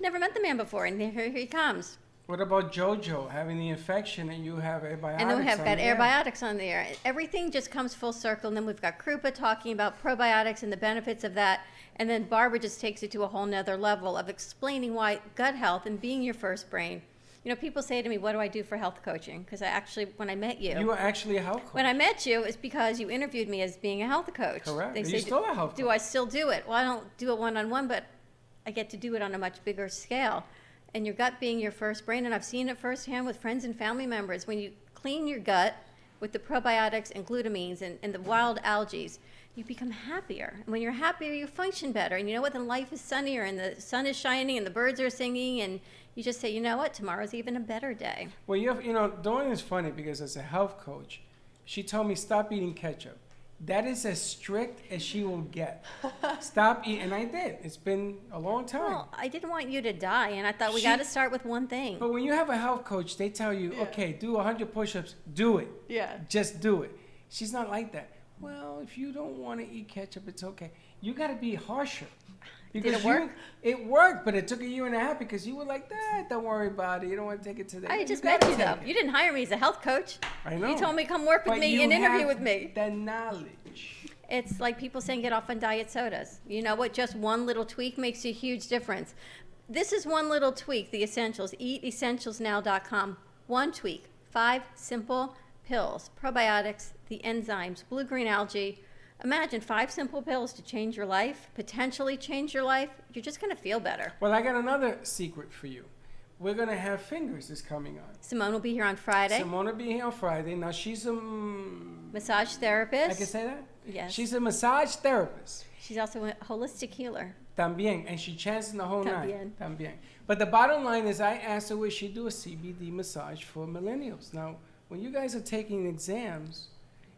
Never met the man before, and here he comes.
What about JoJo having the infection and you have antibiotics?
And then we have got antibiotics on the air. Everything just comes full circle. And then we've got Krupa talking about probiotics and the benefits of that. And then Barbara just takes it to a whole nother level of explaining why gut health and being your first brain. You know, people say to me, what do I do for health coaching? Because when I met you.
You were actually a health coach.
When I met you, it's because you interviewed me as being a health coach.
Correct.
They
You're still a health coach.
Do I still do it? Well, I don't do it one-on-one, but I get to do it on a much bigger scale. And your gut being your first brain, and I've seen it firsthand with friends and family members. When you clean your gut with the probiotics and glutamines and the wild algae, you become happier. And when you're happier, you function better. And you know what? Then life is sunnier, and the sun is shining, and the birds are singing, and you just say, you know what? Tomorrow's even a better day.
Well, Dawn is funny because as a health coach, she told me stop eating ketchup. That is as strict as she will get. Stop eating, and I did. It's been a long time.
Well, I didn't want you to die, and I thought we got to start with one thing.
But when you have a health coach, they tell you, okay, do 100 push-ups, do it.
Yeah.
Just do it. She's not like that. well, if you don't want to eat ketchup, it's okay. You got to be harsher.
Did it work?
It worked, but it took a year and a half because you were like, don't worry about it. You don't want to take it today.
I just met you, though. You didn't hire me as a health coach.
I know.
You told me come work with me and interview with me.
The knowledge.
It's like people saying get off on diet sodas. You know what? Just one little tweak makes a huge difference. This is one little tweak, the essentials. EatEssentialsNow.com. One tweak. 5 simple pills, probiotics, the enzymes, blue-green algae. Imagine 5 simple pills to change your life, potentially change your life. You're just going to feel better.
Well, I got another secret for you. We're going to have Fingers is coming on.
Simone will be here on Friday.
Simone will be here on Friday. Now, she's a...
massage therapist.
I can say that?
Yes.
She's a massage therapist.
She's also a holistic healer.
También. And she chants the whole
También.
night. También. But the bottom line is I asked her would she do a CBD massage for millennials. Now, when you guys are taking exams,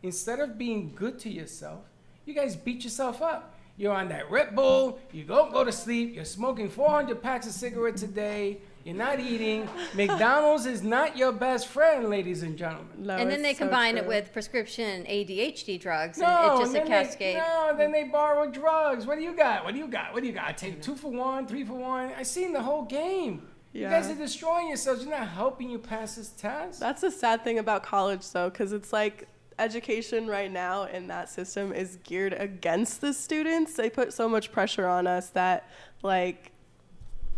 instead of being good to yourself, you guys beat yourself up. You're on that Red Bull, you don't go to sleep, you're smoking 400 packs of cigarettes a day, you're not eating. McDonald's is not your best friend, ladies and gentlemen.
No, and then they combine it with prescription ADHD drugs,
No,
and it's just a
then
cascade.
then they borrow drugs. What do you got? I take 2 for 1, 3 for 1. I seen the whole game. You
Yeah.
guys are destroying yourselves. You're not helping you pass this test.
That's the sad thing about college, though, because it's like education right now in that system is geared against the students. They put so much pressure on us that, like,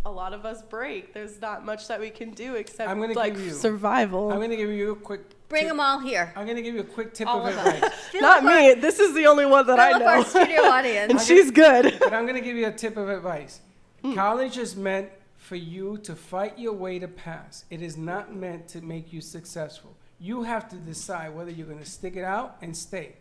a lot of us break. There's not much that we can do except, like, survival.
I'm going to give you a quick
Bring them all here.
I'm going to give you a quick tip
All
of
of them.
advice.
Not me. This is the only one that I
Fill
know.
up our studio audience.
And she's good.
But I'm going to give you a tip of advice. College is meant for you to fight your way to pass. It is not meant to make you successful. You have to decide whether you're going to stick it out and stay.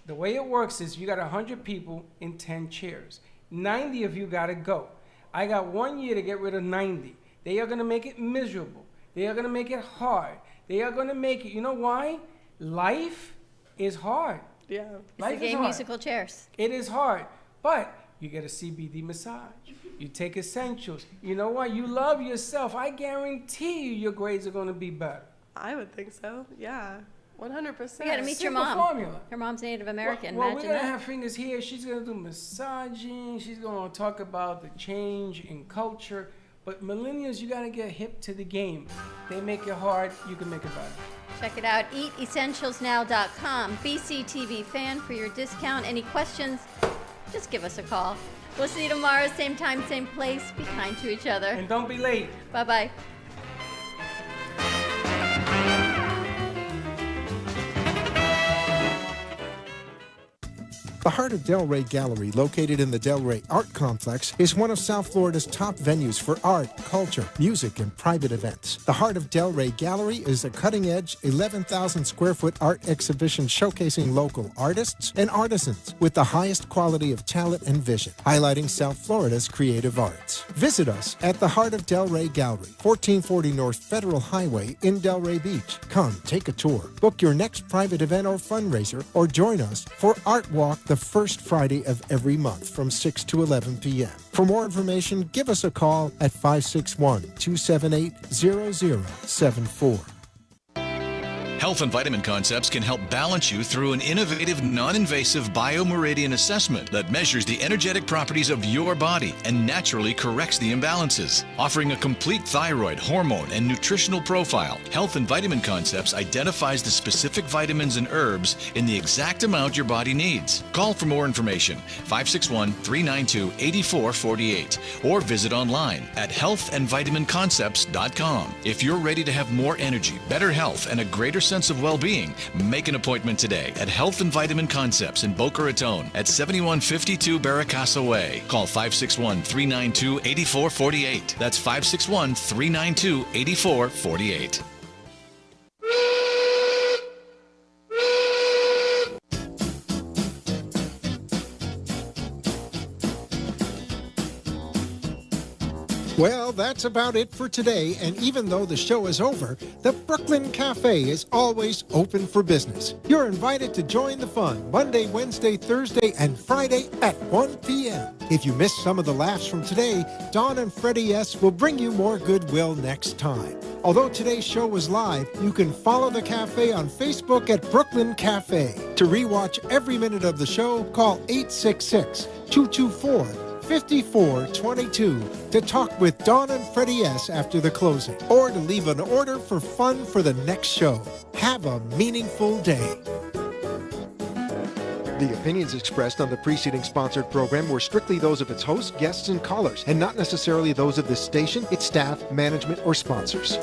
The way it works is you got 100 people in 10 chairs. 90 of you got to go. I got 1 year to get rid of 90. They are going to make it miserable. They are going to make it hard. They are going to make it, you know why? Life is hard.
Yeah.
Life
It's the
is
game
hard.
musical chairs.
It is hard, but you get a CBD massage. You take essentials. You know what? You love yourself. I guarantee you your grades are going to be better.
I would think so. Yeah. 100%.
You got to meet your
Simple
mom.
formula.
Her mom's Native American.
Well, we're
Imagine
going to
that.
have Fingers here. She's going to do massaging. She's going to talk about the change in culture. But millennials, you got to get hip to the game. They make it hard. You can make it better.
Check it out. EatEssentialsNow.com. BCTV fan for your discount. Any questions? Just give us a call. We'll see you tomorrow, same time, same place. Be kind to each other.
And don't be late.
Bye-bye.
The Heart of Delray Gallery, located in the Delray Art Complex, is one of South Florida's top venues for art, culture, music, and private events. The Heart of Delray Gallery is a cutting-edge, 11,000-square-foot art exhibition showcasing local artists and artisans with the highest quality of talent and vision, highlighting South Florida's creative arts. Visit us at the Heart of Delray Gallery, 1440 North Federal Highway in Delray Beach. Come, take a tour, book your next private event or fundraiser, or join us for Art Walk the first Friday of every month from 6 to 11 p.m. For more information, give us a call at 561-278-0074.
Health and Vitamin Concepts can help balance you through an innovative, non-invasive biomeridian assessment that measures the energetic properties of your body and naturally corrects the imbalances. Offering a complete thyroid, hormone, and nutritional profile, Health and Vitamin Concepts identifies the specific vitamins and herbs in the exact amount your body needs. Call for more information, 561-392-8448, or visit online at healthandvitaminconcepts.com. If you're ready to have more energy, better health, and a greater sense of well-being, make an appointment today at Health and Vitamin Concepts in Boca Raton at 7152 Barracasa Way. Call 561-392-8448. That's 561-392-8448.
Well, that's about it for today, and even though the show is over, the Brooklyn Cafe is always open for business. You're invited to join the fun Monday, Wednesday, Thursday, and Friday at 1 p.m. If you missed some of the laughs from today, Dawn and Freddie S. will bring you more goodwill next time. Although today's show was live, you can follow the cafe on Facebook at Brooklyn Cafe. To rewatch every minute of the show, call 866-224-5422 to talk with Dawn and Freddie S. after the closing, or to leave an order for fun for the next show. Have a meaningful day. The opinions expressed on the preceding sponsored program were strictly those of its hosts, guests, and callers, and not necessarily those of this station, its staff, management, or sponsors.